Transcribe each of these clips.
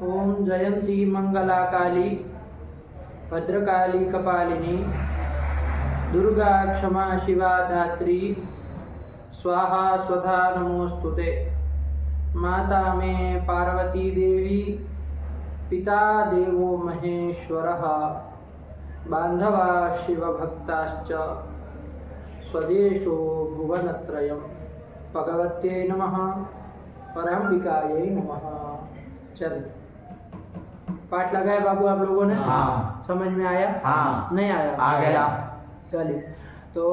ओम जयंती मंगला काली भद्रकाली कपालिनी दुर्गा क्षमा शिवा धात्री स्वाहा स्वधा नमोस्तुते। माता में पार्वती देवी पिता देवो महेश्वरः बांधवा शिवभक्ताश्च स्वदेशो भुवनत्रयम्। भगवत्यै नमः परम्बिकायै नमः। चल पाठ लगाए बाबू आप लोगों ने? हाँ। समझ में आया? हाँ। नहीं आया? आ गया। चलिए, तो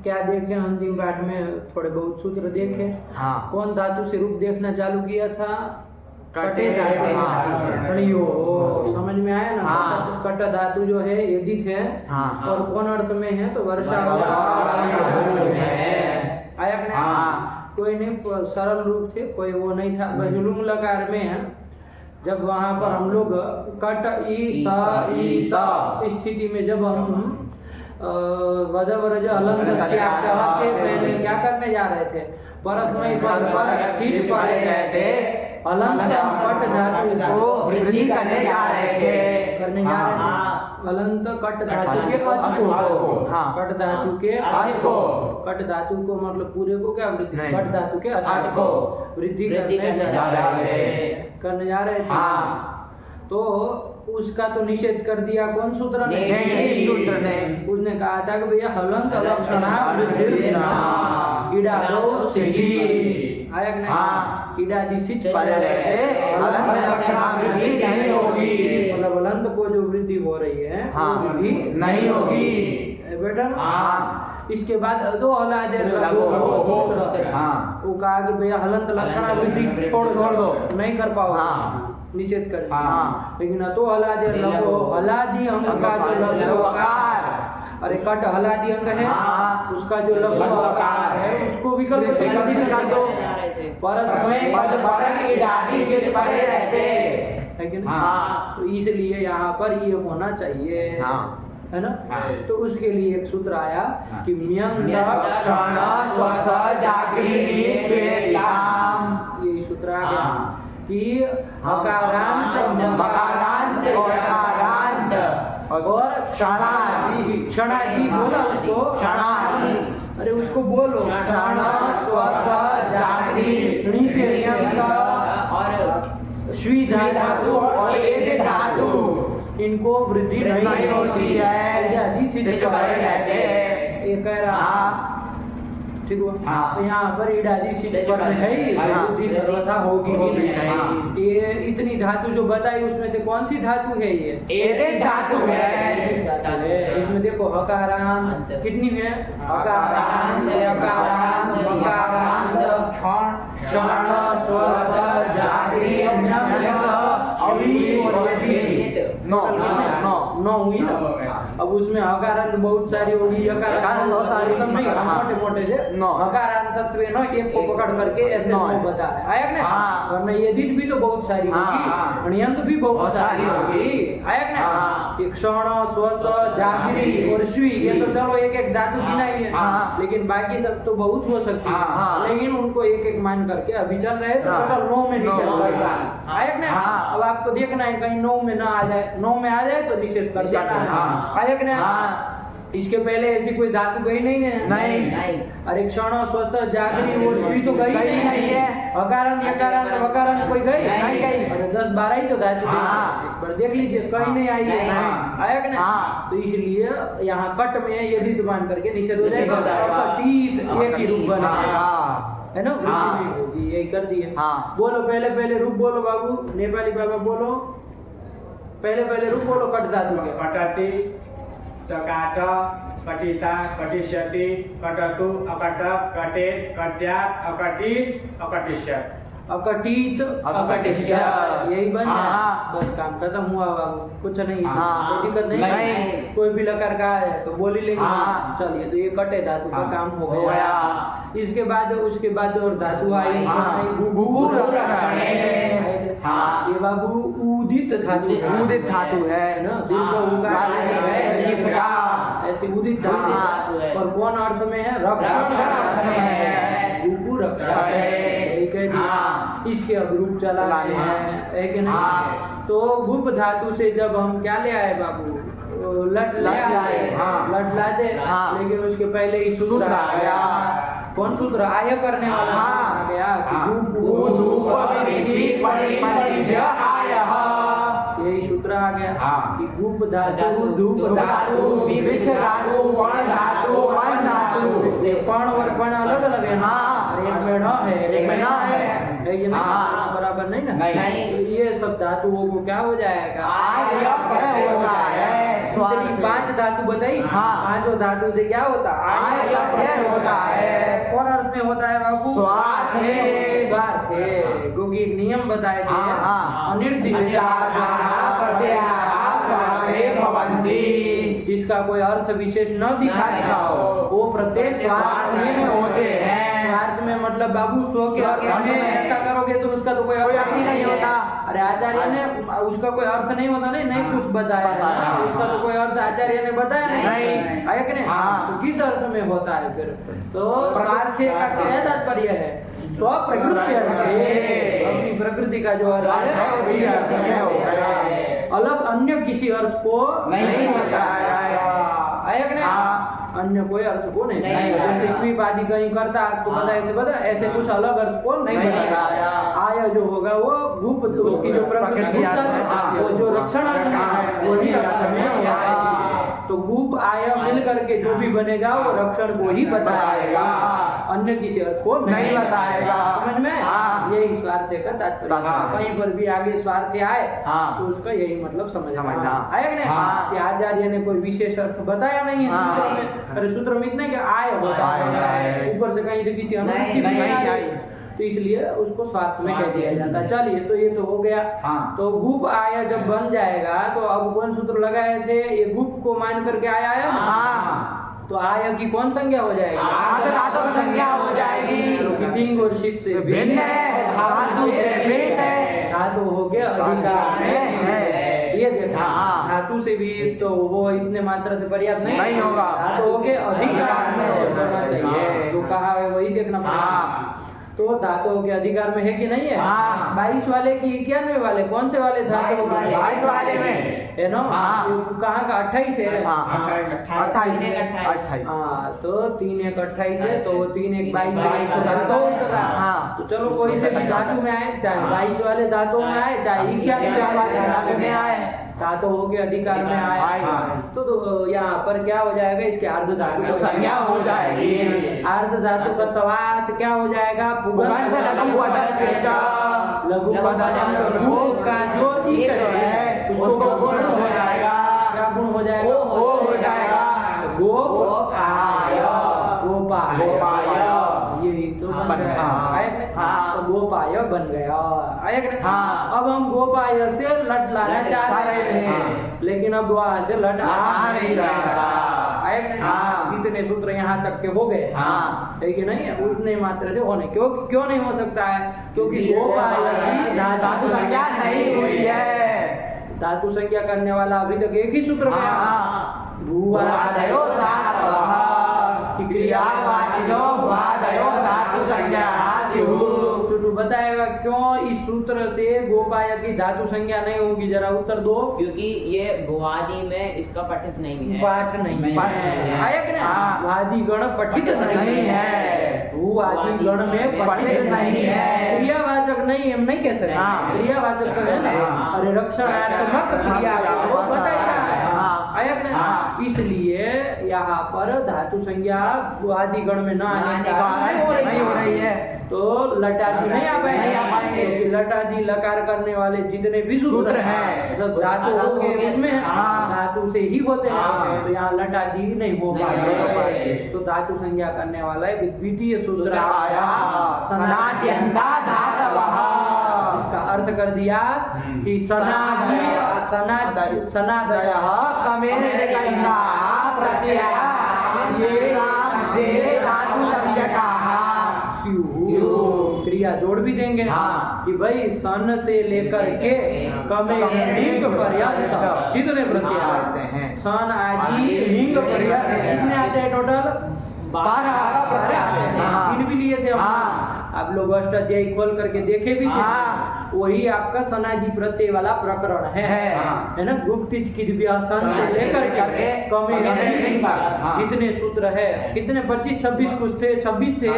क्या देखे अंतिम पाठ में? थोड़े बहुत सूत्र देखे। हाँ। कौन धातु से रूप देखना चालू किया था? कटे धातु। हाँ। कड़ियो, समझ में आया ना? हाँ। कट धातु जो है यदित है। हाँ। और कौन अर्थ में है? तो वर्षा आया कि नहीं? हाँ। कोई नहीं, सरल रूप से कोई वो नहीं था, लुंग लकार में है। जब वहाँ पर हम लोग कट ई सा ई ता स्थिति में जब हम वदवरज अलंग से पहले क्या करने जा रहे थे? परस्मय पद पर शीर्ष पड़े रहते अलंग कट धातु को वृद्धि करने जा रहे थे। अलंत कट धातु के अच को। हाँ। कट धातु के अच को। कट धातु को मतलब पूरे को क्या वृद्धि? कट धातु के अच को वृद्धि करने जा रहे थे। तो उसका तो निषेध कर दिया कौन सूत्र ने? नहीं, सूत्र ने। उसने कहा था कि भैया हलंत लक्षणा वृद्धि कीड़ा दो सिद्धि आया कि नहीं? कीड़ा दिसिच पड़े रहते हलंत लक्षणा वृद्धि नहीं होगी। मतलब हलंत को जो वृद्धि हो रही है वृद्धि नहीं होगी बेटा। इसके बाद दो हलादे लगो। वो कहा कि भैया हलंत लक्षणा वृद्धि छोड़ दो, नहीं कर पाओ, निषेध कर दिया। लेकिन तो हलादे लगो, हलादी अंग का जो लगो आकार, अरे कट हलादी अंग है, उसका जो लगो आकार है उसको विकल्प कर दो। परस्मय पद पर इडादी से पड़े रहते है कि नहीं? तो इसलिए यहाँ पर ये होना चाहिए, है ना? तो उसके लिए एक सूत्र आया कि म्यंग क्षण स्वस जागृति श्वेताम। ये सूत्र आ गया कि हकारांत मकारांत और अकारांत और क्षणादि बोला उसको। क्षणादि, अरे उसको बोलो। क्षण स्वस जागृति से और श्वी धातु और ये धातु इनको वृद्धि नहीं होती है, रहते हैं। ये कह रहा ठीक हुआ। तो यहाँ पर इडादी सिद्ध पर है वृद्धि सर्वथा होगी ही नहीं। ये इतनी धातु जो बताई उसमें से कौन सी धातु है? ये धातु है। इसमें देखो हकारांत कितनी है? हकारांत, अकारांत, मकारांत, क्षण, स्वस, जागृति, नौ हुई ना। अब उसमें हकारांत बहुत सारी होगी, अकारांत बहुत सारी, सब नहीं, मोटे मोटे से हकारांत तत्व न एक को पकड़ करके ऐसे नौ बता है। आया कि नहीं? वरना यदित भी तो बहुत सारी होगी, अण्यंत भी बहुत सारी होगी। आया कि नहीं? क्षण, स्वस, जागृति और श्वी, ये तो चलो एक एक धातु गिनाई है, लेकिन बाकी सब तो बहुत हो सकती है, लेकिन उनको एक एक मान करके अभी चल रहे तो टोटल 9 में निषेध कर दिया। आया कि नहीं? अब आपको देखना है कहीं 9 में ना आ जाए, 9 में आ जाए तो निषेध कर देना है। आया कि नहीं? इसके पहले ऐसी कोई धातु गई नहीं है। नहीं। अरे क्षण, स्वस, जागृति और श्वी तो गई नहीं है। अकारांत, यकारांत, वकारांत कोई गई नहीं गई। अरे 10-12 ही तो धातु एक बार देख लीजिए, कहीं नहीं आई है। आया कि नहीं? तो इसलिए यहाँ कट में यदि मान करके निषेध हो जाएगा। कटीत एक ही रूप बनेगा, है ना? वृद्धि नहीं होगी, यही कर दिए। बोलो पहले रूप बोलो बाबू, नेपाली बाबा बोलो। पहले रूप बोलो कट धातु के। कटति, चकाट, कटिता, कटिष्यति, कटतु, अकट, कटेत, कट्यात्, अकटित, अकटिष्यत्। अकटित, अकटिष्यत्, यही बन गया। बस काम खत्म हुआ बाबू, कुछ नहीं, कोई दिक्कत नहीं। कोई भी लकार का है तो बोल ही लेंगे। चलिए, तो ये कटे धातु का काम हो गया। इसके बाद उसके बाद और धातु आई ये बाबू उदित धातु है ना? दिल को उगार है जिसका, ऐसे उदित धातु है। और कौन अर्थ में है? रक्षण अर्थ में है। रक्षा है, ही कह दिया। इसके अब रूप चलाने हैं, है कि नहीं? तो गुप धातु से जब हम क्या ले आए बाबू, लट ले आए, लट लाते, लेकिन उसके पहले ही सूत्र आ गया। कौन सूत्र? आय करने वाला आ गया यही सूत्र आ गया कि गुप धातु, धूप धातु, विविच धातु, वर्ण धातु, वर्ण धातु। पण और पण अलग अलग है। एक में न है, एक में न है, ये बराबर नहीं ना? नहीं। तो ये सब धातुओं को क्या हो जाएगा? होता है। इतनी 5 धातु बताई, पांचों धातु से क्या होता है? होता है। कौन अर्थ में होता है बाबू? स्वार्थ है। स्वार्थ है, क्योंकि नियम बताए थे अनिर्दिष्ट जिसका कोई अर्थ विशेष न दिखाओ वो प्रत्येक स्वार्थ में होते हैं। स्वार्थ में मतलब बाबू स्व के अर्थ में ऐसा करोगे तो उसका तो कोई अर्थ ही नहीं होता। अरे आचार्य ने उसका कोई अर्थ नहीं होता, नहीं कुछ बताया, उसका तो कोई अर्थ आचार्य ने बताया नहीं, है कि नहीं? तो किस अर्थ में होता है फिर? तो स्वार्थ का क्या तात्पर्य है? स्व प्रकृति अर्थ है, अपनी प्रकृति का जो अर्थ है अलग अन्य किसी अर्थ को नहीं बताया है कि नहीं? अन्य कोई अर्थ को नहीं जैसे क्विप आदि कहीं करता अर्थ को बताया, ऐसे बता, ऐसे कुछ अलग अर्थ को नहीं बताया। आय जो होगा वो गुप, उसकी जो प्रकृति वो जो रक्षण अर्थ वही अर्थ में होगा। तो गुप आय मिल करके जो भी बनेगा वो रक्षण को ही बताएगा, अन्य किसी अर्थ को नहीं बताएगा। समझ में? यही स्वार्थ का तात्पर्य। कहीं पर भी आगे स्वार्थ आए तो उसका यही मतलब समझना है कि नहीं? कि आचार्य ने कोई विशेष अर्थ बताया नहीं है सूत्र में। अरे सूत्र में इतना कि आय होता है, ऊपर से कहीं से किसी अनुवृत्ति नहीं आई, तो इसलिए उसको स्वार्थ में कह दिया जाता है। चलिए, तो ये तो हो गया। तो गुप आया जब बन जाएगा तो अब कौन सूत्र लगाए थे? ये गुप को मान करके आया है, तो आय की कौन संज्ञा हो जाएगी? धातु संज्ञा हो जाएगी। तिंग और शीत से भिन्न है, धातु से भिन्न है, धातु हो गया अधिकार में है। ये देखा, धातु से भी तो वो इतने मात्रा से पर्याप्त नहीं होगा, धातु हो गया अधिकार में होना चाहिए। जो कहा है वही देखना पड़ेगा। तो धातुओं के अधिकार में है कि नहीं है? 22 वाले की 91 वाले कौन से वाले धातु? 22 वाले में है ना? कहाँ का? 28 है। 28। तो 3 1 28 है, तो 3 1 22। तो चलो कोई से भी धातु में आए, चाहे 22 वाले धातु में आए, चाहे 91 वाले धातु में आए, धातु हो के अधिकार में आए तो यहाँ पर क्या हो जाएगा? इसके अर्ध धातु संज्ञा हो जाएगी। अर्ध धातु का तवात क्या हो जाएगा? पुगंध लघु का जो इक है उसको गुण हो जाएगा। क्या गुण हो जाएगा? हो जाएगा। गोपाय, यही तो बन गया। तो गोपाय बन गया। अब हम गोपाय से लट लाना चाह रहे थे, लेकिन अब वहां से लट आ नहीं रहा। जितने सूत्र यहाँ तक के हो गए, है कि नहीं? उतने मात्रा से होने क्यों नहीं हो सकता है? क्योंकि गोपाय की धातु संज्ञा नहीं हुई है। धातु संज्ञा करने वाला अभी तक एक ही सूत्र में भूवादयो धातवः क्रियावाचिनो भूवादयो धातु संज्ञा तो बताएगा क्यों इस सूत्र से गोपाय की धातु संज्ञा नहीं होगी? जरा उत्तर दो। क्योंकि ये भुआदि में इसका पठित नहीं है, पाठ नहीं है, वादी गण पठित नहीं है, भूआदि गण में पठित नहीं है। क्रियावाचक नहीं, हम नहीं कह सकते। क्रियावाचक तो है ना, अरे रक्षणात्मक क्रिया को बताएगा है। इसलिए यहाँ पर धातु संज्ञा आदि गण में न आने नहीं हो रही है। तो लटादी नहीं आ पाएंगे, क्योंकि लटादी लकार करने वाले जितने भी सूत्र हैं सब धातु के उसमें धातु से ही होते हैं। तो यहाँ लटादी नहीं हो पाएंगे। तो धातु संज्ञा करने वाला एक द्वितीय सूत्र आया, सनाद्यन्ता धातवः। इसका अर्थ कर दिया कि सनादयः कमेर्निकन्ना प्रत्ययः ये धातु संज्ञकाः क्रिया जोड़ भी देंगे कि भाई सन से लेकर के कमे लिंग पर्यंत जितने प्रत्यय आते हैं, सन आदि लिंग पर्यंत कितने आते हैं? टोटल 12 आते हैं। इन भी लिए थे हम। आप लोग अष्टाध्यायी खोल करके देखे भी थे। वही आपका सनादि प्रत्यय वाला प्रकरण है ना। गुप्तिज किद्व्यासन से लेकर के कमे जितने सूत्र है, कितने 25-26 कुछ थे, 26 थे।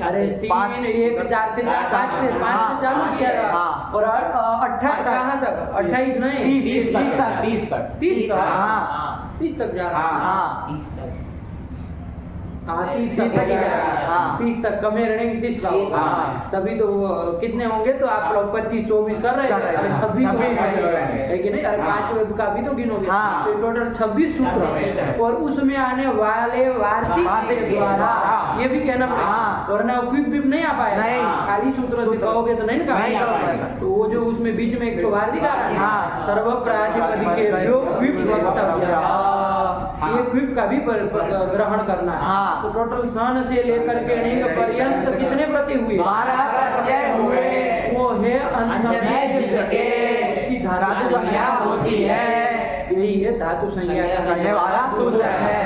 अरे 3, 1, 4 से 5 से चालू किया और 28 कहाँ तक? 28 नहीं 30 तक 30 तक जा रहा है। 30 तक। 30 तक कमे रनिंग 30 का। तभी तो कितने होंगे? तो आप लोग 25-24 कर रहे हैं, 26 है कि नहीं? 5 का भी तो गिनोगे। तो टोटल 26 सूत्र और उसमें आने वाले वार्तिक के द्वारा ये भी कहना पड़ेगा, वरना क्विप नहीं आ पाएगा। खाली सूत्र से कहोगे तो नहीं कहा। तो वो जो उसमें बीच में एक वार्तिक आ रहा है, सर्व प्रातिपदिकेभ्यो क्विप वक्तव्य, ये क्विप का भी ग्रहण करना है। तो टोटल सन से लेकर के णिंग पर्यंत कितने प्रत्यय हुए? 12 प्रत्यय हुए। वो है अंत में जिसके उसकी धातु संज्ञा होती है, यही है धातु संज्ञा करने वाला सूत्र है।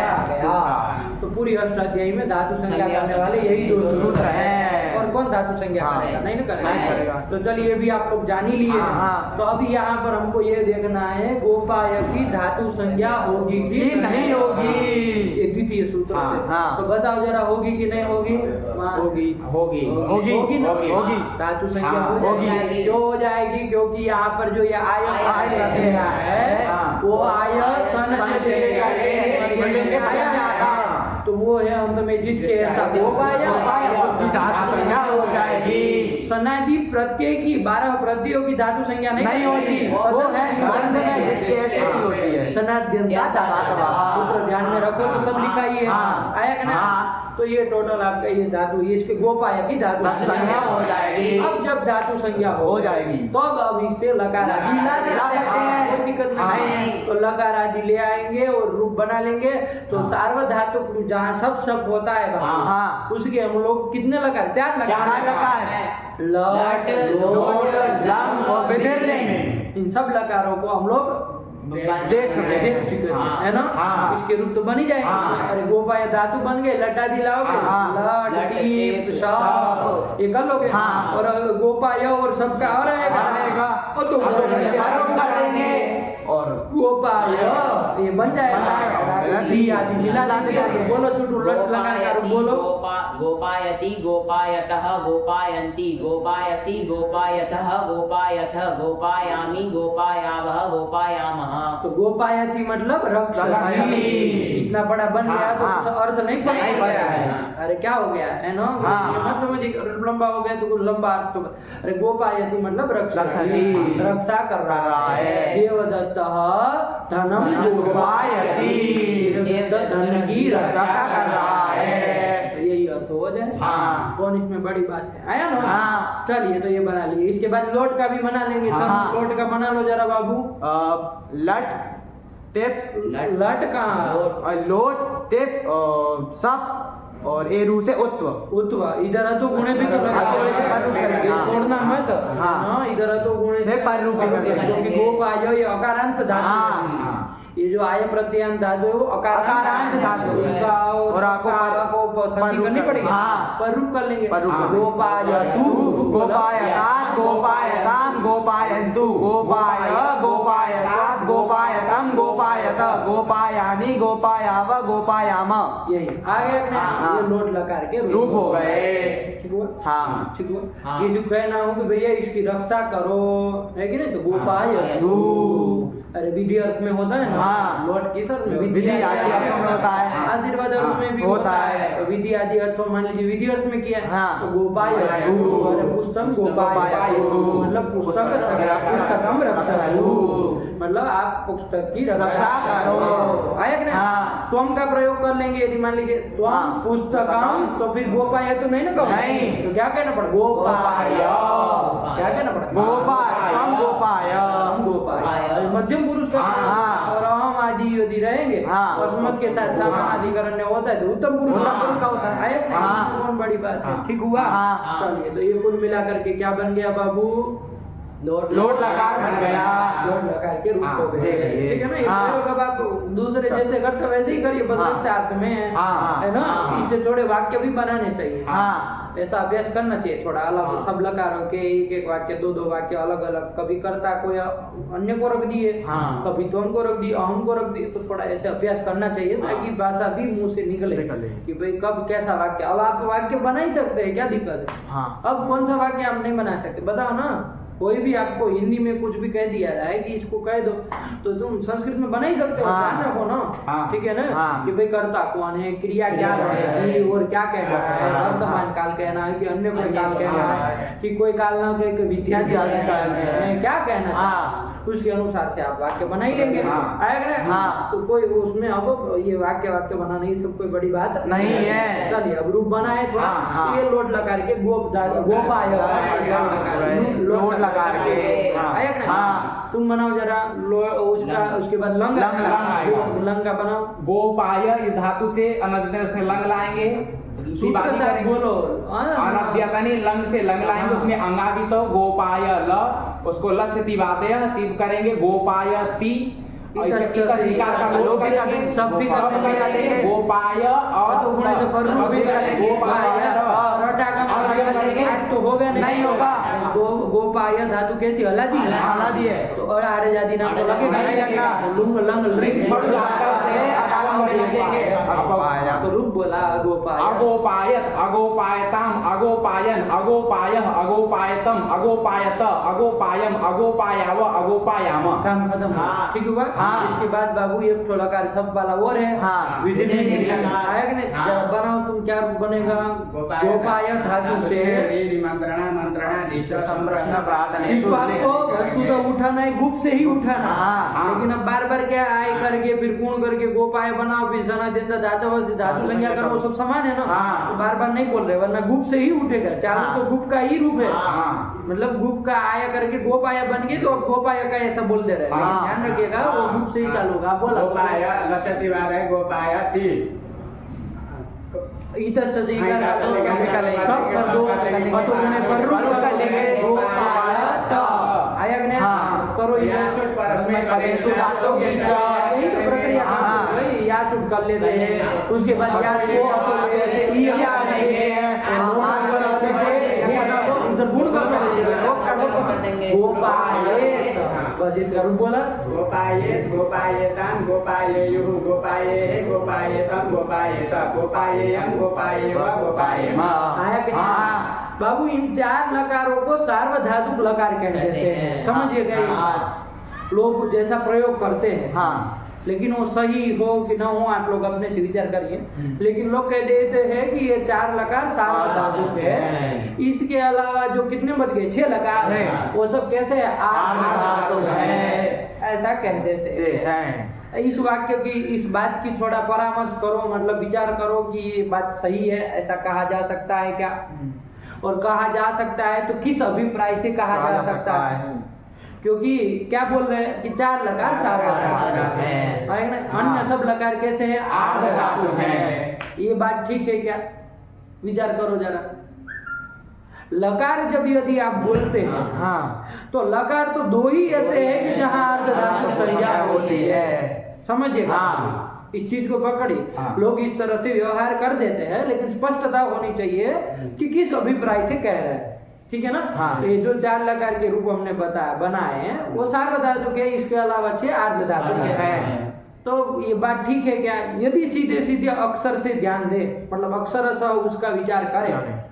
तो पूरी अष्टाध्यायी में धातु संज्ञा करने वाले यही 2 सूत्र है। और कौन धातु संज्ञा करेगा? नहीं ना करेगा। तो चलिए ये भी आप लोग जान ही लिए। तो अभी यहाँ पर हमको ये देखना है गोपाय की धातु संज्ञा होगी कि नहीं होगी। ये द्वितीय सूत्र से। तो बताओ जरा, होगी कि नहीं होगी? होगी ना? होगी। धातु संज्ञा हो जाएगी। क्यों हो जाएगी? क्योंकि यहाँ पर जो ये आय है वो आय सन से लेकर तो वो है अंत में जिसके ऐसा गोपाय धातु संज्ञा हो जाएगी। सनादि प्रत्यय की 12 प्रत्ययों की धातु संज्ञा नहीं होती। वो है अंत में जिसके ऐसे की होती है। सनाद्यंता सूत्र ध्यान में रखो तो सब लिखा ही है। आया कि ना? तो ये टोटल आपका ये धातु, इसके गोपाय की धातु संज्ञा हो जाएगी। अब जब धातु संज्ञा हो जाएगी तो अब इससे लकार आदि ला सकते हैं, कोई दिक्कत नहीं। तो लकार आदि ले आएंगे और रूप बना लेंगे। तो सार्वधातुक जहाँ सब शब्द होता है उसके हम लोग कितने लकार? 4 लकार। लट, लोट, लम और विधिर्लिंग, इन सब लकारों को हम लोग देख चुके है ना। इसके रूप तो बन ही जाएंगे। अरे गोपाय धातु बन गए, लटा दिलाओगे, लट, टीप, शप, ये कर लोगे। और गोपाय और सब का और आएगा तो और गोपाय ये बन जाएगा। दी आदि मिला देंगे। बोलो चुटू लट लगा कर बोलो। गोपायति, गोपायतः, गोपायन्ति, गोपायसि, गोपायतः, गोपायथ, गोपायामि, गोपायावः, गोपायामः। तो गोपायति मतलब रक्षसी। इतना बड़ा बन गया तो कुछ अर्थ नहीं पता है। अरे क्या हो गया है ना? मत समझिए लंबा हो गया तो कुछ लंबा अर्थ तो। अरे गोपायति मतलब रक्षसी, रक्षा कर रहा है। देवदत्त धनम गोपायति, धन की रक्षा कर रहा है। यही अर्थ हो जाए। कौन इसमें बड़ी बात है? आया ना? चलिए तो ये बना लिए। इसके बाद लोट का भी बना लेंगे। लोट का बना लो जरा बाबू। लट, टेप, लट कहाँ? लोट, टेप, सप और एरू से उत्व। इधर तो गुणे भी कर छोड़ना मत। इधर तो गुणे से क्योंकि गोपाय ये अकारांत धातु। ये जो आय प्रत्ययान्त धातु है वो अकारांत धातु है और आपको संधि करनी पड़ेगी। पर रूप कर लेंगे। गोपायतु, गोपायतात्, गोपायताम्, गोपायन्तु, गोपाय, गोपायतात्, गोपायतम्, गोपायत, गोपायानि, गोपायाव, गोपायाम। यही आ गया। ये लोट लकार के रूप हो गए। ठीक हुआ। ये जो कहना हो कि भैया इसकी रक्षा करो, है कि नहीं? तो गोपायतु अरे विधि अर्थ में होता है ना। लोट किस अर्थ में? विधि आदि अर्थों में होता है। आशीर्वाद अर्थ में भी होता है। तो विधि आदि अर्थों मान लीजिए विधि अर्थ में किया तो गोपायतु, पुस्तक गोपायतु मतलब पुस्तकम रक्षतु, मतलब आप पुस्तक की रक्षा करो। आया कि नहीं? त्वम का प्रयोग कर लेंगे। यदि मान लीजिए त्वम पुस्तकम तो फिर गोपायतु नहीं ना कहो। तो क्या कहना पड़ा? गोपाय। क्या कहना पड़ा? गोपाय, गोपाय। मध्यम पुरुष का और अहम आदि यदि रहेंगे अस्मत् के साथ समान अधिकरण होता है तो उत्तम पुरुष का होता है। कौन बड़ी बात है? ठीक हुआ। चलिए तो ये कुल मिला करके क्या बन गया बाबू? लोट लकार बन गया। लोट लकार के रूप हो गए। ठीक है ना? ये प्रयोग अब आप दूसरे जैसे करते वैसे ही करिए, बस अर्थ में है ना। इससे थोड़े वाक्य भी बनाने चाहिए। ऐसा अभ्यास करना चाहिए थोड़ा अलग, सब लकारों के एक एक वाक्य, दो दो वाक्य अलग अलग, कभी कर्ता कोई अन्य को रख दिए, कभी त्वम को रख दिए, अहम को रख दिए, तो थोड़ा ऐसे अभ्यास करना चाहिए ताकि भाषा भी मुंह से निकले कि भाई कब कैसा वाक्य। अब आप वाक्य बना ही सकते हैं, क्या दिक्कत है? अब कौन सा वाक्य आप नहीं बना सकते बताओ ना। कोई भी आपको हिंदी में कुछ भी कह दिया जाए कि इसको कह दो, तो तुम संस्कृत में बना ही सकते हो, ध्यान रखो ना, ठीक है ना, कि भाई कर्ता कौन है, क्रिया क्या है, और क्या कहना है, वर्तमान काल कहना है कि अन्य कोई काल कहना है, कि कोई काल ना कहे कि विद्यार्थी क्या कहना है, उसके अनुसार से आप वाक्य बना ही लेंगे। आएगा ना? तो कोई उसमें अब ये वाक्य बनाना ये सब कोई बड़ी बात नहीं है। चलिए अब रूप बनाए थोड़ा, ये लोट लगा के गोपाय लोट लगा के आएगा ना? तुम बनाओ जरा उसका, उसके बाद लंग का बनाओ। गोपाय इस धातु से अनद्यत से लंग लाएंगे, बोलो अनद्यता नहीं, लंग से लंग लाएंगे, उसमें अंगा भी तो गोपाय ल, उसको ल से तिबाते तिब करेंगे गोपाय ती, सब भी करेंगे गोपाय और तो होगा नहीं होगा। गोपाय धातु कैसी हलादी है तो और आड़े जाती नाम लगेगा, लुंग लंग लिंग तो रूप बोला गोपाय, अगोपायत, अगोपायताम, अगोपायन, अगोपायः, अगोपायतम, अगोपायत, अगोपायम, अगोपायाव, अगोपायाम। काम खत्म। ठीक हुआ। इसके बाद बाबू ये थोड़ाकार सब वाला और है, विधि नहीं आएगा नहीं, जब बनाओ तुम क्या बनेगा, गोपाय धातु से इस बात को वस्तु तो उठाना है, गुप्त से ही उठाना, लेकिन अब बार बार क्या आय करके फिर गुण करके गोपाय बनाओ, फिर जना देता धातु संज्ञा करो, वो सब समान है ना, तो बार बार नहीं बोल रहे, वरना गुप्त से ही उठेगा। चालू तो गुप्त का ही रूप है, मतलब गुप्त का आया करके गोपाया बन गई, तो अब गोपाय का ऐसा बोल दे रहे हैं, ध्यान रखिएगा वो गुप्त से ही चालू होगा। बोला गोपाय लसति वार है गोपायति, इतस्त से सब कर दो, बटुकने पर रूप कर लेंगे गोपायत आया कि नहीं, करो प्रक्रिया या शुभ कर लेते हैं, उसके बाद उधर गुण कर देंगे गोपायत, बस इसका रूप बोला गोपायेत, गोपायेतान, गोपायेयुः, गोपाये, गोपायेतम, गोपायेत, गोपायेयं, गोपायेव, गोपायेम। आया कि बाबू इन चार लकारों को सार्वधातुक लकार कहते हैं, समझिएगा। लोग जैसा प्रयोग करते हैं, लेकिन वो सही हो कि ना हो आप लोग अपने से विचार करिए, लेकिन लोग कह देते हैं कि ये चार लकार सार्वधातुक है। इसके अलावा जो कितने बच गए 6 लकार है, वो सब कैसे आर्धधातुक है, ऐसा कह देते हैं। इस वाक्य की, इस बात की थोड़ा परामर्श करो, मतलब विचार करो कि ये बात सही है, ऐसा कहा जा सकता है क्या, और कहा जा सकता है तो किस अभिप्राय से कहा जा सकता है, क्योंकि क्या बोल रहे हैं कि 4 लकार सार्वधातुक है, अन्य सब लकार कैसे है, आर्धधातुक है। ये बात ठीक है क्या, विचार करो जरा। लकार जब यदि आप बोलते हैं तो लकार तो 2 ही ऐसे है कि जहां आर्धधातुक संज्ञा होती है, समझिएगा। इस चीज को पकड़िए। लोग इस तरह से व्यवहार कर देते हैं, लेकिन स्पष्टता होनी चाहिए कि किस अभिप्राय से कह रहे हैं, ठीक है ना। ये जो 4 लकार के रूप हमने बनाए हैं वो सार्वधातुक है, इसके अलावा 6 आर्धधातुक है। तो ये बात ठीक है क्या, यदि सीधे सीधे अक्षर से ध्यान दे, मतलब अक्षर से उसका विचार करें,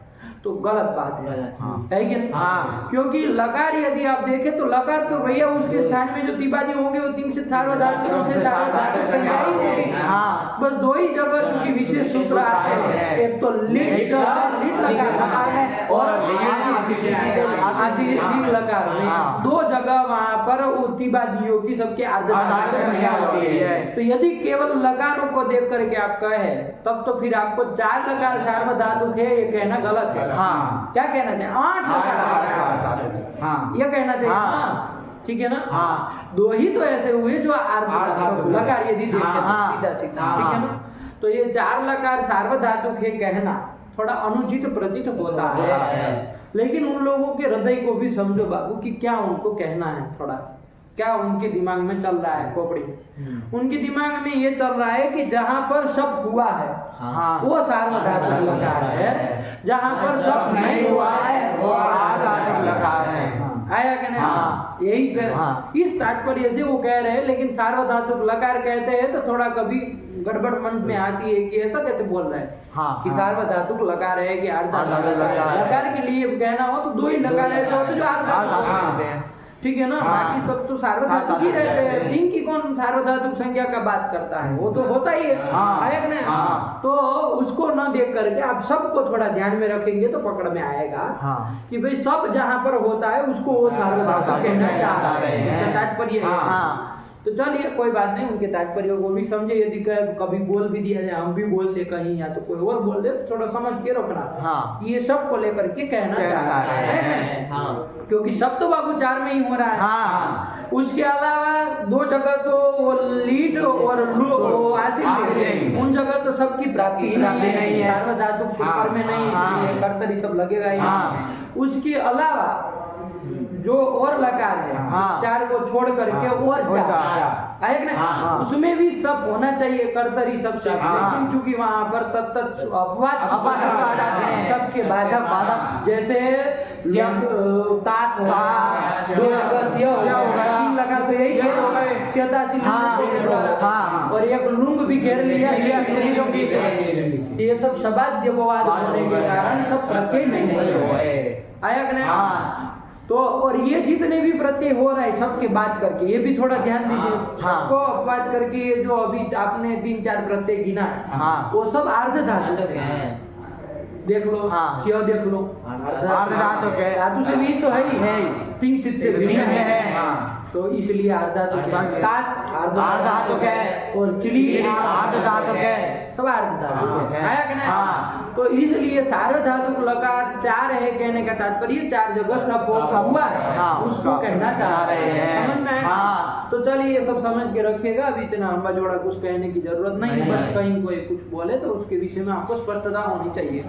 तो गलत बात है कि नहीं। क्योंकि लकार यदि आप देखें तो लकार तो भैया उसके स्थान में जो तिबादी होंगे वो 3 से सार्वधातुक से सार्वधातुक संज्ञा ही होगी। बस 2 ही जगह चूंकि विशेष सूत्र आते हैं, एक तो लिट लकार में और लकार में, 2 जगह वहां पर तिबादियों की सबके आर्धधातुक संज्ञा होती है। तो यदि केवल लकारों को देख करके आप कहे, तब तो फिर आपको 4 लकार सार्वधातुक है ये कहना गलत है। क्या कहना चाहिए, 8 लकार ये कहना चाहिए, ठीक है ना। 2 ही तो ऐसे हुए जो आर्धधातुक लकार यदि देखें सीधा सीधा, ठीक है ना। तो ये 4 लकार सार्वधातुक है कहना थोड़ा अनुचित प्रतीत होता है, लेकिन उन लोगों के हृदय को भी समझो बाबू कि क्या उनको कहना है, थोड़ा क्या उनके दिमाग में चल रहा है खोपड़ी। उनके दिमाग में ये चल रहा है कि जहां पर शब्द हुआ है हाँ। वो सार्वधातुक लकार है। जहाँ पर सब नहीं हुआ है वो आर्धातुक लकार है। आया कि नहीं? हाँ। यही कर हाँ। इस तात्पर्य से वो कह रहे हैं, लेकिन सार्वधातुक लकार कहते हैं तो थोड़ा कभी गड़बड़ मन में आती है कि ऐसा कैसे बोल रहे हैं हाँ, कि हाँ। सार्वधातुक लकार है कि आर्धातुक आर्धातुक लकार है। लकार के लिए कहना हो तो दो ही लकार है जो आर्धातुक आर्धातुक होते हैं। ठीक है ना। हाँ। बाकी सब तो सार्वधातुक ही रहते हैं। तीन की कौन सार्वधातुक संख्या का बात करता है, वो तो होता ही है। हाँ। है कि नहीं? हाँ। तो उसको न देख करके आप सबको थोड़ा ध्यान में रखेंगे तो पकड़ में आएगा हाँ। कि भाई सब जहाँ पर होता है उसको वो सार्वधातुक कहना चाह रहे हैं। इसका तात्पर्य है। हाँ। तो चलिए कोई बात नहीं, उनके तात्पर्य को भी समझे। यदि कभी बोल भी दिया जाए, हम भी बोल दे कहीं या तो कोई और बोल दे, तो थोड़ा समझ के रखना हाँ। कि ये सब को लेकर के कहना चाह रहे हैं। हाँ। क्योंकि सब तो बाबू चार में ही हो रहा है। हाँ। उसके अलावा दो जगह तो वो लीड और आसिल, उन जगह तो सबकी प्राप्ति ही नहीं है, सार्वधातुक पेपर में नहीं, इसलिए कर्तरी सब लगेगा ही नहीं। उसके अलावा जो और लकार है, हाँ। चार को छोड़ करके और चार है कि नहीं? हाँ। उसमें भी सब होना चाहिए, कर्तरी सब से। हाँ। लेकिन चूंकि वहाँ पर तत्त अपवाद आ जाते हैं। सबके बाधक, जैसे ताश हो गया, दो जगह सिया हो गया, तीन लकार तो यही हो गए। श्यतासी हाँ। और एक लुंग भी घेर लिया, ये ये सब शब्द अपवाद होने के कारण सब प्रत्यय नहीं है। आया कि नहीं? हाँ। तो और ये जितने भी प्रत्यय हो रहा है सबके बात करके, ये भी थोड़ा ध्यान दीजिए। हाँ। सबको अपवाद करके ये जो अभी आपने 3-4 प्रत्यय गिना है, हाँ। वो सब आर्धधातुक है। देख लो, हाँ। स्य देख लो, आर्धधातुक है। धातु से भी तो है ही, है ही। तीन सिद्ध से भिन्न है। हाँ। तो इसलिए आर्धधातुक है। ताश आर्धधातुक है। और चिली आर्धधातुक है। सब आर्धधातुक है। आया कि नहीं? हाँ। तो इसलिए सार्वधातुक लकार चार है कहने का तात्पर्य चार जगह सब हुआ है, हाँ, उसको कहना चाह रहे हैं। समझ में आया? हाँ। तो चलिए ये सब समझ के रखिएगा। अभी इतना लंबा जोड़ा कुछ कहने की जरूरत नहीं है। बस कहीं कोई कुछ बोले तो उसके विषय में आपको स्पष्टता होनी चाहिए।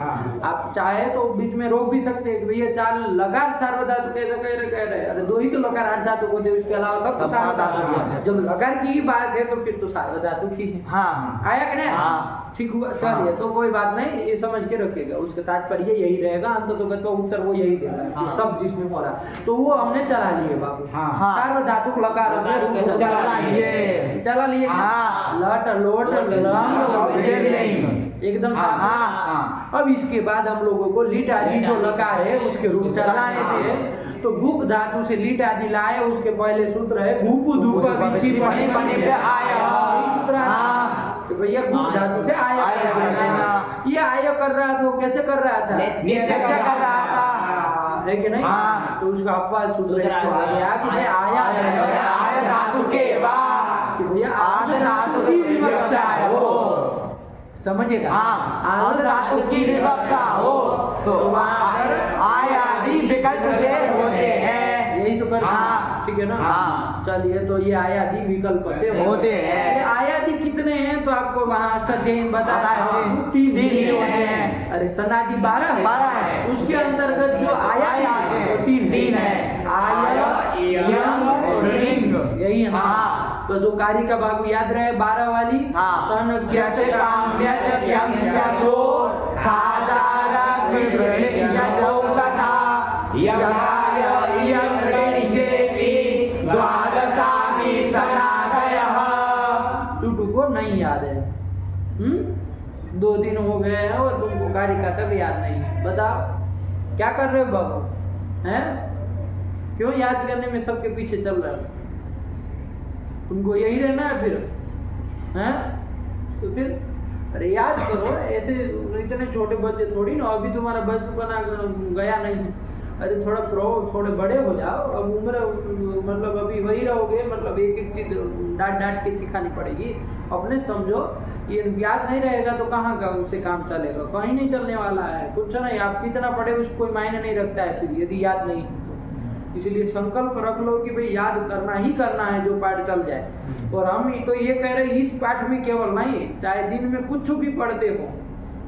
आप चाहे तो बीच में रोक भी सकते हैं कि भैया चार लकार सार्वधातुक ऐसा कह रहे, अरे दो ही तो लकार आर्धधातुक होते हैं, उसके अलावा सब सार्वधातुक है। जब लकार की ही बात है तो फिर तो सार्वधातुक ही है। हाँ। आया कि नहीं? हाँ। ठीक हुआ। चलिए तो कोई बात नहीं, ये समझ के रखिएगा। उसका तात्पर्य यही रहेगा, अंततः तो उत्तर वो यही देगा कि सब जिसमें हो रहा है। तो वो हमने चला लिए बाबू। हाँ। सार्वधातुक लकार चला लिए। हाँ। लट लोट लंग एकदम साफ। हाँ। अब इसके बाद हम लोगों को लीट आदि जो लकार है उसके रूप चलाने थे। तो गुप धातु से लीट आदि लाए, उसके पहले सूत्र है गुपु धूप विछि पने पने पे आया। सूत्र तो भैया गुप धातु से आया ये आया कर रहा था, कैसे कर रहा था? नित्य कर रहा था, है कि नहीं? हाँ। तो उसका अपवाद सूत्र आ गया कि भाई आया धातु के बाद कि भैया आर्धधातु की विवक्षा है वो, समझिएगा? हाँ। आर्धधातु की विवक्षा हो तो वहाँ पर आय आदि विकल्प से होते हैं। यही तो करते हैं। हाँ। ठीक है ना? हाँ। चलिए तो ये आयादी विकल्प से होते हैं। ये आयादी कितने हैं तो आपको वहाँ अष्टाध्यायी में बताया बताए तीन ही होते हैं। अरे सनादि 12 है। 12 है। उसके अंतर्गत जो आया आते हैं, वो तीन है। आय यंग और रिंग, यही है ना? हाँ। तो जो कार्य का भाग याद रहे 12 वाली। हाँ। सन यच काम यच यम यशो खाजारक विवृणिं यजौ तथा यगाय इयं ऋणिचेति द्वादशानि सनादयः। टूटू को नहीं याद है। 2 दिन हो गए हैं और तुमको कार्य का तब याद नहीं है। बताओ क्या कर रहे हो बाबू? हैं? क्यों याद करने में सबके पीछे चल रहे हो? तुमको यही रहना है फिर? हैं? तो फिर अरे याद करो, ऐसे इतने छोटे बच्चे थोड़ी ना, अभी तुम्हारा बचपना गया नहीं है। अरे थोड़े बड़े हो जाओ, अब उम्र मतलब अभी वही रहोगे, मतलब एक चीज डांट के सिखानी पड़ेगी। अपने समझो, ये याद नहीं रहेगा तो कहाँ का उससे काम चलेगा? कहीं नहीं चलने वाला है, कुछ नहीं। आप कितना पढ़े उसको कोई मायने नहीं रखता है फिर यदि याद नहीं। इसलिए संकल्प रख लो कि भाई याद करना ही करना है जो पाठ चल जाए। और हम तो ये कह रहे हैं इस पाठ में केवल नहीं, चाहे दिन में कुछ भी पढ़ते हो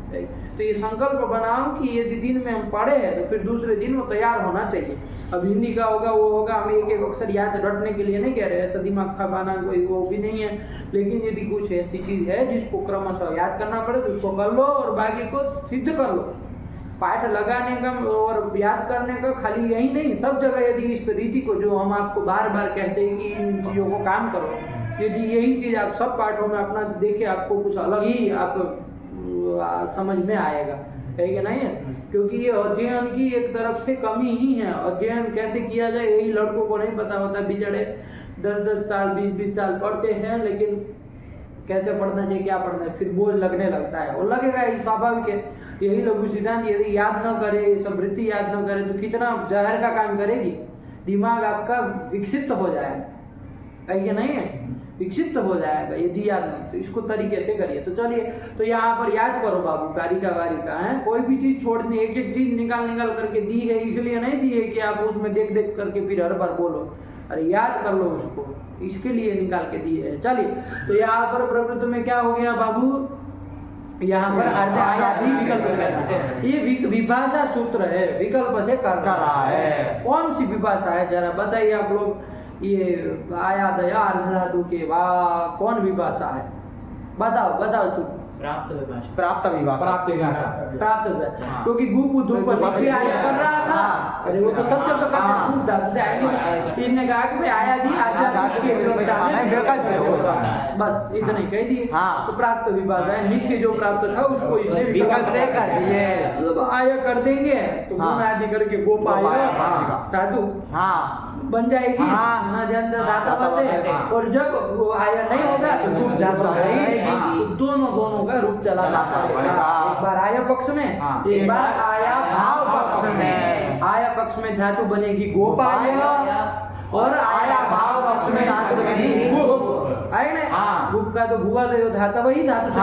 तो ये संकल्प बनाओ कि यदि दिन में हम पढ़े हैं तो फिर दूसरे दिन वो तैयार होना चाहिए। अब हिंदी का होगा वो होगा, हम एक एक अक्षर याद रटने के लिए नहीं कह रहे, ऐसा दिमाग खपाना कोई वो भी नहीं है। लेकिन यदि कुछ ऐसी चीज है जिसको क्रमशः याद करना पड़े तो उसको कर लो और बाकी को सिद्ध कर लो। पाठ लगाने का और याद करने का खाली यही नहीं, सब जगह यदि इस रीति को जो हम आपको बार बार कहते हैं कि इन चीज़ों को काम करो, यदि यही चीज़ आप सब पाठों में अपना देखिए, आपको कुछ अलग ही आप समझ में आएगा, है कि नहीं है? क्योंकि ये अध्ययन की एक तरफ से कमी ही है। अध्ययन कैसे किया जाए यही लड़कों को नहीं पता होता, बेचारे 10-10 साल 20-20 साल पढ़ते हैं, लेकिन कैसे पढ़ना चाहिए, क्या पढ़ना है, फिर बोझ लगने लगता है। और लगेगा, ये स्वाभाविक है। यही लघु सिद्धांत यदि याद न करे, सब वृत्ति याद न करे तो कितना जहर का काम करेगी। दिमाग आपका विकसित हो जाएगा, है कि नहीं है? विकसित हो जाएगा यदि याद नहीं, तो इसको तरीके से करिए। तो चलिए, तो यहाँ पर याद करो बाबू, कारिका वारिका है, कोई भी चीज छोड़नी, एक एक चीज निकाल करके दी है, इसलिए नहीं दी है कि आप उसमें देख देख करके फिर हर बार बोलो, अरे याद कर लो उसको, इसके लिए निकाल के दी है। चलिए, तो यहाँ पर प्रवृत्ति में क्या हो गया बाबू, यहाँ पर अर्ध आयाति विकल्प, ये विभाषा सूत्र है, विकल्प से कर रहा है। कौन सी विभाषा है जरा बताइए आप लोग, ये आया दया अर्ध धातु के बाद कौन विभाषा है, बताओ बताओ चुप। प्राप्त विभाषा। प्राप्त विभाषा। प्राप्त विभाषा। प्राप्त विभाषा, क्योंकि गुप धूप देखिए आया कर रहा था, अरे वो तो सब जब तक गुप धातु से आएंगे, इसने कहा कि भाई आया दी अर्ध धातु के विभाषा में विकल्प से होगा, बस इतना ही कह दिए। तो प्राप्त विभाषा है, नित्य जो प्राप्त था उसको इसने विकल्प से कर दिए। आया कर देंगे तो गुण आदि करके गोप आया धातु बन जाएगी धातु से, और जब वो आया नहीं होगा तो गुप धातु रहेगी। दोनों का रूप चलाना पड़ेगा, एक बार आया पक्ष में, एक बार आया भाव पक्ष में। आया पक्ष में धातु बनेगी गोप आया, और आया भाव पक्ष में धातु बनेगी गुप, है ना? गुप का तो भुआ दे धातु वही धातु से,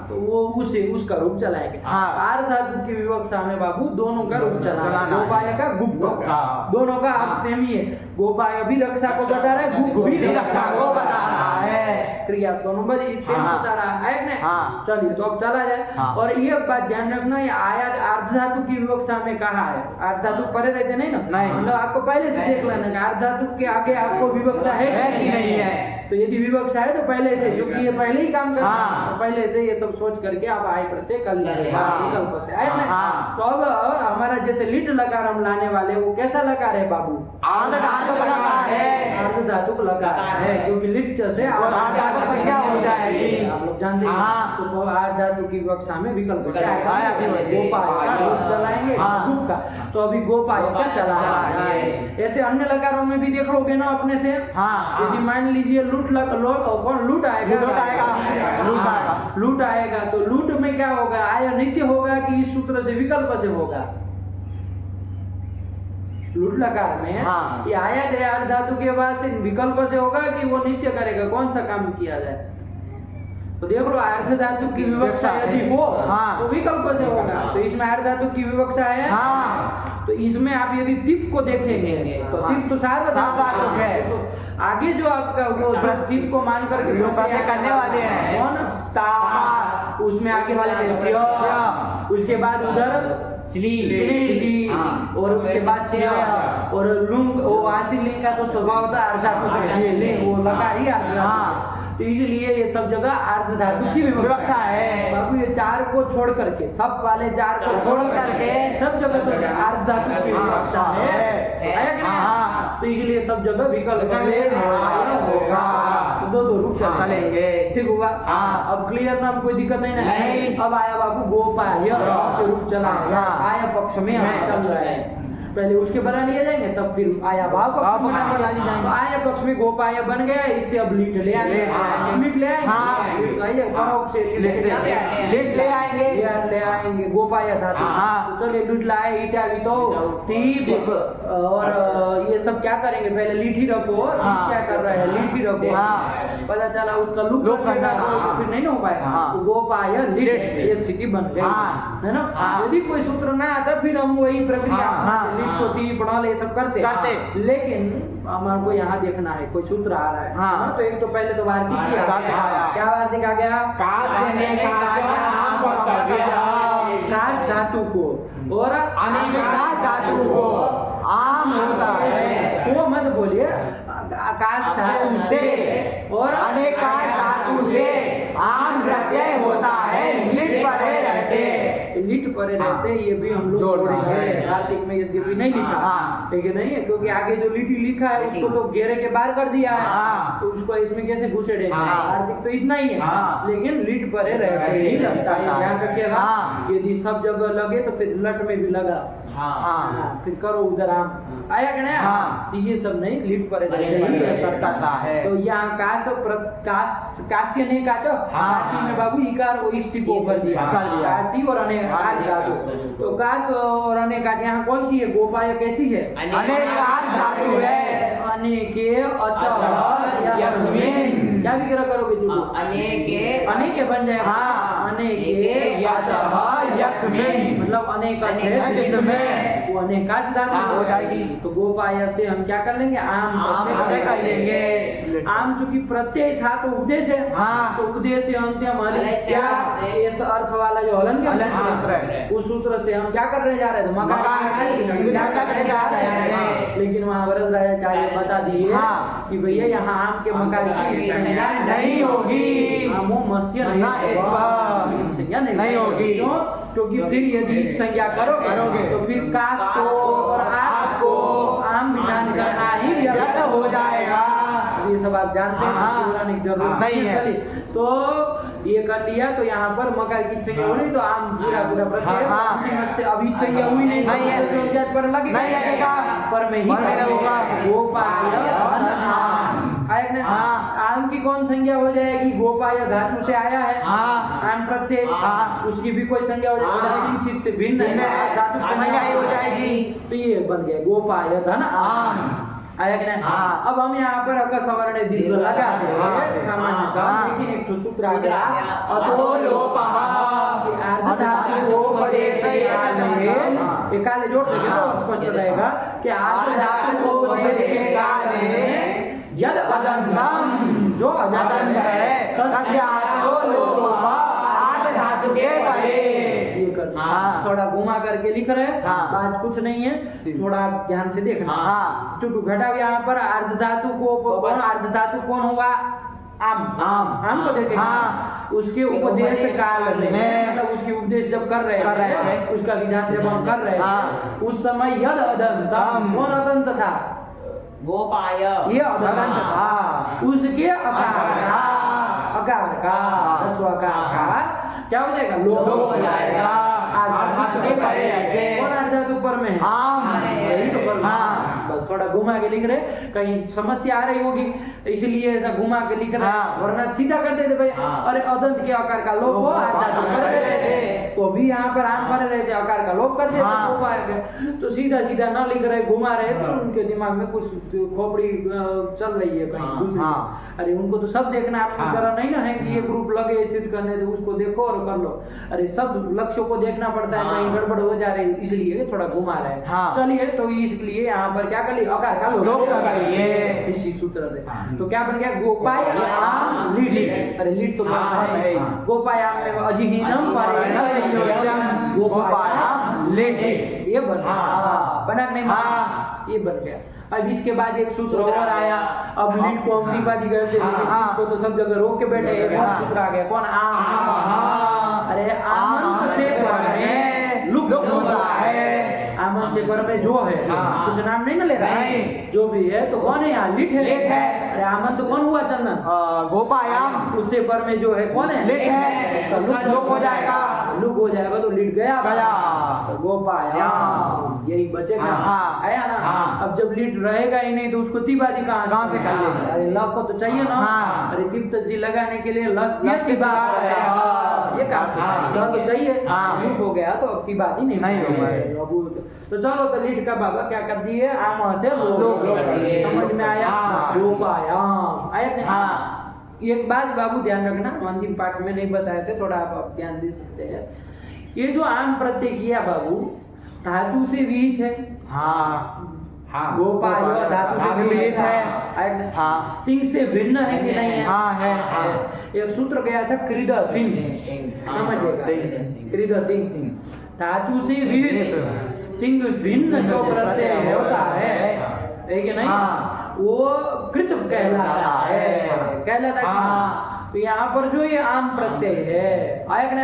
तो वो उसे उसका रूप चलाएंगे। आर धातु की विवक्षा में बाबू दोनों का रूप चलाना, गोपाय का गुप का, दोनों का आप सेम ही है। गोपाय भी रक्षा को बता रहा है, गुप भी रक्षा को बता रहा है, क्रिया दोनों बता रहा है ना? चलिए, तो अब चला जाए। और ये बात ध्यान रखना, ये आया अर्ध धातु की विवक्षा में कहा है, अर्ध धातु परे रहते नहीं ना, मतलब आपको पहले से देख लेना अर्ध धातु के आगे आपको विवक्षा है कि नहीं है। तो यदि विवक्षा है तो पहले से, जो कि ये पहले ही काम कर रहा है, तो पहले से ये सब सोच करके आप आए प्रत्यय कर लीजिए विकल्प से, है ना? तो अब हमारा जैसे लिट लकार हम लाने वाले, वो कैसा लकार है बाबू? अर्ध धातु का लकार है, अर्ध धातु का लकार है, क्योंकि लिट से अर्ध धातु संख्या हो जाएगी, आप लोग जानते हैं। तो अर्ध धातु की विवक्षा में विकल्प गोपाय का रूप चलाएंगे गुप का, तो अभी गोपाय का चला है। ऐसे अन्य लकारों में भी देख लोगे ना अपने से, यदि मान लीजिए लूट आएगा, तो लूट में क्या होगा, आया नित्य होगा कि इस सूत्र से विकल्प से होगा? लूट लकार में ये आया गया अर्ध धातु के बाद से विकल्प से होगा कि वो नित्य करेगा, कौन सा काम किया जाए? तो देख लो, अर्ध धातु की विवक्षा यदि हो तो विकल्प से होगा, तो इसमें अर्ध धातु की विवक्षा है। तो इसमें आप यदि तिप को देखेंगे तो तिप तो सार्वधातुक है, तो आगे जो आपका वो जो तिप को मान करके जो करने वाले हैं कौन सा, उसमें आगे वाले उसके बाद उधर स्ली, और उसके बाद और लुंग, वो आशी लिंग का तो स्वभाव था अर्ध धातु का, वो लगा ही अर्ध, तो इसलिए ये सब जगह अर्ध धातु की विवक्षा है बाबू। ये चार को छोड़ करके, सब वाले चार को छोड़ करके सब जगह तो अर्ध धातु की विवक्षा है कि नहीं? तो इसलिए सब जगह विकल्प होगा, तो दो रूप चलेंगे, ठीक होगा? अब क्लियर ना, कोई दिक्कत नहीं। अब आया बाबू गोपाय रूप चला, आया पक्ष में चल रहा है, पहले उसके बना लिए जाएंगे, तब फिर आया भाव पक्ष में बना लिए जाएंगे। आया पक्ष में गोपाय बन गया, इससे अब लीट ले आएंगे, लीट ले आएंगे गोपाय धातु। तो चलिए, लूट लाए ईटा भी तो तीप, और ये सब क्या करेंगे, पहले लीट ही रखो, क्या कर रहा है लीट ही रखो, पता चला उसका लुक तो फिर नहीं हो पाएगा, तो गोपाय लीट, ये स्थिति बन गई, है ना? यदि कोई सूत्र ना आता फिर हम वही प्रक्रिया पढ़ा ले सब करते, लेकिन हमारे को यहाँ देखना है कोई सूत्र आ रहा है। तो एक तो पहले तो वार्तिक किया, क्या वार्तिक आ गया? काश धातु को और अनेक धातु को आम होता है। वो मत बोलिए, आकाश धातु से और अनेकाश धातु से आम प्रत्यय होता है, लिट परे रहते। लिट परे रहते, ये भी हम लोग जोड़ना जोड़ेंगे। है। कार्तिक में यद्यपि नहीं लिखा, हाँ। लेकिन नहीं है, क्योंकि आगे जो लिटी लिखा है उसको तो घेरे के बाहर कर दिया है, हाँ। तो उसको इसमें कैसे घुसेड़ेंगे? हाँ। कार्तिक तो इतना ही है, हाँ। लेकिन लिट परे रहते ही लगता है, ध्यान रखिएगा। हाँ। यदि सब जगह लगे तो फिर लट में भी लगा, हाँ। फिर करो उधर आम आया कि नहीं? हाँ। तो ये सब नहीं, लिट परे रहते परे ही करता है। तो यहाँ काश्य ने काचो, हाँ। काशी में बाबू इकार को इष्टिपो कर दिया, कर दिया। काशी और अनेकाश धातु। तो काश और अनेकाश यहाँ कौन सी है? गोपाय कैसी है? अनेकाश धातु है। अनेके अचः अचः यस्मिन्। क्या विग्रह करोगे जो? अनेके बन जाएगा। हाँ। अनेके यचः यस्मिन्। मतलब अनेक है जिसमें वो अनेकाश धातु हाँ, हो जाएगी। तो गोपाय से हम क्या कर लेंगे? आम प्रत्यय कर लेंगे। आम चूंकि प्रत्यय था तो उपदेश है, हाँ। तो उपदेश अंत्यम हलस्य। इस अर्थ वाला जो हलन के हलन सूत्र है। उस सूत्र से हम क्या करने जा रहे थे? मकार करने जा रहे हैं। लेकिन वहाँ वरदाचार्य बता दिए हाँ। कि भैया यहाँ आम के मकार की संज्ञा नहीं होगी। आमो मत्स्य संज्ञा नहीं होगी। क्यों? क्योंकि फिर यदि संज्ञा करोगे तो फिर काश को और आस को आम विधान करना ही व्यर्थ हो जाएगा। ये सब आप जानते हैं, हाँ। पौराणिक जरूरत नहीं है। चलिए, तो ये कर लिया, तो यहाँ पर मकर की संज्ञा हो रही, तो आम पूरा प्रत्यय हाँ। अंतिम से अभी संज्ञा हुई नहीं, नहीं है। तो जो पर लगे नहीं लगेगा। पर में ही पर में होगा। गोपाय आम। आया ना? हाँ। आम की कौन संज्ञा हो जाएगी? गोपाय धातु से आया है, हाँ। आम प्रत्यय, हाँ। उसकी भी कोई संज्ञा हो जाएगी, निश्चित से भिन्न है, धातु संज्ञा ही हो जाएगी। तो ये बन गया गोपाय धन आम। आया कि नहीं? हाँ। अब हम यहाँ पर अगर सवर्ण दीर्घ लगा हाँ। सामान्य, हाँ। लेकिन एक सूत्र आ गया, अतो लोपः अर्ध धातु को उपदेशयेत्। एक काले जोड़ देंगे तो स्पष्ट रहेगा कि अर्ध धातु को उपदेश के काल में यद अदंतम, जो अदंत है तस्यातो लोपः आठ धातु के परे। ये करना। हाँ। थोड़ा घुमा करके लिख रहे हैं, हाँ। बात कुछ नहीं है, थोड़ा ध्यान से देखना। हाँ। चुटू घटा यहाँ पर अर्ध धातु को कौन, अर्ध धातु कौन हुआ? आम को देखेंगे। हाँ। उसके उपदेश काल में, मतलब उसकी उपदेश जब कर रहे हैं, उसका विधान जब हम कर रहे हाँ। हैं, उस समय यद अदंतम, कौन अदंत था? गोपाय ये अदंत था। उसके अकार का स्वकार का क्या हो जाएगा? लोप हो जाएगा। अर्ध धातु के परे रहते। कौन अर्ध धातु पर में है? आम। यही तो पर। हाँ। बस थोड़ा घुमा के लिख रहे, कहीं समस्या आ रही होगी इसलिए ऐसा घुमा के लिख रहे, हाँ। वरना सीधा कर देते भाई। हाँ। अरे अदंत के आकार का लोप हो, अर्ध धातु कर देते, तो भी यहाँ पर आम कर रहे थे, आकार का लोप कर देते, हाँ। लोप आए थे। तो सीधा सीधा न लिख रहे, घुमा रहे, तो उनके दिमाग में कुछ खोपड़ी चल रही है कहीं दूसरी। हाँ। अरे उनको तो सब देखना, आपकी हाँ। तरह नहीं ना है कि ये ग्रुप लगे सिद्ध करने, तो उसको देखो और कर लो। अरे सब लक्ष्यों को देखना पड़ता है, कहीं गड़बड़ हो जा रही, इसलिए थोड़ा घुमा रहे हैं। हाँ। चलिए, तो इसलिए यहाँ पर क्या कर लिया? आकार का लोप कर लिए। इसी सूत्र से। तो क्या बन गया? गोपाय आम लीट। अरे लीट तो हाँ, है। गोपाय आम में अजिहीनम संयोजन गोपायाम लेट, ये बन गया। हाँ। बना कि नहीं? हाँ। ये बन गया। अब इसके बाद एक सूत्र और आया, अब लीट को हम दीपादी करते हैं, हाँ। इसको तो सब जगह रोक के बैठे, एक और सूत्र आ गया, कौन? आम। अरे आमन से पर में लुक होता है, आमन से पर में जो है, हाँ। कुछ नाम नहीं ना ले रहा है, नहीं। जो भी है, तो कौन है यहाँ? लिट है। लिट है। अरे आमन तो कौन हुआ? चंदन। गोपायाम। उससे पर में जो है कौन है? लिट है। उसका लुक हो जाएगा। लुक हो जाएगा तो लिट गया। तो गोपायाम यही बचेगा। हाँ। आया ना? हाँ। अब जब लिट रहेगा ही नहीं तो उसको तिबादी कहाँ से कर लेंगे? अरे ल को तो चाहिए ना। हाँ। अरे तिब्त जी लगाने के लिए लस्य लस्य तिबाद तिबाद है। है। ये काम हाँ। ल तो चाहिए। हाँ। लुक हो गया तो अब तिबादी नहीं होगा। तो चलो, तो लीट का बाबा क्या कर दिए? आम से लोप कर दिए। समझ में आया? हाँ। गोपायाम आया नहीं? हाँ। एक बात बाबू ध्यान रखना, अंतिम पाठ में नहीं बताए थे, थोड़ा आप ध्यान दे सकते हैं। ये जो आम प्रत्यय किया बाबू, धातु से विहित है। हाँ। हाँ। गोपाय धातु से विहित है। हाँ। तिंग से भिन्न है कि नहीं है? हाँ, है। एक सूत्र गया था कृद तिंग, समझिएगा। कृद तिंग धातु से विहित, तिंग भिन्न जो प्रत्यय होता है कि नहीं, वो कृत कहलाता है। तो यहाँ पर जो ये आम प्रत्यय है आएगा ना,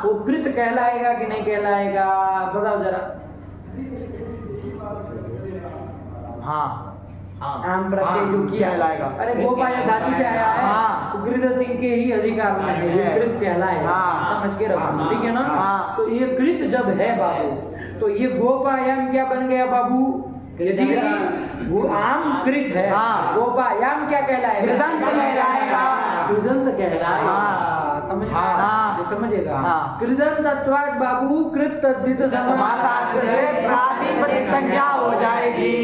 वो कृत कहलाएगा कि नहीं कहलाएगा, बताओ जरा। आम प्रत्यय जो किया कहलाएगा। अरे गोपाय धातु से आया है, तो कृत तिंग के ही अधिकार में है, ये कृत कहलाएगा, समझ के रखो, ठीक है ना। तो ये कृत जब है बाबू, तो ये गोपायाम क्या बन गया बाबू, यदि वो आम कृत है, गोपायाम क्या कहलाएगा, कृदंत कहलाएगा। कृदंत कहलाएगा, समझेगा। कृदंतत्वात् बाबू कृत तद्धित समासार्थ से प्रातिपदिक संज्ञा हो जाएगी,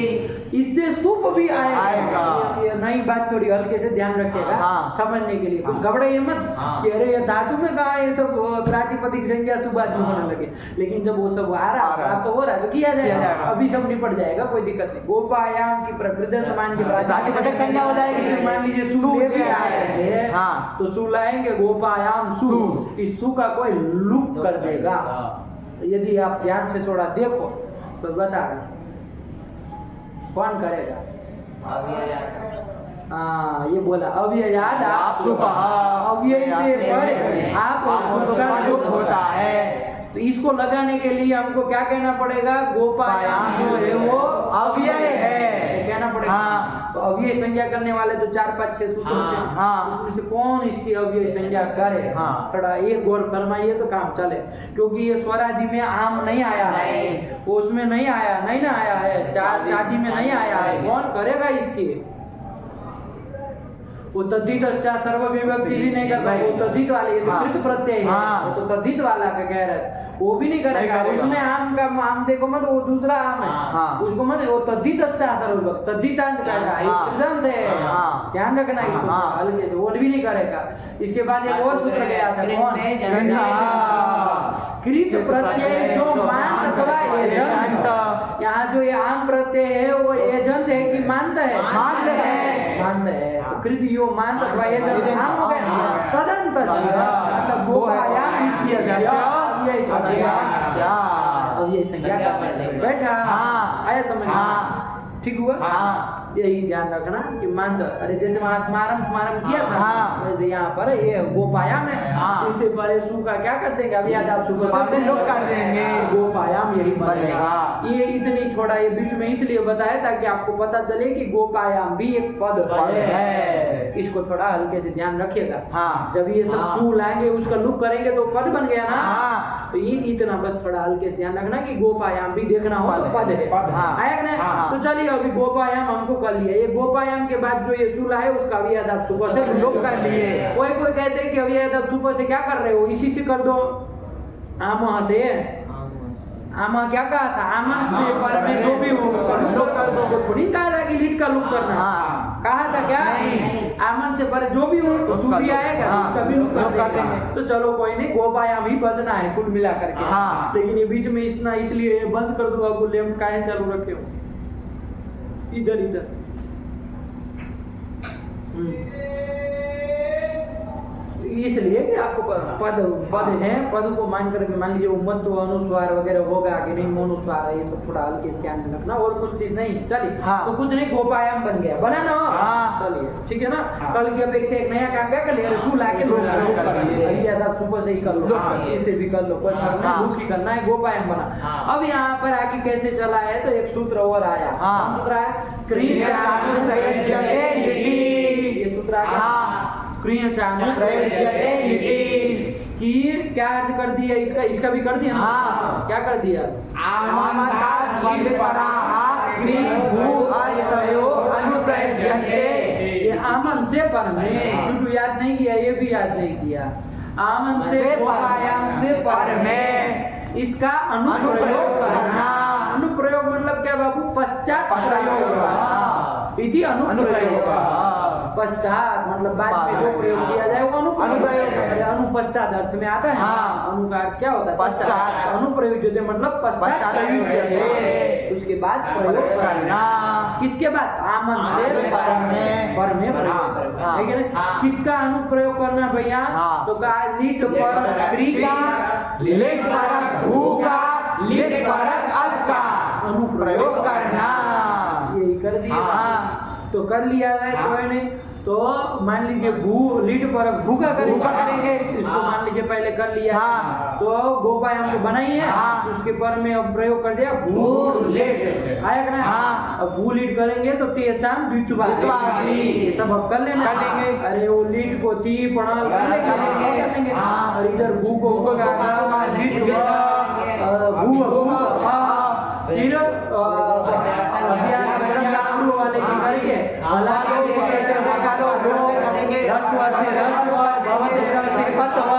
इससे सुप भी आएगा। ये नई बात थोड़ी हल्के से ध्यान रखिएगा समझने के लिए, कुछ घबराइए मत कि अरे ये धातु में कहा ये सब प्रातिपदिक संज्ञा सुबाधु होने लगे, लेकिन जब वो सब आ रहा तो हो रहा तो किया जाएगा, अभी सब निपट जाएगा, कोई दिक्कत नहीं। गोपायाम की कृदंत मान के प्रातिपदिक संज्ञा हो जाएगी। मान लीजिए सु भी आएंगे, तो सु लाएंगे गोपायाम सु, इस सु का कोई लुक कर देगा। यदि आप ध्यान से थोड़ा देखो तो बता कौन करेगा, ये बोला अव्ययाद आप अव्यय से पर आप लुक होता है, तो इसको लगाने के लिए हमको क्या कहना पड़ेगा, गोपायाम जो है वो अव्यय है कहना पड़ेगा। तो अव्यय संज्ञा करने वाले तो 4 5 6 सूत्र हैं, उसमें से कौन इसकी अव्यय संज्ञा करे, थोड़ा एक गौर फरमाइए तो काम चले, क्योंकि ये स्वरादि में आम नहीं आया है, वो उसमें नहीं आया, नहीं ना आया है, चादी में नहीं आया है, कौन करेगा इसकी, वो तद्धित सर्व विभक्ति भी नहीं करता, वो तद्धित वाले ये तो कृत प्रत्यय है, वो तो तद्धित वाला का कह रहे हैं, वो भी नहीं करेगा। उसमें आम का आम देखो मत, वो दूसरा आम है, उसको मत, वो तद्धित सर्व विभक्ति तद्धितांत कहेगा, ये कृदंत है, ध्यान रखना इसको हल्के से, वो भी नहीं करेगा। इसके बाद एक और सूत्र गया था, कौन कृत प्रत्यय जो मान अथवा एजंत, यहाँ जो ये आम प्रत्यय है वो एजंत है कि मानत है, मानत है, तो कृत यो मानत अथवा एजंत आम हो गया, तदंत मतलब गोपायाम ये संज्ञा बैठा आया समझ, ठीक हुआ। यही ध्यान रखना कि मान, अरे जैसे वहाँ स्मारम किया था, वैसे यहाँ पर ये गोपायाम है, इससे बड़े सु का क्या कर देंगे, अभी याद आप सु लोग कर देंगे, गोपायाम यही बनेगा। ये इतनी छोड़ा ये बीच में इसलिए बताया ताकि आपको पता चले कि गोपायाम भी एक पद है, इसको थोड़ा हल्के से ध्यान रखिएगा। जब ये सब सु लाएंगे उसका लुक करेंगे तो पद बन गया ना, तो ये इतना बस थोड़ा हल्के से ध्यान रखना कि गोपायाम भी देखना हो तो पद है, आया ना। तो चलिए अभी गोपायाम हमको कर लिया, ये गोपायाम के बाद जो ये सुला है उसका भी अदब सुबह से लोग कर लिए। कोई कहते हैं कि अभी अदब सुबह से क्या कर रहे हो, इसी से कर दो, आमा से आमा क्या कहा था, आमन से पर में जो भी हो लुक कर दो, थोड़ी कहा था कि लीड का लुक करना, कहा था क्या, आमन से पर जो भी हो तो सूफी आएगा उसका भी लुक कर देंगे। तो चलो कोई नहीं, गोपायाम ही बचना है कुल मिला करके, लेकिन ये बीच में इतना इसलिए बंद कर दो, अब लेम काहे चालू रखे हो इधर इधर। इसलिए कि आपको पद है, पद को मान करके मान लीजिए मध्य अनुस्वार वगैरह होगा कि नहीं, मोनुस्वार है, ये सब थोड़ा हल्के से ध्यान रखना, और कुछ चीज नहीं। चलिए तो कुछ नहीं, गोपायाम बन गया, बना ना, चलिए ठीक है ना। कल की अपेक्षा एक नया काम क्या कर लिया, रसूल लाके सुबह से ही कर लो, इससे भी कर लो, कोई भूख ही करना है, गोपायाम बना। अब यहाँ पर आगे कैसे चला है, तो एक सूत्र और आया, सूत्र है ये सूत्र आया कि क्या अर्थ कर दिया इसका, इसका भी कर दिया ना, क्या कर दिया, ये आमन से पर में, जो याद नहीं किया ये भी याद नहीं किया, आमन से गोपायाम से पर में इसका अनुप्रयोग करना। अनुप्रयोग मतलब क्या बाबू, पश्चात प्रयोग, इति अनुप्रयोग, पश्चात मतलब बाद में जो प्रयोग किया जाए वो अनुप्रयोग है, अनुपश्चात अर्थ में आता है। अनु का अर्थ क्या होता है, पश्चात, अनुप्रयोग जो मतलब पश्चात उसके बाद प्रयोग करना, किसके बाद, आमन से पर में प्रयोग करना, ठीक है ना। किसका अनुप्रयोग करना भैया, तो कहा लीट पर क्री का, लेट पर भू का, लिट परक अस का अनुप्रयोग करना। यही कर दिया। हाँ। तो कर लिया है कोई नहीं। तो मान लीजिए भू लीट पर भू का करेंगे। इसको मान लीजिए पहले कर लिया। हाँ। तो गोपाय हमको बनाई है। हाँ। उसके पर में अब प्रयोग कर दिया भू लीट आया कि ना। हाँ। अब भू लीट करेंगे तो तेसाम द्वित्वा ये सब अब कर लेना। कर लेंगे। अरे वो लीट को ती पढ़ा कर लेंगे। हाँ। और इधर भू को भू फिर अभ्यास वाले की करेंगे। रस्व से रस्व भवतेरव से खत्व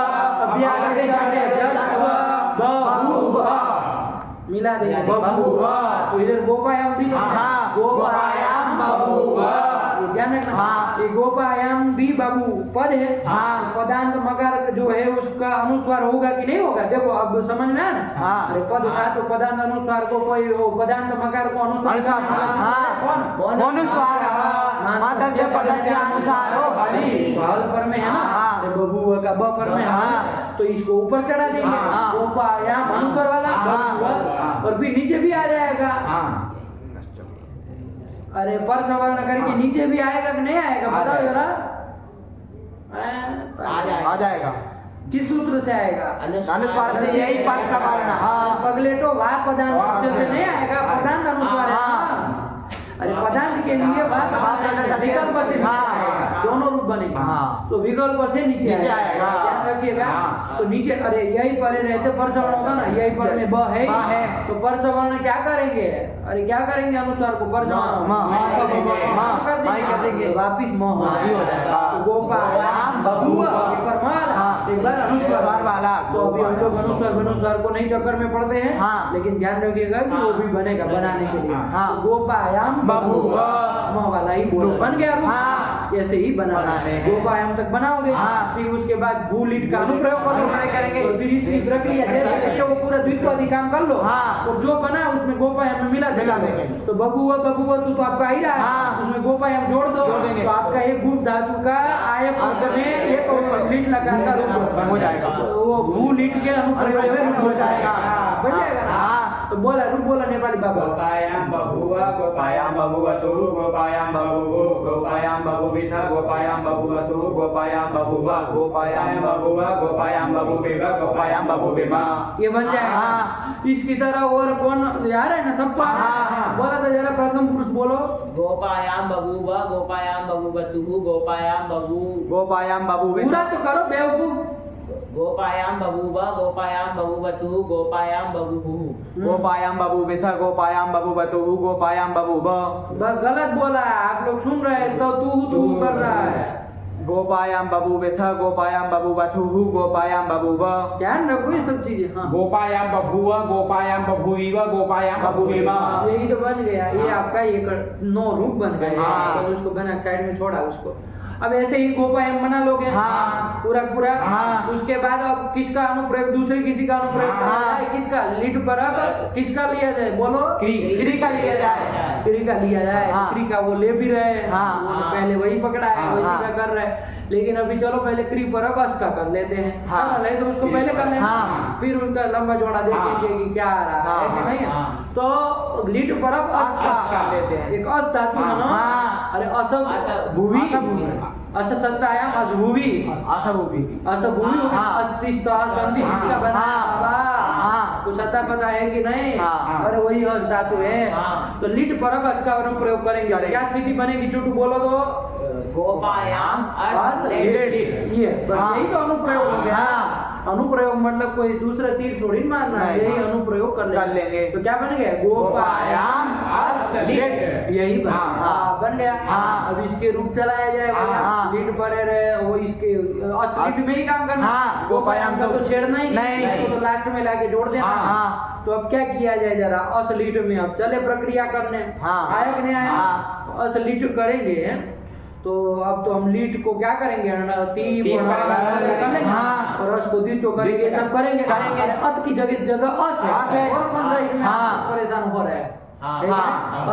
अभ्यास से बभूव मिला देंगे बभूव। तो इधर गोपायाम भी गोपायाम बभूव ध्यान रखना। ये गोपायाम भी बाबू पद है। पदांत मकार जो है उसका अनुस्वार होगा कि नहीं होगा देखो अब समझ में आया ना। अरे पद था तो पदांत अनुस्वार को कोई पदांत मकार को अनुस्वार कौन अनुस्वार मातस्य पदस्य अनुसारो हरि हल पर में है ना। अरे बबुआ का ब पर में है तो इसको ऊपर चढ़ा देंगे। गोपायाम अनुस्वार वाला बबुआ और फिर नीचे भी आ जाएगा। अरे पर सवर्ण करके नीचे भी आएगा कि नहीं आएगा बताओ जरा। आ जाएगा। किस सूत्र से आएगा अनुस्वार से यही पर सवर्ण। पगलेटो वा पदांत से नहीं आएगा पदांत अनुस्वार है ना। अरे पदांत के लिए विकल्प से दोनों रूप बनेंगे। तो विकल्प से नीचे आएगा ध्यान रखिएगा। तो नीचे अरे यही परे रहते पर सवर्ण होगा ना। यही पर में ब है तो पर सवर्ण क्या करेंगे। अरे क्या करेंगे अनुस्वार को पर कर देंगे वापिस म हो जाएगा। गोपायाम बबुआ एक बार अनुस्वार वाला। तो अभी हम लोग अनुस्वार को नहीं चक्कर में पड़ते हैं। लेकिन ध्यान रखिएगा कि वो भी बनेगा बनाने के लिए। गोपायाम बबुआ म वाला ही बोलो बन गया रूप। ऐसे ही बनाना है गोपायाम तक बनाओगे। फिर उसके बाद भू लीट का अनुप्रयोग करेंगे। और फिर इसकी प्रक्रिया जैसे वो पूरा द्वित्वादि काम कर लो और जो बना उसमें गोपायाम में मिला देंगे। तो बबुआ तो आपका ही रहा है। उसमें गोपायाम जोड़ दो तो आपका एक भू धातु का आय पक्ष में एक लीट लगा का रूप हो जाएगा। वो भू लीट के अनुप्रयोग में हो जाएगा बन जाएगा ना। तो बोला रूप बोला नेपाली बाबा। गोपायाम बबुआ गोपायाम बबुवतु गोपायाम बबुवु गोपायाम बबुविथ गोपायाम बबुवतु गोपायाम बबुवा गोपायाम बबुवा गोपायाम बबुविव गोपायाम बबुविम। ये बन जाएगा। इसकी तरह और कौन यार है ना सबको बोला था जरा प्रथम पुरुष बोलो। गोपायाम बबूवा गोपायाम बबूवतु गोपायाम बबुविथ पूरा तो करो बेवकूफ। गोपायाम बबूवा गोपायाम बबूवतु गोपायाम बबूवु गोपायाम बबुविथ गोपायाम बबुवतु गोपायाम बबुव। गलत बोला है आप लोग सुन रहे हैं तो तू कर रहा है। गोपायाम बबुविथ गोपायाम बबुवतु गोपायाम बबुव। ध्यान रखो ये सब चीजें। गोपायाम बभूव गोपायाम बभूविव गोपायाम बभूविम। यही तो बन गया। ये आपका एक 9 रूप बन गया। तो उसको बना साइड में छोड़ा उसको। अब ऐसे ही गोपायाम बना लोगे पूरा उसके बाद अब किसका अनुप्रयोग दूसरे किसी का अनुप्रयोग करना है। किसका लीट पर किसका लिया जाए बोलो। क्री का लिया जाए। क्री का लिया जाए। क्री का वो ले भी रहे हैं। पहले वही पकड़ा है वही का कर रहे हैं। लेकिन अभी चलो पहले क्री पर अस का कर लेते हैं। नहीं तो उसको पहले कर लेना फिर उनका लंबा जोड़ा देखेंगे कि क्या आ रहा है कि नहीं। तो लीट पर अस का कर लेते हैं। एक अस धातु है ना। अरे असब भूवि अस सत्तायाम असभूवि असभूवि अस्तित्व संधि इसका बना तो सत्ता पता है कि नहीं। अरे वही अस धातु है। तो लीट परक अस का प्रयोग करेंगे। क्या स्थिति बनेगी चुटू बोलो तो गोपायाम अस ये यही तो अनुप्रयोग हो गया। अनुप्रयोग मतलब कोई दूसरा तीर थोड़ी मारना है। यही अनुप्रयोग कर लेंगे। तो क्या बन गया गोपायाम अस लीट। यही बन गया। अब इसके रूप चलाया जाएगा। लीट पर वो इसके अस लीट में ही काम करना। गोपायाम का तो छेड़ना ही नहीं। तो लास्ट में लाके जोड़ देना। तो अब क्या किया जाए जरा अस लीट में अब चले प्रक्रिया करने। आया कि नहीं आया। अस लीट करेंगे तो अब तो हम लीट को क्या करेंगे और रस को द्वित्व करेंगे सब करेंगे। अत की जगह अस है। और कौन सा इसमें परेशान हो रहा है।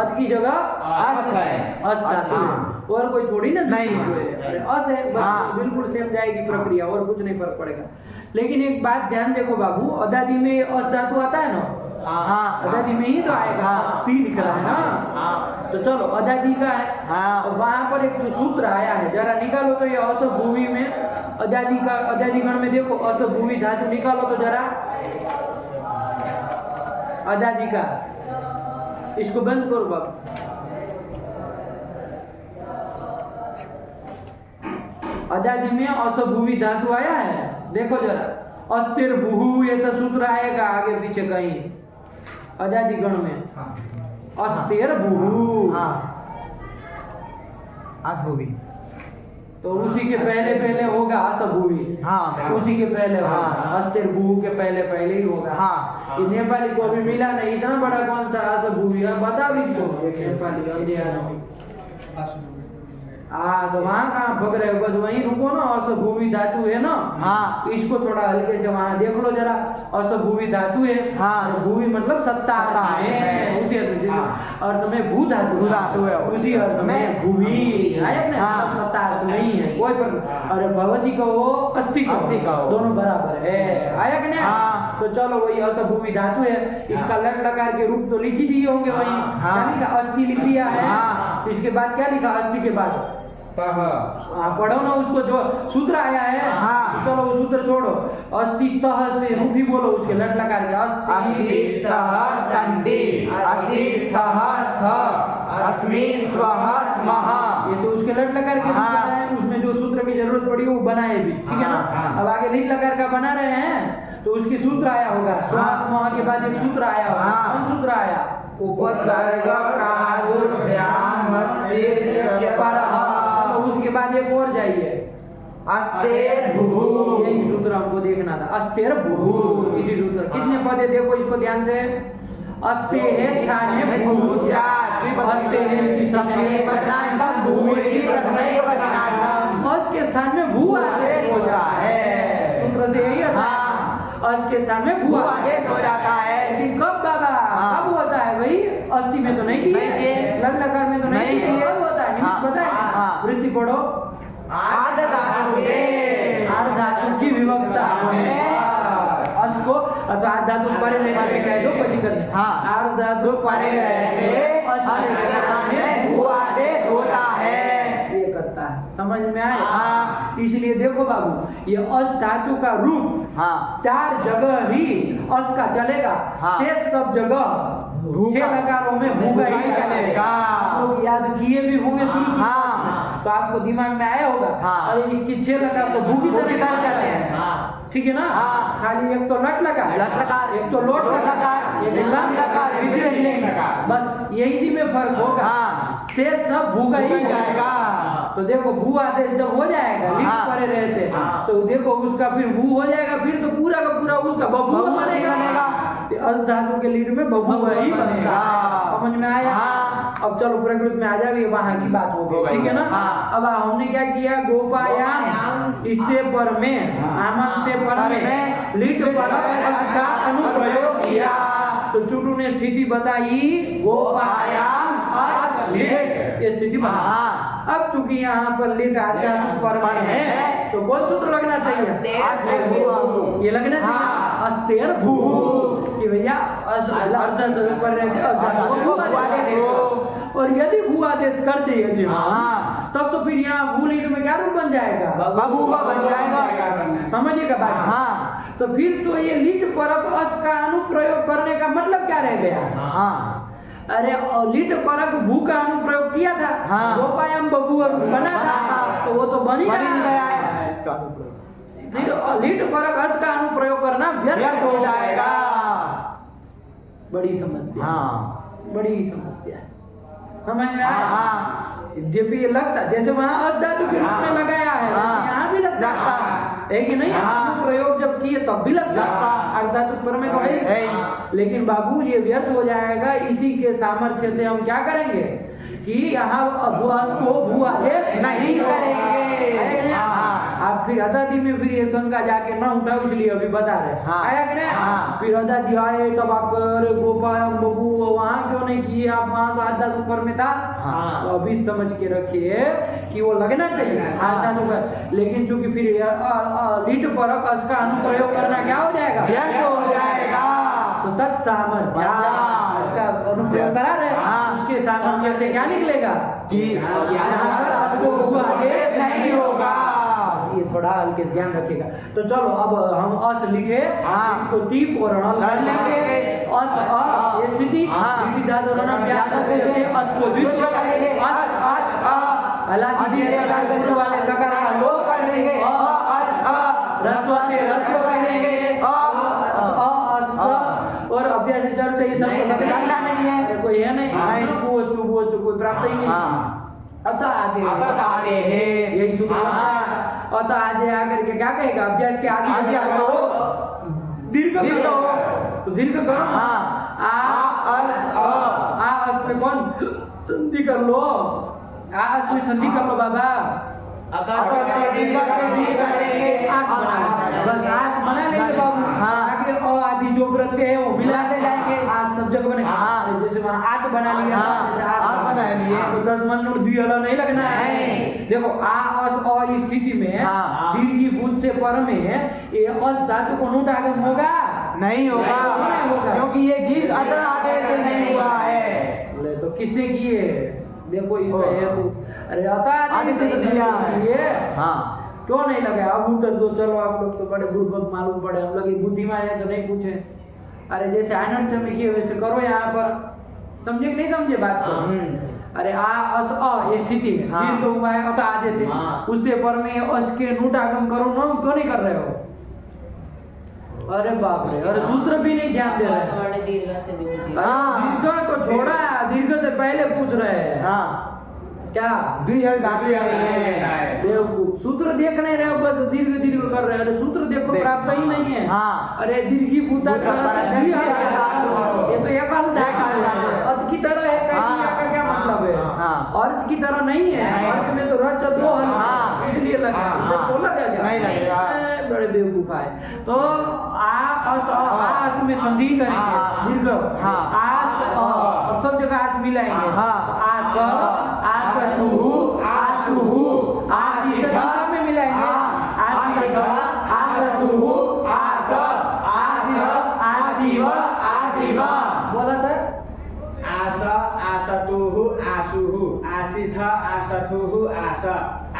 अत की जगह अस है। अस धातु और कोई थोड़ी ना नहीं अस है। बस बिल्कुल सेम जाएगी प्रक्रिया और कुछ नहीं फर्क पड़ेगा। लेकिन एक बात ध्यान देखो बाबू अदादि में अस धातु आता है ना। हाँ अदादी में ही तो आएगा, हाँ। अस्थि लिख रहा है ना। हाँ। तो चलो अदादी का है। हाँ। और वहां पर एक जो सूत्र आया है, जरा निकालो तो ये असभूवि में अदादी का, अदादी गण में देखो असभूवि धातु निकालो तो जरा, अदादी का, इसको बंद करो बाबू। अदादी में असभूवि धातु आया है, देखो जरा, अस्थिर भूहु ऐसा सूत्र आएगा आगे पीछे कहीं अदादी गण में, अस्थिर भूहु। हाँ असभूवि। तो उसी के पहले पहले होगा असभूवि। हाँ उसी के पहले होगा, हाँ। अस्थिर भूहु के पहले पहले ही होगा। हाँ। ये नेपाली को अभी मिला नहीं, इतना बड़ा कौन सा असभूवि है बता भी इसको, एक नेपाली अन्य आदमी। हाँ तो वहाँ कहाँ भग रहे हो, बस वहीं रुको ना, असभूवि धातु है ना। हाँ। इसको थोड़ा हल्के से वहाँ देख लो जरा, असभूवि धातु है। हाँ। और भूवि मतलब सत्ता सत्ता है। उसी अर्थ में, जैसे अर्थ में भू धातु, भू धातु है, उसी अर्थ में भूवि आया ना। हाँ। सत्ता अर्थ नहीं है कोई पर, अरे भगवती कहो अस्थि अस्थि कहो, दोनों बराबर है, आया कि नहीं। हाँ। तो चलो वही असभूवि धातु है, इसका लट लकार के रूप तो लिख ही दिए होंगे वही। हाँ। क्या लिखा, अस्थि लिख दिया है। हाँ। इसके बाद क्या लिखा, अस्थि के बाद पढ़ो ना उसको, जो सूत्र आया है। हाँ। चलो वो सूत्र छोड़ो, अस्ति स्तः से रूप ही बोलो उसके लट लकार के, अस्ति स्तः सन्ति, अस्ति स्तः स्थ, अस्मिन् स्वः स्मः। ये तो उसके लट लकार के हाँ। है, उसमें जो सूत्र की जरूरत पड़ी वो बनाए भी, ठीक है ना। हाँ। अब आगे लिट लकार का बना रहे हैं तो उसकी सूत्र आया होगा, स्वः स्मः के बाद एक सूत्र आया होगा। हाँ। कौन सूत्र आया, उपसर्ग प्रादुर्भ्याम अस्तिर परः। उसके बाद एक और जाइए, अस्तेर भूः। यही सूत्र हमको देखना था, अस्तेर भूः, इसी सूत्र। कितने पद है देखो इसको ध्यान से, अस्ते है स्थाने भूः स्यात्, अस्ते है षष्ठे वचनान्तं भूः इति प्रथमे वचनान्तं। अस के स्थान में भू आदेश हो जाता है, सूत्र से यही आता है। अस के स्थान में भू आदेश हो जाता है। लेकिन कब बाबा, कब होता है भाई, अस्थि में तो नहीं किए, लग लकार में तो नहीं किए, कब होता है निमित्त पता है। वृत्ति पढ़ो, आर्ध धातु के, आर्ध धातु की विवक्षा में अस को अथवा आर्ध धातु परे रहने में कह दो, कोई दिक्कत नहीं। हाँ। आर्ध धातु परे रहते अस के स्थान में भू आदेश होता है। ये करता है, समझ में आया। हाँ। इसलिए देखो बाबू, ये अस धातु का रूप हाँ। 4 जगह ही अस का चलेगा। हाँ। शेष सब जगह 6 लकारों में भूगा ही चलेगा। आप लोग याद किए भी होंगे शुरू शुरू हाँ। तो आपको दिमाग में आया होगा। हाँ। अरे इसकी 6 लकार तो भू की तरह चलते हैं। ठीक है ना। हाँ। खाली एक तो लट लकार, लट लकार, एक तो लोट लकार, एक लम लकार, विद्रिलिंग लकार। बस यही सी में फर्क होगा। हाँ। शेष सब भूगा ही जाएगा। तो देखो भू आदेश जब हो जाएगा, लिख हाँ। परे रहते, हाँ। तो देखो उसका फिर भू हो जाएगा, फिर तो पूरा का पूरा उसका बबुआ बनेगा। अस धातु के लीड में बबुआ ही बनेगा। समझ में आया। हाँ। अब चलो प्रकृति में आ जाएगी, वहां की बात हो गई, ठीक है ना। हाँ। अब हमने क्या किया, गोपायाम इससे पर में, आमन से पर में लिट पर अस का अनुप्रयोग किया। तो चुटू ने स्थिति बताई, गोपायाम अस लिट, ये स्थिति बना। हाँ। अब चूंकि यहाँ पर लिट आधा पर में है, तो कौन सूत्र लगना चाहिए, ये लगना चाहिए अस्तेर भू, कि भैया अर्ध पर रहते और यदि भू आदेश कर दे यदि हाँ। तब तो फिर यहाँ भू लीड में क्या रूप बन जाएगा, बबूबा बन जाएगा। समझिएगा बात। हाँ। तो फिर तो ये लीट परक अस का अनुप्रयोग करने का मतलब क्या रह गया। हाँ। अरे लीट परक भू का अनुप्रयोग किया था। हाँ। गोपायाम बबू बना था, तो वो तो बन ही गया है। इसका फिर लीट परक अस का अनुप्रयोग करना व्यर्थ हो जाएगा। बड़ी समस्या। हाँ। बड़ी समस्या है, समझ में आया। हाँ। यद्यपि ये लगता जैसे वहाँ अस धातु के रूप में लगाया है, हाँ। यहाँ भी लगता है कि नहीं। हाँ। प्रयोग जब किए तब भी लगता अर्ध धातु पर में तो है। लेकिन बाबू ये व्यर्थ हो जाएगा। इसी के सामर्थ्य से हम क्या करेंगे कि यहाँ अस को भू आदेश नहीं करेंगे। आप फिर अदादी में फिर ये शंका जाके ना उठाओ, इसलिए अभी बता रहे। हाँ। आया कि नहीं। हाँ। फिर अदादी आए तब आप अरे गोपायम बबू वहाँ क्यों नहीं किए आप, वहाँ तो आधा ऊपर में था। हाँ। तो अभी समझ के रखिए कि वो लगना चाहिए आधा ऊपर, लेकिन चूंकि फिर लीट परक अस का अनुप्रयोग करना क्या हो जाएगा, व्यर्थ हो जाएगा। तो तो तत्सामर्थ्य इसका अनुप्रयोग करा रहे हाँ। उसके सामर्थ्य से क्या निकलेगा कि यहाँ पर अस को उपदेश नहीं होगा। ये थोड़ा हल्के से ध्यान रखिएगा। तो चलो अब हम अस लिखे हाँ। इसको तीप और रण कर लेंगे। अस अ ये स्थिति हाँ। विविधा दोनों अभ्यास से अस को द्वित्व कर लेंगे। अस अस अ हलादी से शुरू वाले सकार का लोप कर लेंगे। रस्व से रस्व कर लेंगे। और अभ्यास चर से ये सब लगना नहीं है। अरे कोई है नहीं वो कोई प्राप्त ही नहीं। अतः आदि यही सूत्र अतः आदि आकर के क्या कहेगा अभ्यास के आदि दीर्घ करो तो दीर्घ करो आ अस में कौन संधि कर लो आ अस में संधि कर लो बाबा बस आस बना लेंगे बाबू आगे अ आदि जो प्रत्यय है वो मिलाते जाएंगे आज सब जगह बने जैसे मैंने आत बना लिया आत बना लिए तो 10 मन नोट द्विहला नहीं लगना है। देखो आ अस अ इस स्थिति में दीर्घीभूत से पर में ये अस धातु को नोट आगम होगा नहीं होगा क्योंकि ये दीर्घ अतः आदेश से नहीं हुआ है। तो किससे किए देखो इसका हेतु अरे अतः आदेश से दिया है। क्यों नहीं लगा अब उत्तर दो। चलो आप लोग तो बड़े बुर्बक मालूम पड़े हम लोग बुद्धिमान है तो नहीं पूछे। अरे जैसे आनंद में किए वैसे करो यहाँ पर समझे कि नहीं समझे बात को। अरे आ अस अ ये स्थिति है दीर्घ हुआ है अतः आदेश से उससे पर में अस के नूट आगम करो ना क्यों नहीं कर रहे हो। अरे बाप रे अरे सूत्र भी नहीं ध्यान दे रहे। दीर्घ को छोड़ा दीर्घ से पहले पूछ रहे हैं क्या बेवकूफ सूत्र देख नहीं रहे हो बस दीर्घ दीर्घ कर रहे हैं। अरे सूत्र देखो प्राप्त ही नहीं है। अरे दीर्घी भूता ये तो एक अर्थ की तरह है का क्या मतलब है अर्थ की तरह नहीं है। अर्थ में तो रच दो इसलिए लगा तो लगा बड़े बेवकूफ आए। तो आस में संधि करेंगे दीर्घ आस सब जगह आस मिलाएंगे आस आसतु आसुहु आसिका में मिलाएंगे आसिका आसतु आस आसिव आसिव आसिव बोला था आस आसतुहु आसुहु आसिथ आसथुहु आस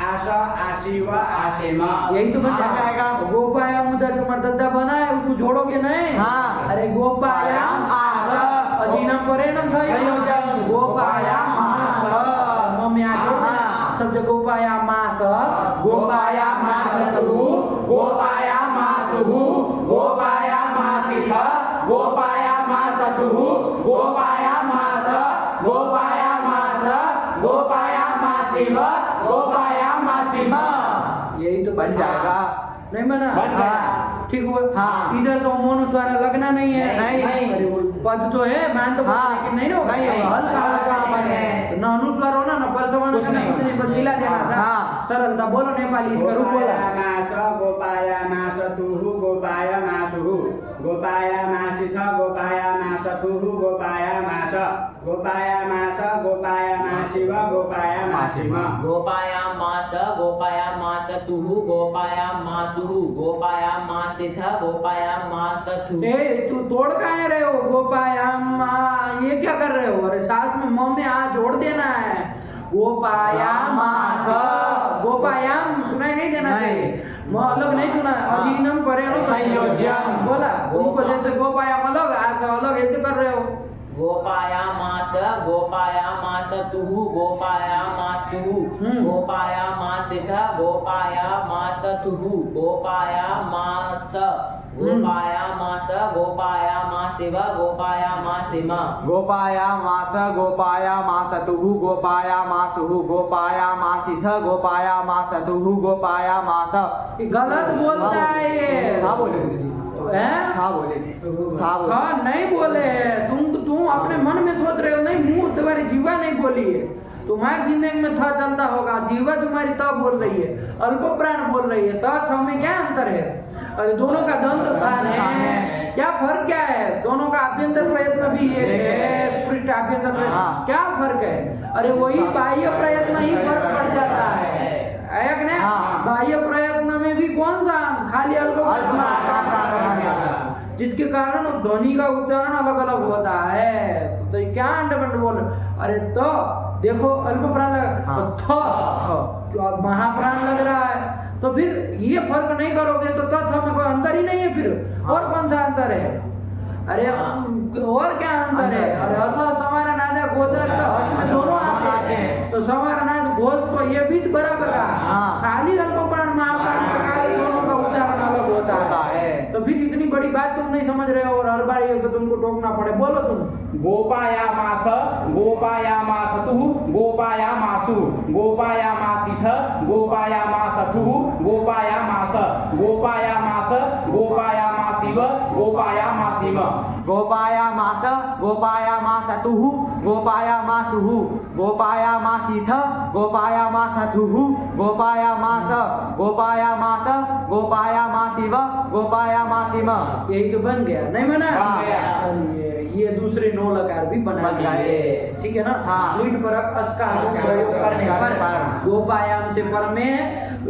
आस आशिव आसेम यही तो बन जाएगा। गोपायाम उधर तुम्हारा दद्दा बना है उसको जोड़ोगे नहीं। अरे गोपायाम आस अजीनम परेणम संयोजन गोपायाम सब जगह गोपाया मास गोपाया मासतु गोपाया मासुहु गोपाया मासिथ गोपाया मासतु गोपाया मास गोपाया मास गोपाया मासिव गोपाया मासिम यही तो बन जाएगा। नहीं बना ठीक हुआ। इधर तो मोनुस्वार लगना नहीं है। नहीं पद तो है मान तो नहीं होगा न अनुस्वार होना न परसवन इतने पद मिला देना था सरलता। बोलो नेपाली इसका रूप बोला मास गोपाया मासतुहु गोपाया मासुहु गोपाया मासिथ गोपाया मासथुहु गोपाया मास गोपाया मास गोपाया मासिव गोपाया मासिम गोपाया मास गोपाया मासतुहु गोपाया मासुहु गोपाया मासिथ गोपाया मासथु। तू तोड़ काहे रहे हो गोपायाम ये क्या कर रहे हो। अरे साथ में म में आ जोड़ देना है गोपायाम गोपायाम सुनाई नहीं देना चाहिए अलग नहीं सुना अजीनम परेणु संयोजन बोला तुमको जैसे गोपायाम अलग आस अलग ऐसे कर रहे हो। गोपाया मास गोपाया मासतुहु गोपाया मासुहु गोपाया मासिथ गोपाया मासथुहु गोपाया मास गोपाया मास गोपाया मासिव गोपाया मासिम गोपाया मास गोपाया मासतुहु गोपाया मासुहु गोपाया मासिथ गोपाया मासतुहु गोपाया मास। गलत बोलता है ये। हाँ बोले नहीं बोले तुम अपने मन में सोच रहे हो। नहीं मुंह तुम्हारी जीवा नहीं बोली है। तुम्हारी जिंदगी में था चलता होगा जीवा तुम्हारी तब बोल रही है अल्प प्राण बोल रही है। तो में क्या अंतर है। अरे दोनों का दंत स्थान है क्या फर्क क्या है। दोनों का आभ्यंतर प्रयत्न भी एक है स्पृष्ट आभ्यंतर प्रयत्न क्या फर्क है। अरे वही बाह्य प्रयत्न ही फर्क पड़ जाता है एक ना बाह्य प्रयत्न में भी कौन सा खाली अल्प जिसके कारण ध्वनि का उच्चारण अलग अलग होता है। तो क्या अंडरबंड बोल रहे? अरे तो देखो अल्प प्राण लगा तो महाप्राण लग रहा है, तो फिर ये फर्क नहीं करोगे तो तत्व में कोई अंतर ही नहीं है। फिर और कौन सा अंतर है? अरे और क्या अंतर है? अरे असो समारा नादा गोचर तो हस में दोनों आते हैं, तो समारा नाद घोष तो ये भी बराबर है। खाली अल्प प्राण महाप्राण का दोनों का उच्चारण अलग होता है। तो फिर इतनी बड़ी बात तुम नहीं समझ रहे हो और हर बार ये तो तुमको टोकना पड़े। बोलो तुम। गोपायामास गोपायामासतु गोपायामासु गोपायामासिथ गोपायामासतु गोपायामास गोपायामास गोपायामासिव गोपायामासिम गोपायामास गोपायामासतुः गोपायामासुः गोपायामासिथ गोपायामासतुः गोपायामास गोपायामास गोपायामासिव गोपायामासिम। यही तो बन गया, नहीं बना? बन गया। ये दूसरे 9 लकार भी बना गए, ठीक है ना? लीट परक अस का प्रयोग करने पर गोपायाम से पर में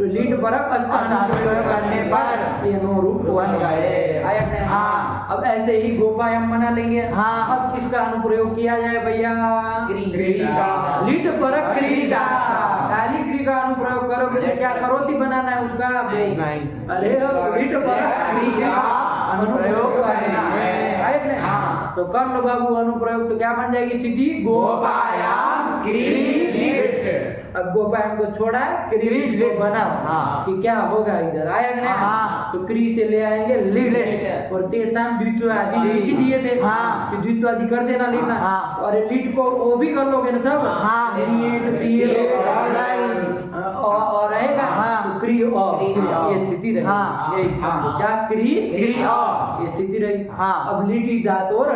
लीट परक अस का प्रयोग करने पर ये 9 रूप बन गए। अब ऐसे ही गोपायाम बना लेंगे। अब किसका अनुप्रयोग किया जाए भैया? क्री का। लीट परक क्री का, खाली क्री का अनुप्रयोग करोगे तो क्या करोती बनाना है उसका? नहीं। अरे लीट परक क्री का अनुप्रयोग करेंगे, तो कर लो बाबू अनुप्रयोग। तो क्या बन जाएगी चिट्ठी? गोपायाम क्री लीट। अब गोपायाम को छोड़ा क्री लीट बनाओ कि क्या होगा इधर आया ना? तो क्री से ले आएंगे लीट और तेसाम द्वित्वादि लिख दिए थे कि द्वित्वादि कर देना लिखना। और लीट को वो भी कर लोगे ना सब? और रहेगा तो क्री और ये स्थिति रहेगी। क्या क्री ये स्थिति रही। अब लीटी धातु और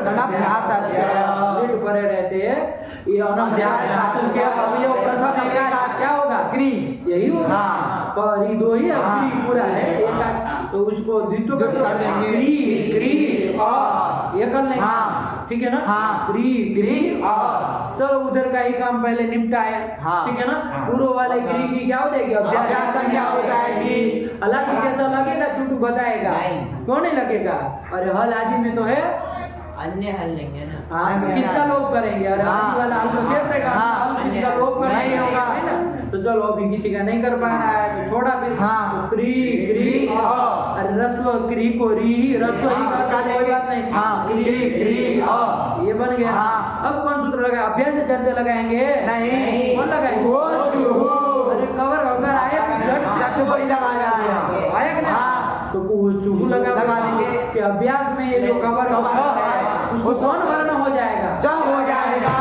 लीट परे रहते हैं, ये अनभ्यास धातु के अवयव प्रथम एकाच क्या होगा? क्री, यही होगा। परी दो ही क्री पूरा है एकाच, तो उसको द्वित्व कर देंगे क्री क्री और ये कर लेंगे, ठीक है ना? क्री क्री और चलो उधर का ही काम पहले निपटा है, ठीक है ना? पूर्व वाले क्री की क्या हो जाएगी? अभ्यास संज्ञा हो जाएगी। हालांकि कैसा लगेगा छुटू बताएगा, क्यों नहीं लगेगा? अरे हल आदि में तो है अन्य हल लेंगे ना। किसका लोप करेंगे? अरे आदि वाला हल तो शेष रहेगा, किसका लोप नहीं होगा, है ना? तो चलो अभी किसी का नहीं कर पा रहा है तो छोड़ा फिर। तो क्री क्री अरे रस्व क्री को री रस्व ही करता कोई बात नहीं। क्री क्री ये बन गया। अब कौन सूत्र लगाए? अभ्यास से चर्चा लगाएंगे? नहीं। कौन लगाएंगे? अरे कवर अगर आए तो आया कि ना? तो चूहू लगा देंगे कि अभ्यास में ये जो कवर है उसको कौन वर्ण हो जाएगा? हो जाएगा,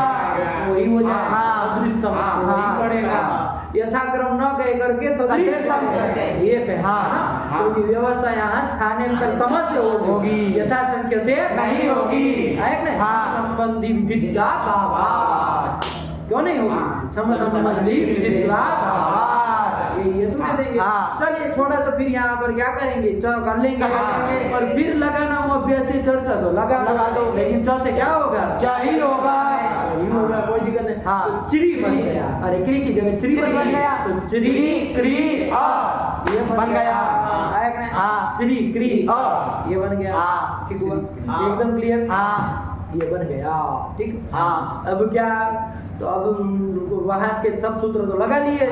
वही हो जाएगा। सदृश वही पड़ेगा। यथाक्रम न कह करके सदृश ये कहना, क्योंकि व्यवस्था यहाँ स्थानांतर तमस से होगी, यथा संख्य से नहीं होगी। संबंधी विधित का भाव क्यों नहीं होगी? संबंधी विधित का भाव ये तो दे देंगे। चलिए छोड़ा तो फिर यहाँ पर क्या करेंगे? च कर लेंगे और फिर लगाना हो अभ्यास से चर्चा तो लगा दो, लेकिन च से क्या होगा? ही होगा, कोई दिक्कत नहीं। तो चिरी बन गया। अरे क्री की जगह चिरी बन गया, तो चिरी क्री ये बन गया। चिरी क्री ये बन गया, ठीक हुआ? एकदम क्लियर, ये बन गया, ठीक। अब क्या? तो अब वहाँ के सब सूत्र तो लगा लिए,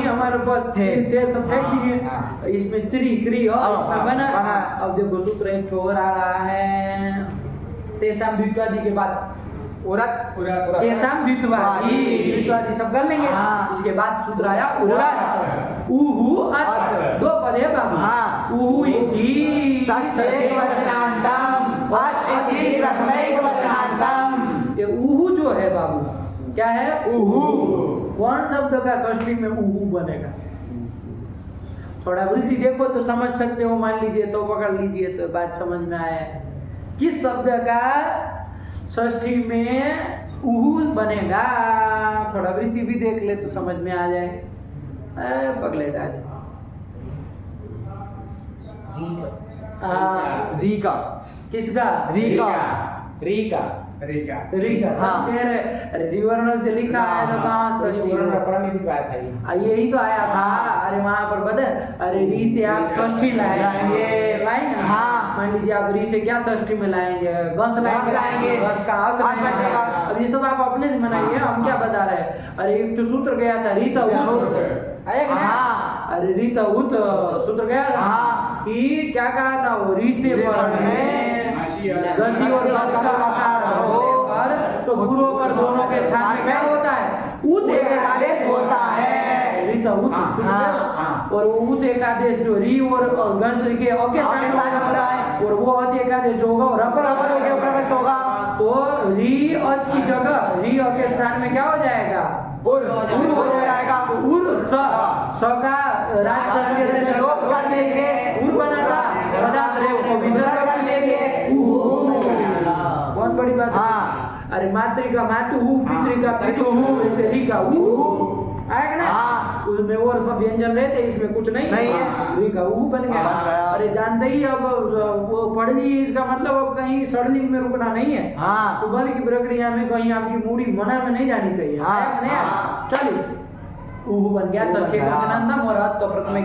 हमारे पास थे सब फेंक दिए। इसमें चिरी क्री और बना। अब देखो सूत्र एक और आ रहा है, तेसाम द्वित्वादि के बाद तेसाम द्वित्वादि सब कर लेंगे। उसके बाद सूत्र आया उरत उहु अत, 2 पद है बाबू। उहु इति षष्ठेक वचनांतम अत इति प्रथमैक वचनांतम। ये उहु जो है बाबू क्या है? उहु। कौन शब्द का षष्ठी में उहु बनेगा? थोड़ा वृत्ति देखो तो समझ सकते हो, मान लीजिए तो पकड़ लीजिए तो बात समझ में आए। किस शब्द का षष्ठी में उहु बनेगा? थोड़ा वृत्ति भी देख ले तो समझ में आ जाए। पगले डाले री का, किसका? री का, री का रीका रीका हाँ। कह रहे अरे रिवर्ण से लिखा है तो कहाँ षष्ठी यही तो आया था। अरे वहाँ पर पता है, अरे री से आप षष्ठी लाएंगे ना? हाँ। मान लीजिए आप री से क्या षष्ठी में लाएंगे, गस लाएंगे। गस का आस आस लाएंगे। बचेगा। अब ये सब आप अपने से बनाइए, हम क्या बता रहे हैं। अरे एक जो सूत्र गया था रीता आया कि नहीं? हाँ। अरे रीता उत सूत्र गया था हाँ। कि क्या कहा था वो री से आशी और गसी और गस का आकार होने पर तो गुरु पर दोनों के स्थान में क्या होता है, उत एक आदेश होता है। रीता उत सुन गए? और वो उत एक आदेश जो री और गस के अके स्थान में हो रहा है, और वो अत एक आदेश जो होगा रपर रपर हो गया, प्रकट होगा। तो री अस की जगह री अ के स्थान में क्या हो जाएगा, उर हो जाएगा। उर स का राजसंज्ञा से लोप कर देंगे, उर बनेगा। पदार्थ को विसर्ग कर देंगे, बहुत बड़ी बात है। हाँ। अरे मातृका मातु पितृका पितु ऐसे री का आएगा ना? हाँ। उसमें और सब व्यंजन रहते, इसमें कुछ नहीं है। री का बन बन गया। गया। अरे जानते ही अब वो पढ़ ली, इसका मतलब अब कहीं सड़लिंग में रुकना नहीं है। हाँ। सुबह की प्रक्रिया में कहीं आपकी मूड़ी मना में नहीं जानी चाहिए। हाँ। आया कि नहीं आया? हाँ। चलिए ऊ बन गया ऊ बन सखे गया। वचनांतम और अर्थ तो प्रथम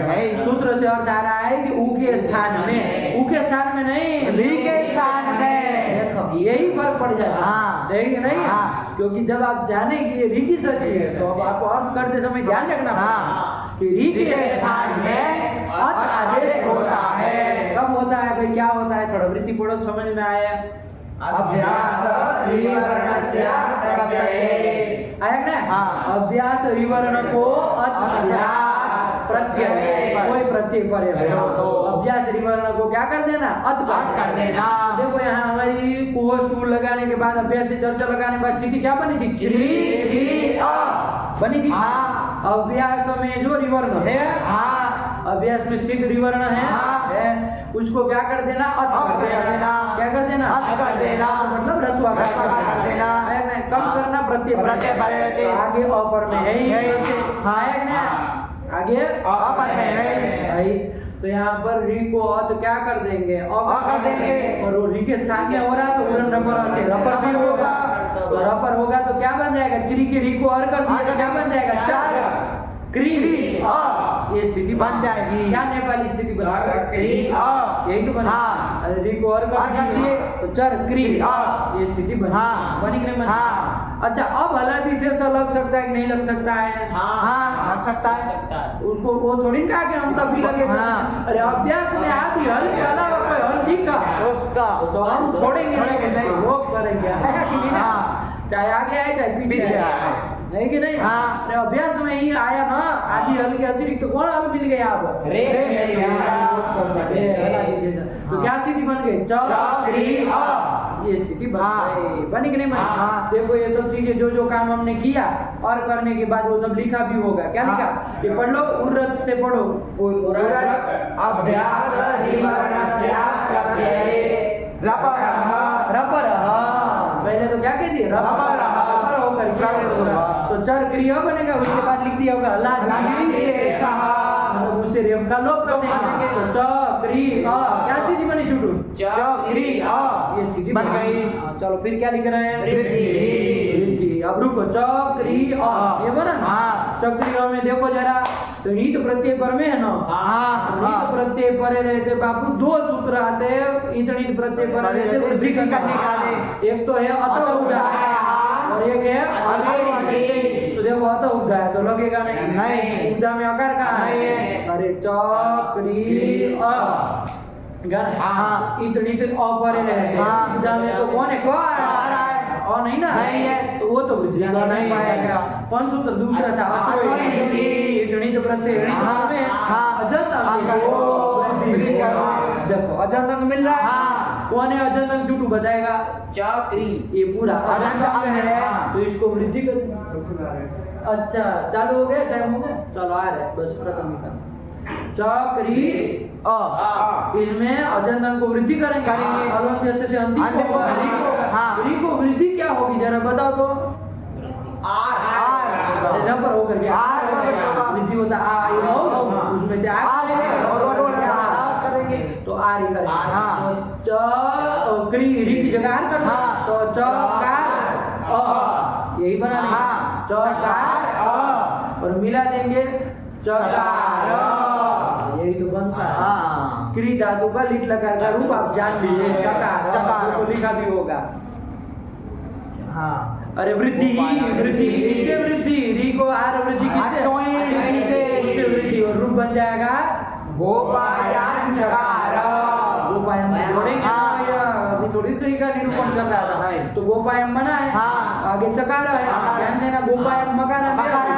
है। सूत्र से अर्थ आ रहा है कि ऊ के स्थान में, ऊ के स्थान में नहीं, री के स्थान में। देखो यही फर्क पड़ जाता है। हाँ। नहीं नहीं हाँ। क्योंकि जब आप जाने कि ये री की सच्ची है तो अब आपको अर्थ करते समय ध्यान रखना हाँ। कि री के स्थान में अर्थ आदेश होता है। कब होता है भाई, क्या होता है? थोड़ा वृत्ति पूर्वक समझ में आया? अभ्यास रिवर्णस्य प्रत्यये। आया ना? हाँ। अभ्यास रिवर्ण को प्रत्यय, कोई प्रत्यय पड़े तो अभ्यास रिवर्ण को क्या कर देना, अत कर देना। देखो यहाँ हमारी कोह स्टूल लगाने के बाद अभ्यास से चर्चा लगाने के बाद स्थिति क्या बनी थी, श्री री अ बनी थी। हाँ। अभ्यास में जो रिवर्ण है, हाँ। अभ्यास में स्थित रिवर्ण हाँ। है उसको क्या कर देना, अत कर देना। क्या कर देना, अत कर देना। मतलब रस्वा कर देना। है ना? कब करना, प्रत्यय प्रत्यय पर रहते। तो आगे अपर में है ही। हाँ। है ना? आगे अपर में है। भाई तो यहाँ पर री को अत क्या कर देंगे, अ कर देंगे। और वो री के स्थान में हो रहा तो उड़न रपर से रपर भी होगा, तो रपर होगा तो क्या बन जाएगा, चिरी की री को अर कर दिया तो क्या बन जाएगा, चार क्री अ। ये स्थिति बन जाएगी। क्या नेपाली स्थिति बन क्री अ। यही तो बना। हाँ। अरे री को अर कर दिए तो चर क्री अ। ये स्थिति बनी। हाँ। बनी कि नहीं बनी? हाँ। अच्छा अब हलादी से ऐसा लग सकता है कि नहीं लग सकता है? हाँ, लग सकता है। उसको वो थोड़ी कहा कि हम तब भी लगे। हाँ। अरे अभ्यास में आदि हल के अलावा कोई हल दिखा उसका तो हम छोड़ेंगे छोड़ेंगे नहीं, नहीं। रोक करेंगे, है कि नहीं ना? हाँ। चाहे आगे आए चाहे पीछे पीछे आए, आए। है कि नहीं? हाँ। अरे अभ्यास में ही आया ना, आदि हल के अतिरिक्त कौन हल मिल गया अब? रे मिल गया। तो क्या स्थिति बन गई, क्री अ। ये स्थिति बन हाँ। गई। बनी कि नहीं बनी? हाँ। देखो ये सब चीजें जो काम हमने किया और करने के बाद वो सब लिखा भी होगा। क्या हाँ। लिखा, ये पढ़ लो, उर्रत से पढ़ो। अभ्यास रिवर्णस्य प्रत्यये रपरः। रपर, पहले तो क्या कह दिए, रपर, रपर होकर प्रकट होगा। तो चर क्रिया बनेगा, उसके बाद लिख दिया होगा लादी से सह। मतलब उससे रेप का लोप कर देंगे तो च क्री अ। क्या स्थिति बनी चुटू, चक्री अ। ये स्थिति बन गई। चलो फिर क्या लिख रहे हैं, वृद्धि। अब रुको, चक्री अ ये बना ना? हाँ। चक्री अ में देखो जरा, तो नीत प्रत्यय पर में है ना? हाँ। नीत प्रत्यय परे रहते बाबू दो सूत्र आते हैं, नीत प्रत्यय पर रहते वृद्धि करने का। एक तो है अत उदाय और एक है अगेरी। तो देखो अत उदाय तो लगेगा नहीं, उदा में अकार कहाँ नहीं है? है। अरे चक्री अ हाँ। इतनी तो अपरे रहते हाँ। उदा में तो कौन है, कार है। और नहीं ना, नहीं है। तो वो तो वृद्धि कर नहीं पाएगा। कौन सूत्र दूसरा था, अचोइनी। इतनी तो प्रत्यय हाँ। हाँ। अजंत वृद्धि करो। देखो अजंत अंग मिल रहा है। हाँ। कौन है अजंत अंग, जुटू बताएगा, चक्री ये पूरा अजंत अंग है। तो इसको वृद्धि कर। अच्छा चालू हो गया, टाइम हो गया, चलो आ रहे बस खत्म ही था। चक्री अ। इसमें अजंत अंग को वृद्धि करेंगे। अलवन जैसे से अंतिम अंतिम को को होगा, वृद्धि होगा। हाँ। री को वृद्धि क्या होगी जरा बताओ तो। आर। रबर होकर के आर होगा। वृद्धि होता आ उसमें से आ करेंगे। तो आर ही करेंगे। हाँ। तो च क्री री की जगह आर करना। हाँ। तो चकार यही बना देंगे। हाँ। चकार और मिला देंगे चकार, यही तो बनता है। हाँ। क्री धातु का लिट लकार का रूप आप जान लीजिए, चकार, चकार। तो लिखा भी होगा। हाँ। अरे वृद्धि, वृद्धि किससे वृद्धि, री को आर वृद्धि किससे, अचोइन से। इससे वृद्धि और रूप बन जाएगा गोपायान चकार। गोपायम जोड़ेंगे हाँ। ना भैया, अभी थोड़ी क्री का निरूपण चल रहा था। नहीं। तो गोपायम बना है, हाँ। आगे चकार है, चकार। ध्यान देना गोपायम मकारांत मकारांत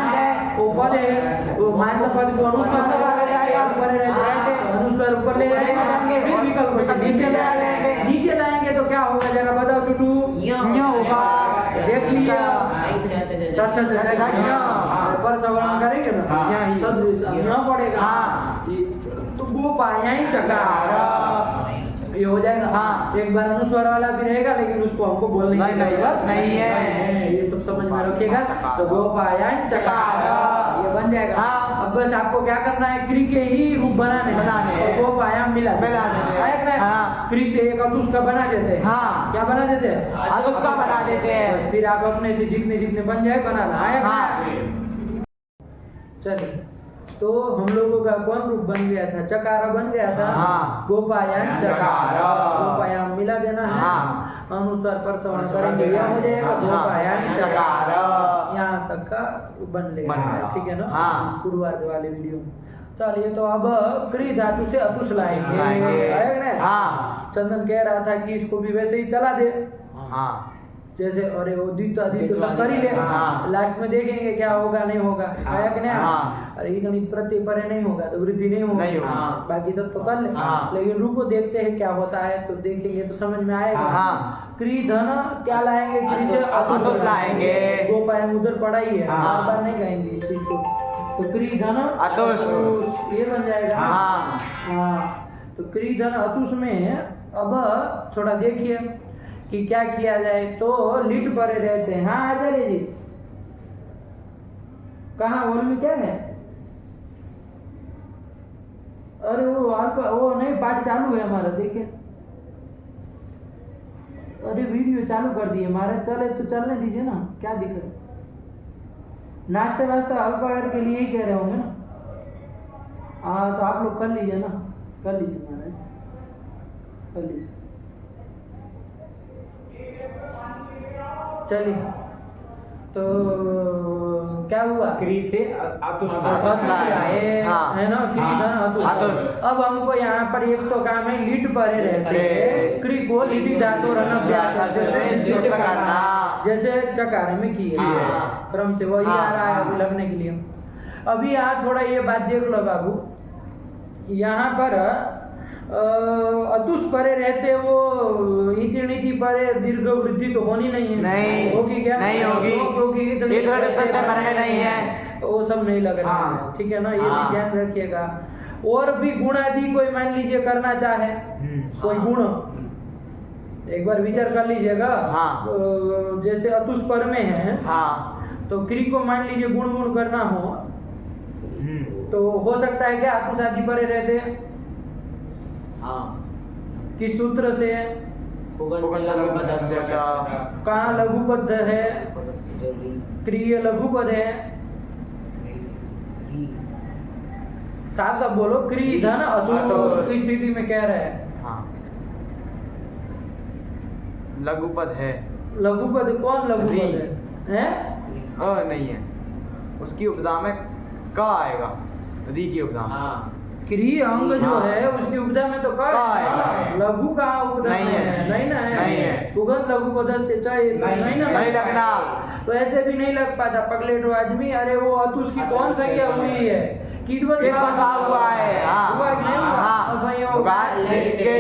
वो पद है, वो मान पद को अनुस्वार ऊपर रहते, अनुस्वार ऊपर ले जाएंगे, फिर विकल्प से नीचे ले आएंगे, नीचे लाएंगे तो क्या होगा जरा बताओ चुटू, न्यो होगा। देख लिया। नहीं, अच्छा पर सवर्ण करेंगे ना, हाँ। सदृश न पड़ेगा। हाँ। तो गोपायान चकार ये हो जाएगा। हाँ। एक बार अनुस्वार वाला भी रहेगा, लेकिन उसको हमको बोलने की नहीं, जरूरत नहीं है। ये सब समझ में रखिएगा। तो गोपायान चकार ये बन जाएगा। हाँ। अब बस आपको क्या करना है, क्री के ही रूप बनाने हैं। और गोपायाम मिला देने हैं। हाँ। क्री से एक अतुष का बना देते हैं। हाँ। क्या बना देते हैं, अतुष का बना देते हैं। बस फिर आप अपने से जितने जितने बन जाए बनाना आया। हाँ। चलिए, तो हम लोगों का कौन रूप बन गया था, चकार बन गया था। हाँ। गोपायान चकार, चकार। गोपायाम मिला देना है। हाँ। अनुसार पर श्रवण करेंगे, यह हो जाएगा हाँ। गोपायान चकार। यहाँ तक का बन बन लेगा, गया। ठीक है ना। हाँ। पूर्वार्ध वाले वीडियो में। चलिए, तो अब क्री धातु से अतुष लाएंगे। लाएंगे। आएगा ना? हाँ। चंदन कह रहा था कि इसको भी वैसे ही चला दे, हाँ। जैसे अरे वो द्वित्व अधित्व सब कर ही ले, हाँ। लास्ट में देखेंगे क्या होगा नहीं होगा, आया कि नहीं। हाँ। अरे ये गणित प्रत्यय परे नहीं होगा तो वृद्धि नहीं होगा, नहीं होगा। बाकी सब तो कर ले। हाँ। लेकिन रूप को देखते हैं क्या होता है, तो देखेंगे तो समझ में आएगा। हाँ। क्री धन क्या लाएंगे, क्री से अतुष लाएंगे। गोपायन उधर पड़ा ही है, हाँ। बार बार नहीं कहेंगे इस चीज को। तो क्री धन अतुष। ये बन जाएगा। हाँ। हाँ। तो क्री धन अतुष में अब थोड़ा देखिए कि क्या किया जाए। तो लिट परे रहते हैं। हाँ आचार्य जी, कहाँ बोल में क्या है, अरे वो नहीं, पाठ चालू है हमारा, देखिए। अरे वीडियो चालू कर दिए हमारे, चले तो चलने दीजिए ना, क्या दिक्कत। नाश्ते वास्ते अल्पाहार के लिए ही कह रहे होंगे ना। हाँ, तो आप लोग कर लीजिए ना, कर लीजिए महाराज, कर लीजिए। चलिए, तो क्या हुआ, क्री से अतुष अतुष लाए। हाँ। है ना, क्री धन अतुष। अतुष। अब हमको यहाँ पर एक तो काम है, लिट परे रहते हैं, क्री को लिटि धातु रन अभ्यास से लिट करना। जैसे चकार में किए हाँ। क्रम से वही आ रहा है अभी लगने के लिए। अभी यहाँ थोड़ा ये बात देख लो बाबू, यहाँ पर अतुष परे रहते, वो इति नीति परे दीर्घ वृद्धि तो होनी नहीं है। नहीं होगी क्या, नहीं होगी, क्योंकि इतने परे नहीं है, वो सब नहीं लग रहा है, हाँ। ठीक है ना, ये भी हाँ। ध्यान रखिएगा। और भी गुण आदि कोई मान लीजिए करना चाहे, कोई गुण एक बार विचार कर लीजिएगा। हाँ। जैसे अतुष पर में है, हाँ। तो क्री को मान लीजिए गुण गुण करना हो, तो हो सकता है क्या अतुष आदि परे रहते हैं। हाँ। किस सूत्र से, कहाँ लघु पद है, क्रिय लघु पद है, साफ साफ बोलो, क्री धन अतुष इस स्थिति में कह रहे हैं। हाँ। लघु पद है। लघु पद कौन लघु री। पद है? नहीं है, उसकी उपदा में क आएगा, री की उपदा में। हाँ। क्री अंग जो हाँ। है उसकी उपदा में तो क आएगा। लघु का उपदा नहीं में है। नहीं ना है, नहीं है। तुगत लघु पद से चाहिए नहीं ना नहीं लगता। लगना। तो ऐसे भी नहीं लग पाता पगलेटो आदमी। अरे वो अतुष की कौन संख्या हुई है, किदवत एक भाव हुआ है। हाँ। हुआ कि नहीं हुआ? हाँ। असंयोग होगा, लिट के।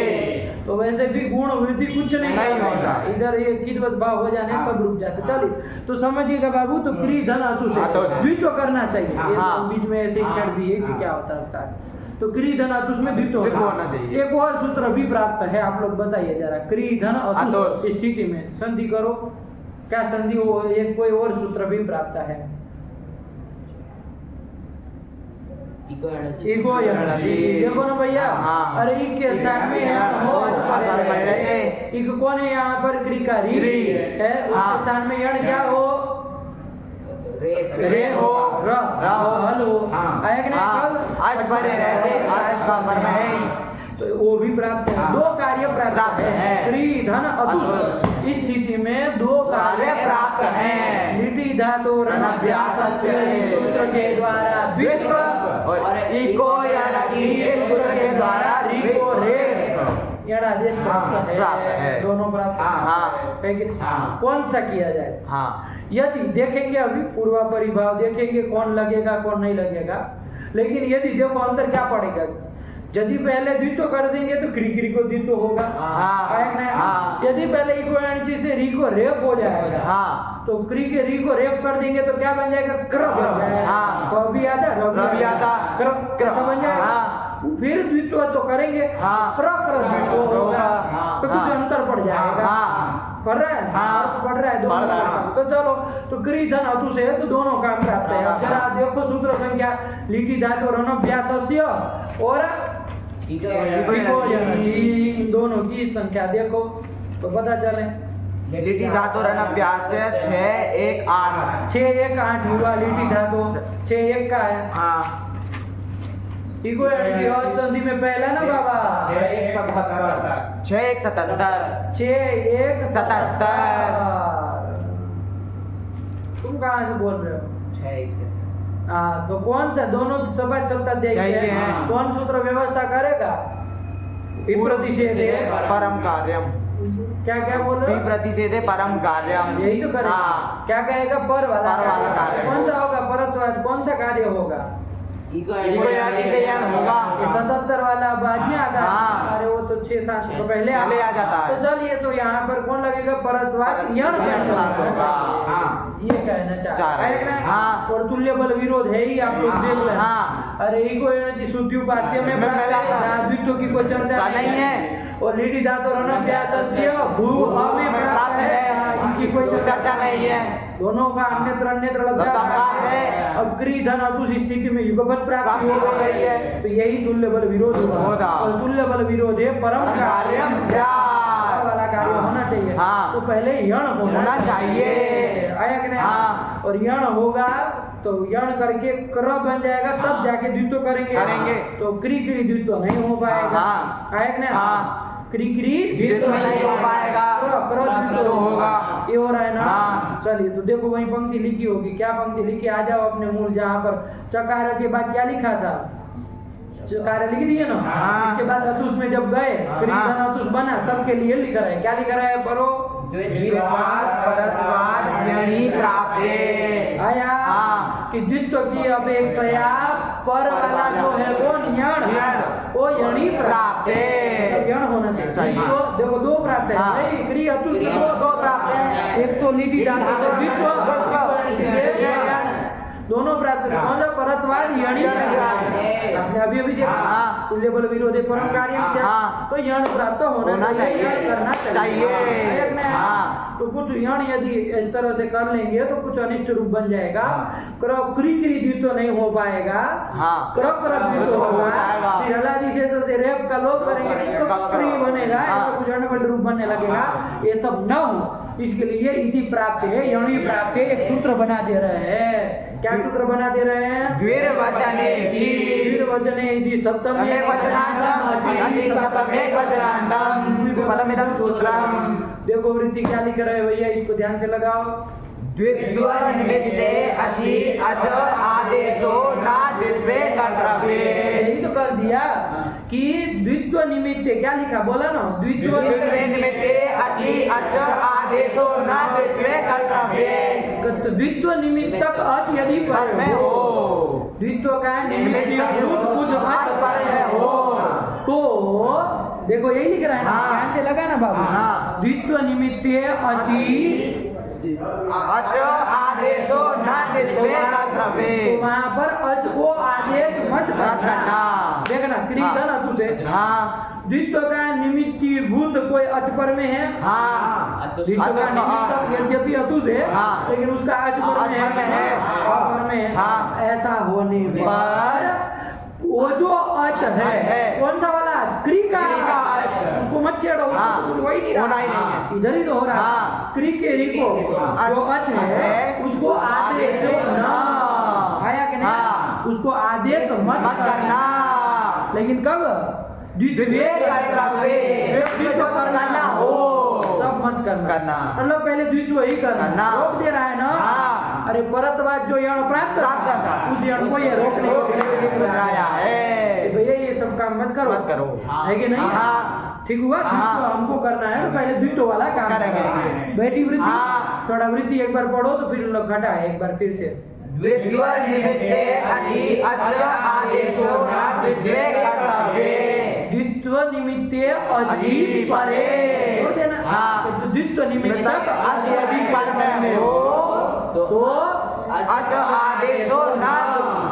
तो वैसे भी गुण वृद्धि कुछ नहीं होता। इधर ये किदवत भाव हो जाने हाँ। सब रुक जाते। चलिए, तो समझिएगा बाबू, तो क्री धन अतुष अतुष। द्वित्व करना चाहिए। ये हाँ। तो बीच में ऐसे ही छेड़ दिए कि क्या होता है। तो क्री धन अतुष में द्वित्व होना चाहिए। एक और सूत्र भी प्राप्त है, आप लोग बताइए जरा। क्री धन अतुष अतुष। स्थिति में संधि करो, क्या संधि हो, एक कोई और सूत्र भी प्राप्त है। Eco energy. देखो ना भैया, हाँ। अरे ई के स्थान में हो परे रहते। एक कौन है यहाँ पर क्री का री री है, उसके हाँ। स्थान में यण क्या हो, रे हो, र हो, हल हो, हाँ। आया कि नहीं? हाँ, कब? आज पर रहते, आज का पर में है। तो वो भी प्राप्त है, हाँ। दो कार्य प्राप्त प्राप्त है, है। क्री धन अतुष। अतुष। इस स्थिति में दो कार्य कार्य प्राप्त है। लिटि धातु रनभ्यासस्य सूत्र के द्वारा द्वित्व और इको सूत्र के द्वारा रिको रे यण आदेश प्राप्त प्राप्त है। है, दोनों प्राप्त हाँ। है कि नहीं? हाँ। कौन सा किया जाए? हाँ यदि देखेंगे अभी पूर्वापरी भाव देखेंगे कौन लगेगा कौन नहीं लगेगा, लेकिन यदि देखो अंतर क्या पड़ेगा, यदि पहले द्वित्व कर देंगे तो क्री क्री को द्वित्व होगा, हाँ। है कि नहीं? हाँ। यदि पहले इको एनर्जी से री को रेप हो जाएगा, हाँ। तो क्री के री को रेप कर देंगे तो क्या बन जाएगा, क्र बन जाएगा। हाँ। तो अभी आता रवि आता। क्र कैसा बन जाएगा? हाँ। फिर द्वित्व तो करेंगे, हाँ। क्र क्र द्वित्व होगा, हाँ। तो कुछ हाँ। अंतर पड़ जाएगा। हाँ। पढ़ रहा है? हाँ। पढ़ रहा है दोनों पढ़ रहा है। काम। तो चलो, तो क्री धन अतु से तो दोनों काम प्राप्त है। अब जरा देखो सूत्र संख्या लिटि धातु रनभ्यासस्य और ठीक इको एनर्जी, इन दोनों की संख्या देखो तो पता चले। लिटि धातु रनभ्यास 6 1 8 6 1 8 हुआ लिटि धातु, 6 1 का है। हाँ इको एनर्जी और संधि में पहला ना बाबा, 6 1 77 6 1 77। तुम कहाँ से बोल रहे हो? 6 1 से हाँ, तो कौन सा दोनों सभा चलता देखते देखते हैं, हैं। कौन सूत्र व्यवस्था करेगा? विप्रतिषेधे परम कार्यम क्या क्या बोल रहे हो? विप्रतिषेधे परम कार्यम यही तो करेगा। हाँ। क्या कहेगा? पर वाला पर वाला कार्य। कौन सा होगा? परत्वाद कौन सा कार्य होगा? इको इको एनर्जी से यण होगा। ये 77 वाला बाद में आता है। हाँ। अरे वो तो 6 7 तो पहले पहले आ जाता है। तो चलिए, तो यहाँ पर कौन लगेगा? परत्वाद यण प्राप्त होगा। हाँ। ये कहना चाह रहे हैं। है ना? हाँ। और तुल्य बल विरोध है ही, आप लोग देख लें। हाँ। अरे इको एनर्जी शुद्धि उपास्य में में प्राप्त है, मिला। जहाँ द्वित्व की कोई चर्चा नहीं है। और लिटि धातु रनभ्यासस्य भू अ में प्राप्त है, हाँ, इसकी कोई चर्चा नहीं है। दोनों का अन्यत्र अन्यत्र लग लब्धा जाता प्राप्त है। है। अब क्री धन अतुष स्थिति में युगपत प्राप्ति हो रही है, तो यही तुल्य बल विरोध होगा। होगा। और तुल्य बल विरोध है परम कार्यम स्यात्। वाला कार्य होना चाहिए। हाँ। तो पहले यण होना चाहिए। आया कि नहीं? हाँ। और यण होगा तो यण करके क्र बन जाएगा, तब जाके द्वित्व करेंगे। तो क्री क्री द्वित्व नहीं हो पाएगा। हाँ। आया कि नहीं? हाँ। क्री क्री द्वित्व नहीं हो पाएगा। क्र द्वित्व तो होगा। ये हो रहा है ना? हाँ। चलिए, तो देखो वही पंक्ति लिखी होगी। क्या पंक्ति लिखी? आ जाओ अपने मूल, जहाँ पर चकार के बाद क्या लिखा था? चकार लिख दिए ना? हाँ। इसके बाद अतुष में जब गए, क्रीधन अतुष बना, तब के लिए लिख रहा है। क्या लिख रहा है? परो द्वित्वाद परत्वाद यणि प्राप्ते। आया हाँ। कि द्वित्व की अपेक्षया पर वाला जो है कौन? यण। वो यणी प्राप्त है, यण होना चाहिए। तो देखो दो प्राप्त है। हाँ। नहीं, क्री अतुष में दो प्राप्त है। एक तो लिटि धातु से द्वित्व, दोनों प्राप्त है। कौन सा? परत्वाद यणी प्राप्त है। आपने अभी देखा हाँ। तुल्य बल विरोधी परम कार्य से, हाँ। तो यण प्राप्त होना चाहिए, यण करना चाहिए। है कि नहीं? हाँ। तो कुछ यण यदि इस तरह से कर लेंगे तो कुछ अनिष्ट रूप बन जाएगा। क्री क्री द्वित्व नहीं हो पाएगा। हाँ। क्र द्वित्व हो होगा। जाएगा। फिर हलादि शेष से रेप का लोप करेंगे तो क्री बनेगा, हाँ। ऐसा कुछ अण्डवड रूप बनने लगेगा। ये सब न हो, इसके लिए इति प्राप्त है, यणी प्राप्त है, एक सूत्र बना दे रहे हैं। क्या सूत्र बना दे रहे हैं? द्विर्वचने हि द्विर्वचने इति सप्तम तमेव वचनान्तम् अति सप्तमेव वचनान्तम् पदमिदं सूत्रम्। देखो वृत्ति क्या लिख रहे हैं भैया, इसको ध्यान से लगाओ। द्वित्व निमित्ते अचि अच आदेशो न द्वित्वे कर्तव्ये। यही तो कर दिया कि द्वित्व निमित्ते, क्या लिखा? बोला ना, द्वित्व निमित्ते अचि अच आदेशो न द्वित्वे कर्तव्ये। द्वित्व निमित्तक अच यदि पर में हो, द्वित्व का निमित्त कुछ अच पर में हो, तो देखो यही लिख रहा है ना, हाँ। ध्यान से लगा ना बाबू। हाँ। द्वित्व निमित्ते अचि अच आदेशो न द्वित्वे कर्तव्ये। तो वहाँ पर अच को आदेश मत करना। देखना, क्रीधन अतु से द्वित्व का निमित्तीभूत कोई अच पर में है। हाँ। द्वित्व का निमित्त यद्यपि अतु से, हाँ। लेकिन उसका अच पर में है, पर में है। हाँ। ऐसा होने पर वो जो अच है, है। कौन सा वाला अच? क्री का क्री का अच। उसको मत मत छेड़ो, हाँ, कुछ हो ही नहीं रहा, होना ही नहीं है। इधर ही तो हो रहा है। हाँ। क्री के री को जो अच है उसको आदेश न आया कि नहीं, हाँ। उसको आदेश मत मत करना। लेकिन कब द्वित्व करना हो, सब मत करना, मतलब पहले द्वित्व ही करना। रोक दे रहा है ना। हाँ। अरे परतवाद जो यण प्राप्त करता, उस यण को ये रोकने के लिए सुनाया है। भैया ये सब काम मत करो, मत करो। है कि नहीं? हाँ। ठीक हुआ, हाँ। द्वित्व हमको करना है तो पहले द्वित्व वाला काम करेंगे। बेटी वृत्ति, हाँ। थोड़ा वृत्ति एक बार पढ़ो तो फिर घटा है एक बार फिर से। द्वित्व निमित्ते अचि अच आदेशो न द्वित्वे कर्तव्ये। द्वित्व निमित्ते अजी परे, जोड़ देना। हाँ। तो द्वित्व निमित्त अच यदि पर में हो तो अच आदेशो न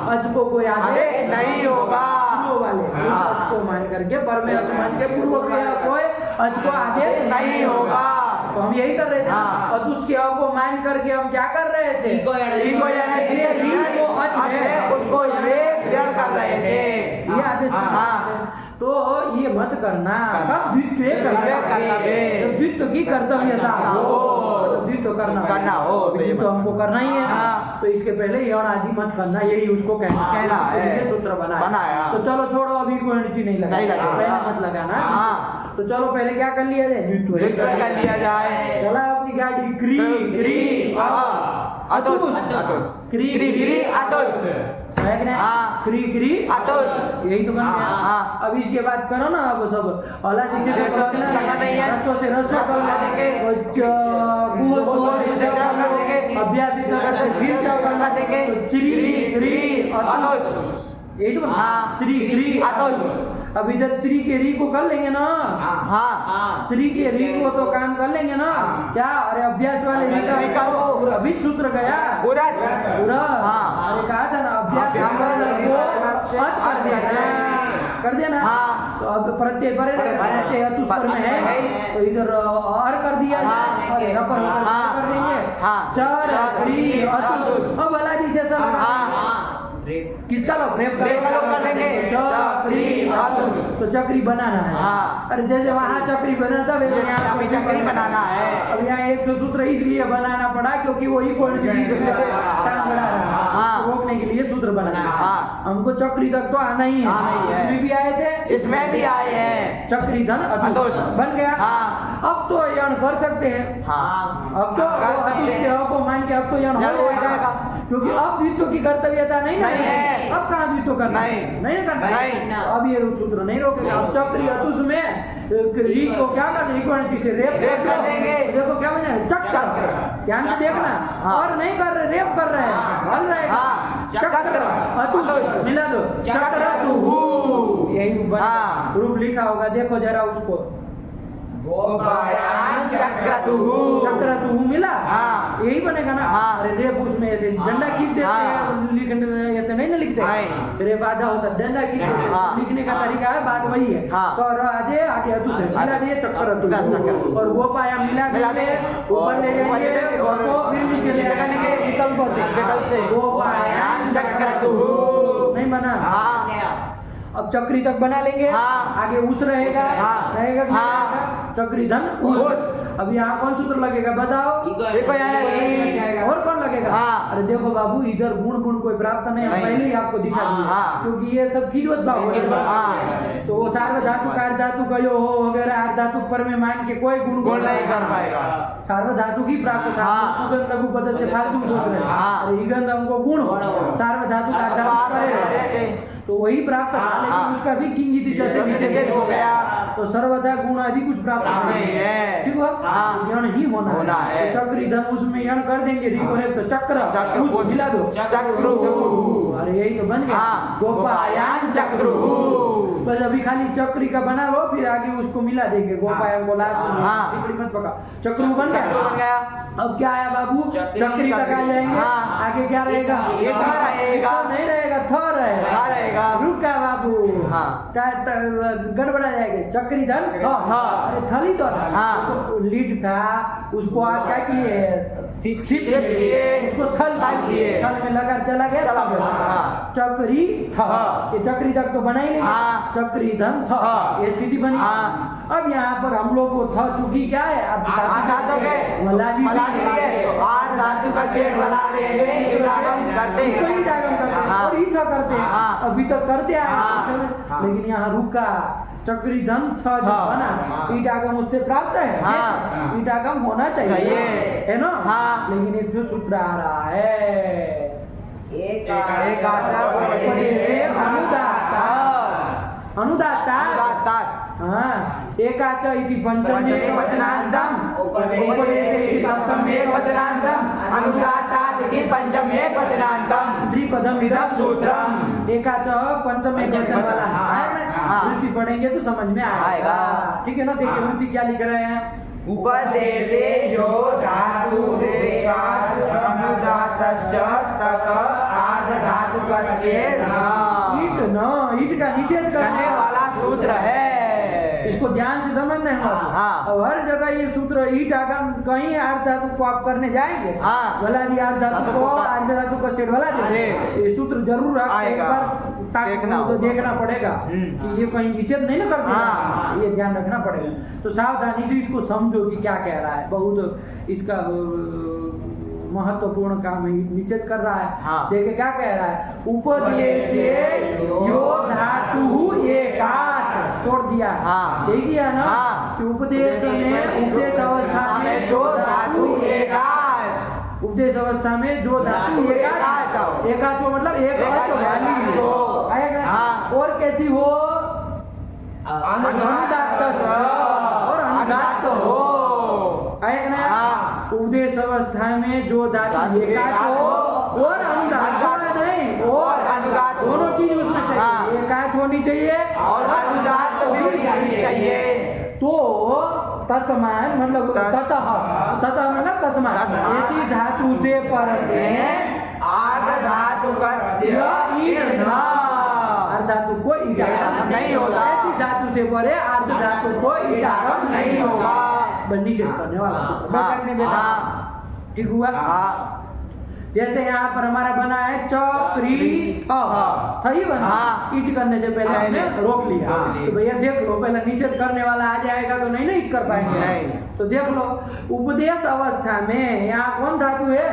अच को कोई आदेश नहीं होगा। पूर्व वाले उस हाँ। अच को मान करके पर में अच मान के पूर्व क्रिया कोई अच को आदेश नहीं होगा। तो हम यही कर रहे थे। हाँ। और उसके अ को मान करके हम क्या कर रहे थे? इको यानी री को अच है उसको रे जड़ कर रहे थे। ये आदेश हाँ। तो ये मत करना। करना। कब द्वित्व कर्तव्य। जब द्वित्व की कर्तव्यता हो, तो द्वित्व करना हो, तो ये तो हमको करना ही है। हाँ। तो इसके पहले यौन आदि मत करना, यही उसको कहना है। ये सूत्र बनाया। तो चलो छोड़ो, अभी कोई एनर्जी नहीं लगा, पहले मत लगाना। हाँ। तो चलो पहले क्या कर लिया जाए? द्वित्व कर लिया जाए। चला अपनी गाड़ी क्री क्री अतुस क्री क्री अतुस है कि नहीं? हाँ। क्री क्री अतुस यही तो बन गया। हाँ। अब इसके बाद करो ना, अब सब अला जिसे जैसा लगा नहीं है। रस्सों से रस्सों कर देंगे। अभ्यास से फिर क्या करना देंगे? च्री क्री अतुस यही तो बन गया। हाँ। च्री क्री अतुस। अब इधर च्री के री को कर लेंगे ना। हाँ। श्री के री को तो काम कर लेंगे ना। क्या? अरे अभ्यास वाले री का अभी सूत्र गया पूरा पूरा। हाँ। अरे कहा था ना अभ्यास वाले को अत कर दिया, कर दिया ना। हाँ। तो अब प्रत्यय परे प्रत्यय अतुस पर में है तो इधर और कर दिया हाँ। और यहाँ पर हाँ। कर देंगे हाँ। चार री अतुस। अब अलादी से सब हाँ। किसका लोग रेप रेप लोग कर देंगे। चक्री अतुस। तो चक्री बनाना है। हाँ। अरे जैसे वहाँ चक्री बना था वैसे यहाँ अभी चक्री बनाना है। अब यहाँ एक तो सूत्र इसलिए बनाना पड़ा क्योंकि वही पॉइंट टांग बढ़ा रहा हाँ। है, रोकने के लिए सूत्र बनाना। हाँ। हमको चक्री तक तो आना ही है। आना ही है। इसमें भी आए थे, इसमें भी आए हैं। चक्री धन अतुस अतुस। बन गया। हाँ। अब तो यण कर सकते हैं। हाँ। अब तो कर सकते अतुस हैं। के अ को मान के अब तो यण हो हो जाएगा जाएगा। क्योंकि अब द्वित्व की कर्तव्यता नहीं नहीं है। अब कहाँ द्वित्व करना? नहीं करना। नहीं। अब ये सूत्र नहीं रोकेगा। अब चक्री अतुस में री को क्या करना? इक्वालिटी से रेप कर देंगे। देखो क्या बना है? चक्र। ध्यान से देखना। हाँ। और नहीं कर रहे, रेप कर रहे हैं, हल रहेगा। हाँ। चक्र अतुस मिला दो। चक्र तुहु यही रूप बना। हाँ। रूप लिखा होगा, देखो जरा उसको। गोपायान चक्रतुहु। चक्रतुहु मिला। हाँ। यही बनेगा ना। हाँ। अरे रेप उसमें ऐसे डंडा खींच देते हाँ। हैं, लिखने में ऐसे नहीं ना लिखते। नहीं। रेप आधा होता है, डंडा खींच देते हैं। हाँ। लिखने का तरीका है, बात वही है। हाँ। तो और आधे आगे अतुस है, मिला दिए चक्रतुहु और गोपाया मिला देंगे, ऊपर ले जाएंगे और वो फिर नीचे ले जाएंगे विकल्प से। गोपायान चक्रतुहु नहीं बना। हाँ। अब चक्री तक बना लेंगे। हाँ। आगे उस रहेगा। हाँ। रहेगा कि हाँ। नहीं रहेगा? चक्री धन उस। अब यहाँ कौन सूत्र लगेगा बताओ? देखो यार और कौन लगेगा? हाँ। अरे देखो बाबू, इधर गुण कोई प्राप्त नहीं है, नहीं। पहले ही आपको दिखा दिया। हाँ। क्योंकि ये सब कीवत भाव हो जाएगा। हाँ। तो वो सार्वधातु कार्धातु कयो हो वगैरह अर्धातु पर में मान के कोई गुण गुण नहीं कर पाएगा। सार्वधातु की प्राप्त था। हाँ। उगंध लघु पद से फालतू सोच रहे हैं। हाँ। अरे इगंध हमको गुण सार्वधातु कार्धातु करेगा तो वही प्राप्त था। हाँ। लेकिन उसका भी किंगिति जैसे विशेष हो गया। तो सर्वदा गुण आदि कुछ प्राप्त नहीं है। ठीक हुआ। हाँ। यण ही होना है। तो चक्री धन उसमें यण कर देंगे। री को रेप तो चक्र उस मिला दो। चक्रुहु। अरे यही तो बन गया। हाँ। गोपायान चक्रुहु। बस अभी खाली चक्री का बना लो, फिर आगे उसको मिला देंगे। गोपायान को लास्ट में हाँ। टिप्पणी मत पका। चक्रू बन गया। अब क्या आया बाबू? चक्री तक आ जाएंगे। हाँ। आगे क्या रहेगा? ये थ रहेगा। नहीं रहेगा, थ रहेगा। रहेगा। रुका बाबू। हाँ। गड़बड़ा जाएगा। चक्री धन था, अरे थल ही तो था। हाँ। तो लीड था, उसको आप क्या किए, सीट किए, उसको थल किए। थल में लगा चला गया, चला तब गया। बचा। हाँ। चक्री था, हाँ। ये चक्री तक तो बना ही नहीं। हाँ। चक्री धन था, हाँ। ये स्थिति बनी। हाँ। अब यहाँ पर हम लोग को था चूंकि क्या है, अब आठ धातु के वलादी आठ धातु का सेट बनाते हैं, ईडागम करते इसको हैं। ईडागम करते हैं हाँ। और ईथा करते हैं। हाँ। अभी तक करते आए हाँ। हैं, लेकिन यहाँ रुका। चक्री धन था जो हाँ। बना, ईडागम उससे प्राप्त है। हाँ। ईडागम होना चाहिए, है ना। हाँ। लेकिन एक जो सूत्र आ रहा है, एक उपदेशे अनुदात्ता, अनुदात्ता, हाँ, एकाच इति पंचमे वचनांतम, उपदेशे इति सप्तमे वचनांतम, अनुदात्तात् इति पंचमे वचनांतम, त्रिपदम इदं सूत्रम। एकाच पंचमे वचन वाला है ना। हाँ। वृत्ति पढ़ेंगे तो समझ में आएगा। आएगा। ठीक है ना। देखिए हाँ। वृत्ति क्या लिख रहे हैं। उपदेशे यो धातुरेकाच अनुदात्तश्च तत आर्धधातुकस्य ईट न, ईट का निषेध करने वाला सूत्र है। इसको ध्यान से समझना है बाबू। हाँ। अब हर जगह ये सूत्र ईट आगम कहीं अर्ध धातु को आप करने जाएंगे, हाँ। वलादी अर्ध धातु को अर्ध धातु का सेठ वाला अरे। ये सूत्र जरूर आपको एक आएगा। बार देखना तो होगा। देखना पड़ेगा कि ये कहीं निषेध नहीं ना करते। हाँ। ये ध्यान रखना पड़ेगा। तो सावधानी से इसको समझो कि क्या कह रहा है। बहुत इसका महत्वपूर्ण काम है, निषेध कर रहा है। हाँ। देखिए क्या कह रहा है, उपदेशे यो धातु एकाच, छोड़ दिया। हाँ। देखिए ना हाँ। कि उपदेश में, उपदेश अवस्था में जो धातु एकाच, उपदेश अवस्था में जो धातु एकाच, एकाच हो मतलब एक अच वाली हो, आएगा। हाँ। और कैसी हो, अनुदात्त और अनुदात्त हो, आएगा ना। हाँ। उपदेश अवस्था में जो धातु एकाच हो और अनुदात्त नहीं, और अनुदात्त हो। दोनों चीज उसमें चाहिए। हाँ। एकाच होनी चाहिए और अनुदात्त होनी चाहिए। तो तस्मात् मतलब ततः, ततः मतलब तस्मात्, तस्मात्। ऐसी धातु से परमे आर्धधातुकस्य ईडन, अर्धातु को ईडागम नहीं होगा। ऐसी धातु से परे अर्ध धातु को ईडागम नहीं होगा। निषेध करने वाला सूत्र। हाँ। करने बेटा। हाँ। ठीक हुआ। हाँ। जैसे यहाँ पर हमारा बना है चक्री हाँ। सही बना। हाँ। ईट करने से पहले हमने रोक लिया। रोक लिया। तो भैया देख लो, पहले निषेध करने वाला आ जाएगा तो नहीं ना ईट कर पाएंगे। नहीं। तो देख लो, उपदेश अवस्था में यहाँ कौन धातु है,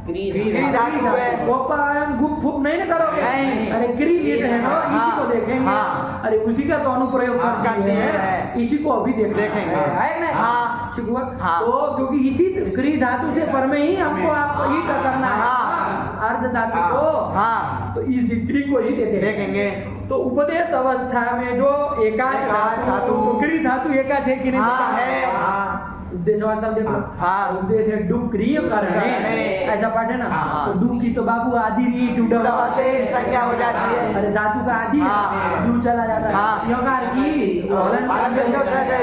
क्री धातु है। गोपायन गुप फुप नहीं ना करोगे। नहीं। अरे क्री लीट है ना, इसी हाँ। को देखेंगे। हाँ। अरे उसी का तो अनुप्रयोग हाँ, करते करते हैं, हैं। इसी को अभी देखेंगे। है ना। हाँ। ठीक हुआ। हाँ। तो क्योंकि इसी क्री धातु से पर में ही हमको आपको ईट करना है। हाँ। अर्ध धातु को। हाँ। तो इस क्री को ही देखेंगे। तो उपदेश अवस्था में जो एकाच एकाच धातु। तो क्री धातु एकाच है कि नहीं? हाँ, है। उपदेश अवस्था में देख लो। हाँ। उपदेश है डू क्रिय करने, करने। ऐसा पाठ है ना। हाँ। तो डू की तो बाबू आदि री टूडवा से संज्ञा हो जाती है। अरे धातु का आदि हाँ। डू चला जाता है। हाँ। यकार की हलन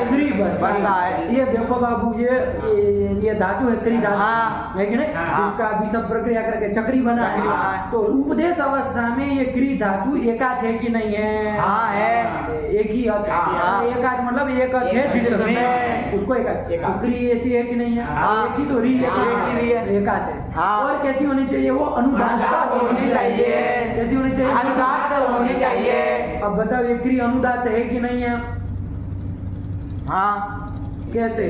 क्री बसता है। ये देखो बाबू, ये धातु है क्री धातु, हाँ। है कि नहीं। हाँ। इसका अभी सब प्रक्रिया करके चक्री बना चक्री बना है। है। तो उपदेश अवस्था में ये क्री धातु एकाच है कि नहीं है? हाँ, है। एक ही अच। हाँ। एकाच मतलब एक अच है जिसमें जिसमें उसको एकाच। तो क्री ऐसी है कि नहीं है? हाँ। एक ही तो री है, हाँ, एक ही री है। एकाच है। हाँ। और कैसी होनी चाहिए वो? अनुदात्त होनी चाहिए। कैसी होनी चाहिए? अनुदात्त होनी चाहिए। अब बताओ ये क्री अनुदात्त है कि नहीं है? हाँ। कैसे?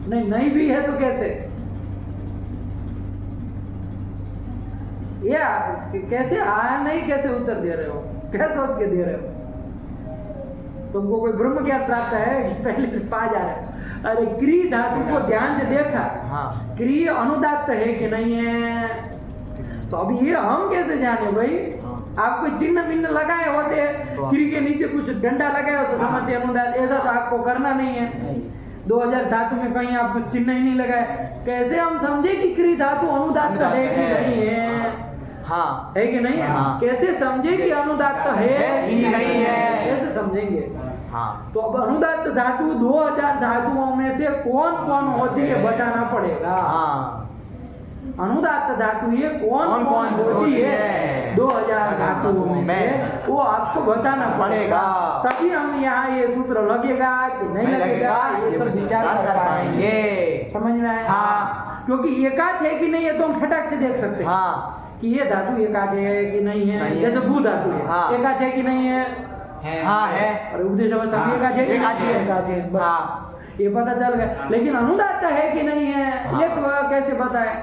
नहीं भी है तो कैसे? या कैसे आया नहीं, कैसे उत्तर दे रहे हो? क्या सोच के दे रहे हो? तुमको कोई ब्रह्म ज्ञान प्राप्त है? पहले से पा जा रहे हो। अरे क्री धातु को ध्यान से देखा, हाँ। क्री अनुदात्त है कि नहीं है? तो अभी ये हम कैसे जाने भाई? आप कोई चिन्ह मिन्ह लगाए होते, क्री के नीचे कुछ डंडा लगाए हो तो समझते अनुदात्त। ऐसा तो आपको करना नहीं है। 2000 धातु में कहीं आप कुछ चिन्ह ही नहीं लगाए, कैसे हम समझे कि क्री धातु अनुदात्त है कि नहीं है? हाँ। है कि नहीं है? हाँ। कैसे समझे कि अनुदात्त है कि नहीं है? कैसे समझेंगे? हाँ। तो अब अनुदात्त धातु 2000 धातुओं में से कौन कौन होती है बताना पड़ेगा। हाँ। अनुदात्त धातु ये कौन कौन होती है? 2000 धातुओं में वो आपको बताना पड़ेगा, तभी हम यहाँ ये सूत्र लगेगा कि नहीं लगेगा ये सब विचार कर पाएंगे। समझ में आया? हाँ। क्योंकि एकाच है कि नहीं ये तो हम फटाक से देख सकते हैं हाँ। कि ये धातु एकाच है कि नहीं है। नहीं है। जैसे भू धातु है, हाँ। एकाच है कि नहीं है? हाँ है। और उपदेश अवस्था भी एकाच है कि एकाच है। एकाच है, बस। हाँ। ये पता चल गया। लेकिन अनुदात्त है कि नहीं है ये कैसे बताए?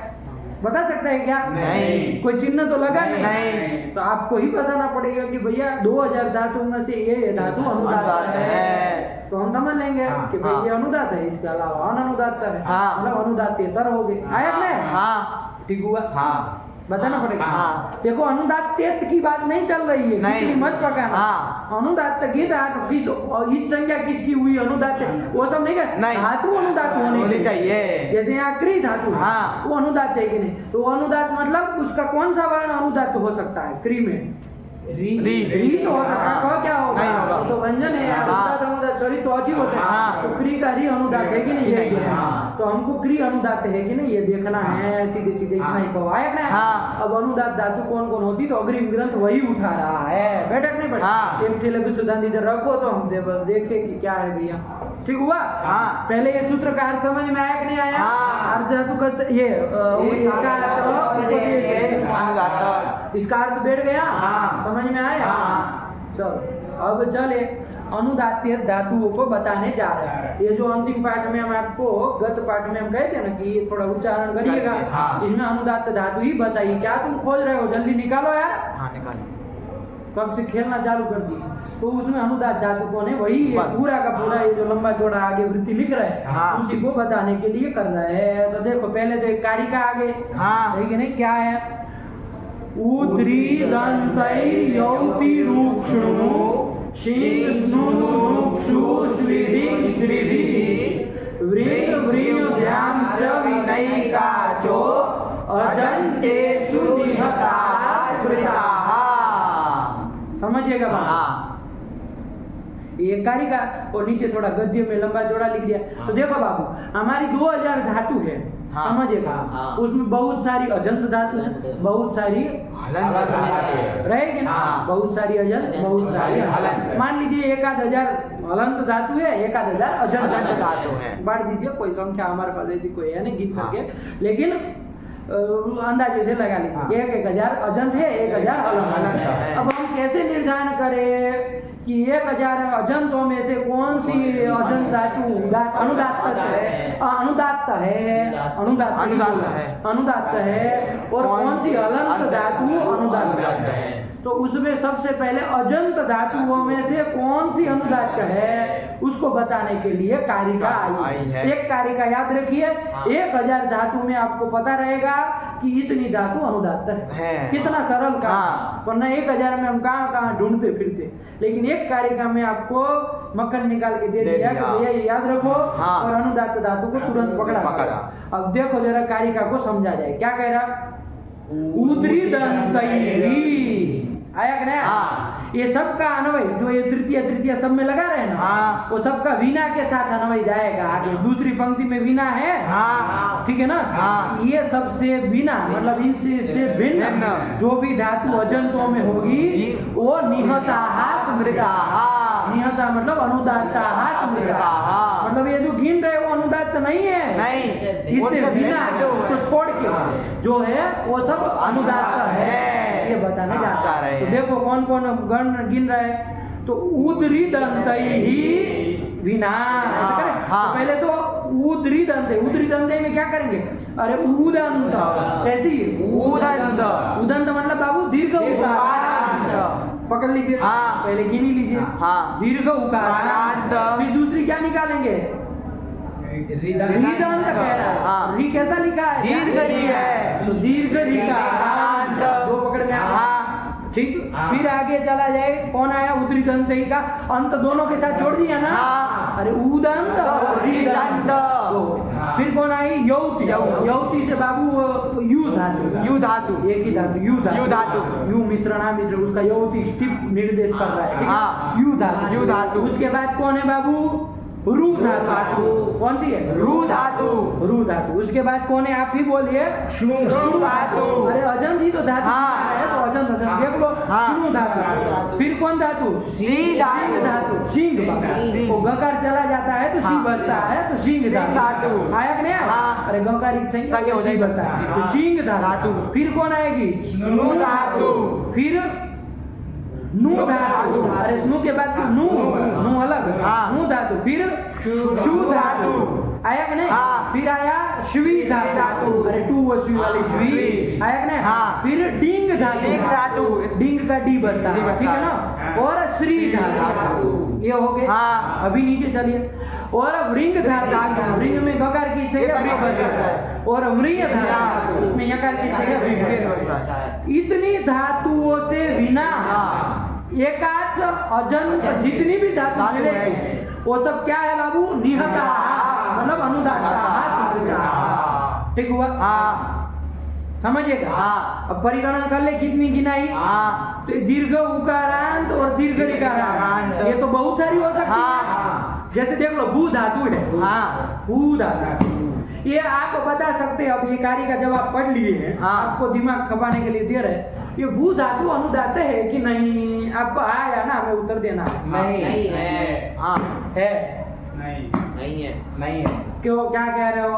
बता सकता है क्या? नहीं। कोई चिन्ह तो लगा नहीं। तो आपको ही बताना पड़ेगा कि भैया 2000 धातु में से ये धातु अनुदात्त है, तो हम समझ लेंगे कि भाई ये अनुदात्त है, इसके अलावा अनुदात्त है, मतलब अनुदात्तेतर हो गए। आया ना? हाँ। ठीक हुआ? हाँ। बताना पड़ेगा। हाँ। देखो अनुदात्तेत की बात नहीं चल रही है, नहीं। कितनी मत पकाना। हाँ। अनुदात्त की धातु किस और हित संख्या किसकी हुई अनुदात्त है, वो सब नहीं कर। नहीं। धातु अनुदात्त होनी चाहिए। जैसे यहाँ क्री धातु है, हाँ। वो अनुदात्त है कि नहीं? तो अनुदात्त मतलब उसका कौन सा वर्ण अनुदात्त हो सकता है? क्री में री तो हो सकता है, हाँ। क्या होगा? नहीं होगा। तो व्यंजन है यार, हाँ। अनुदात्त अनुदात्त सॉरी तो अच्छी होते हैं। हाँ। तो क्री का री अनुदात्त है कि नहीं? ये नहीं, देखना। हाँ। तो हमको क्री अनुदात्त है कि नहीं ये देखना है, सीधे सीधे इतना ही कहो। आया ना? हाँ। अब अनुदात्त धातु कौन कौन होती तो अग्रिम ग्रंथ वही उठा रहा है, बैठक नहीं बैठा। हाँ। एक ठेले भी सुधांत इधर रखो तो हम देखे कि क्या है भैया। ठीक हुआ? हाँ। पहले ये सूत्र का अर्थ समझ में आया कि नहीं आया? हाँ। अर्थ धातु का इसका अर्थ बैठ गया? हाँ। समझ में आया? हाँ। चलो अब चले अनुदात्तीय धातुओं को बताने जा रहे हैं। ये जो अंतिम पाठ में हम आपको गत पाठ में हम कहे थे ना कि ये थोड़ा उच्चारण करिएगा, हाँ। इसमें अनुदात्त धातु ही बताइए। क्या तुम खोज रहे हो? जल्दी निकालो यार। हाँ निकालिए। कब से खेलना चालू कर दिए? तो उसमें अनुदात्त धातु कौन है? वही है, बस। पूरा का पूरा ये जो लंबा चौड़ा आगे वृत्ति लिख रहा है, हाँ। उसी को बताने के लिए कर रहा है। तो देखो पहले तो एक कारिका आगे, हाँ। है कि नहीं? क्या है? उद्रीदन्तै यौति रूक्ष्णु शीष्णुनुक्षु श्रीडिं श्रीभिः व्रीं व्रींद्यां च विनैकाचो अजन्तेषु निहताः स्मृताः। समझिएगा बात? हाँ। ये कारिका और नीचे थोड़ा गद्य में लंबा चौड़ा लिख दिया। तो देखो बाबू, हमारी 2000 धातु है, हाँ। समझिएगा? हाँ। उसमें बहुत सारी अजंत धातु है, बहुत सारी रहेगी ना? हाँ। बहुत सारी अजंत, बहुत सारी हलंत। मान लीजिए 1000 हलंत धातु है, 1000 अजंत धातु है। बांट दीजिए, कोई संख्या हमारे पास ऐसी कोई है नहीं गिन करके, लेकिन अंदाजे से लगा लीजिए। 1000 अजंत है, 1000 हलंत है। अब हम कैसे निर्धारण करें कि 1000 अजंतों में से कौन सी अजंत धातु अनुदात्त है, अनुदात्त है, और कौन सी हलंत धातु अनुदात्त है? तो उसमें सबसे पहले अजंत धातुओं में से कौन सी अनुदात्त है उसको बताने के लिए कारिका आई है। एक कारिका याद रखिए, 1000 धातु में आपको पता रहेगा कि इतनी धातु अनुदात्त है। कितना सरल काम, वरना 1000 में हम कहाँ ढूंढते फिरते। लेकिन एक कारिका में आपको मक्खन निकाल के दे दिया कि भैया ये याद रखो, और अनुदात्त धातु को तुरंत पकड़ा। अब देखो जरा कारिका को समझा जाए। क्या कह रहा? उद्रीदन्तैः। आया कि नहीं? हाँ। ये सबका अन्वय जो ये तृतीय सब में लगा रहे हैं ना, हाँ। वो सबका वीणा के साथ अन्वय जाएगा आगे। दूसरी पंक्ति में वीणा है, हाँ। ठीक है ना? हाँ। ये सबसे वीणा मतलब इनसे भिन्न जो भी धातु अजंतों में होगी वो निहताः स्मृताः। निहता मतलब अनुदात्ताः स्मृताः, मतलब ये जो गिन रहे वो अनुदात्त नहीं है, नहीं, इससे भिन्न जो उसको छोड़ के जो है वो सब अनुदात्त है, ये बताने जा रहे हैं। तो देखो कौन कौन गण गिन रहे हैं। तो उद्रीदन्तैः विना, ऐसा करें। हाँ। तो पहले तो उद्रीदन्ते में क्या करेंगे? अरे उदंत, कैसी? उदंत मतलब बाबू दीर्घ उकार। पकड़ लीजिए, हाँ। पहले गिनी लीजिए, हाँ। दीर्घ उकार। फिर दूसरी क्या निकालेंगे? रीदंत कह रहा है। हाँ। री कैसा लिखा है? दीर्घ री है। तो दीर्घ री का दो पकड़ में आ। हाँ। ठीक। फिर आगे चला जाए, कौन आया? उद्रीदन्तैः का अंत दोनों के साथ जोड़ दिया ना? हाँ। अरे उदंत और रीदंत। फिर कौन आई? यौति। यौति से बाबू यू धातु, एक ही धातु यू धातु, यू मिश्रणा मिश्र, उसका यौति स्टिप निर्देश कर रहा है, ठीक है? हाँ। यू धातु। उसके बाद कौन है बाबू? रू धातु। कौन सी है? रू धातु। उसके बाद कौन है? आप ही बोलिए। शु धातु। अरे अजंत ही तो धातु हाँ। है, तो अजंत देख लो। हाँ। स्नु धातु। फिर कौन धातु? सी धातु। धातु, सिंह सिंह। वो गकार चला जाता है तो सी बचता है तो सिंह धातु। आया कि नहीं आया? हाँ। अरे गकार एक संख्या हो सी जाएगी। बचता है तो हाँ। सिंह धातु। धातु। फिर कौन आएगी? स्नु धातु। फिर नु धातु। अरे स्नु के बाद तो नु अलग। हाँ। नु धातु। फिर शु धातु। आया कि नहीं? हाँ। फिर आया श्वी धातु। अरे टू वो श्वी वाली श्वी। आया कि नहीं? हाँ। फिर डिंग धातु। डिंग धातु। डिंग का डी बचता डी है, बचता ठीक है है। ना? और श्री धातु। ये हो गए। हाँ। अभी नीचे चलिए। और अब रिंग धातु। रिंग में गकार की जगह री बचता है। और मृय धातु, इसमें यकार की जगह री बचता है। इतनी धातुओं से बिना एकाच अजंत जितनी भी धातु मिलेगी वो सब क्या है बाबू? निहता, मतलब अनुदाता। ठीक हुआ? समझिएगा? अब परिगणन कर ले कितनी गिनाई? तो दीर्घ उकारांत और दीर्घ ऋकारांत, ये तो बहुत सारी हो सकती है। जैसे देख लो भू धातु है, भू धातु, ये आप बता सकते हैं। अब ये कार्य का जवाब पढ़ लिए हैं, आपको दिमाग खपाने के लिए दे रहे हैं। ये भू धातु अनुदात है कि नहीं? आपको आया ना, हमें उत्तर देना। नहीं है। है? नहीं है। नहीं है। क्यों, क्या कह रहे हो?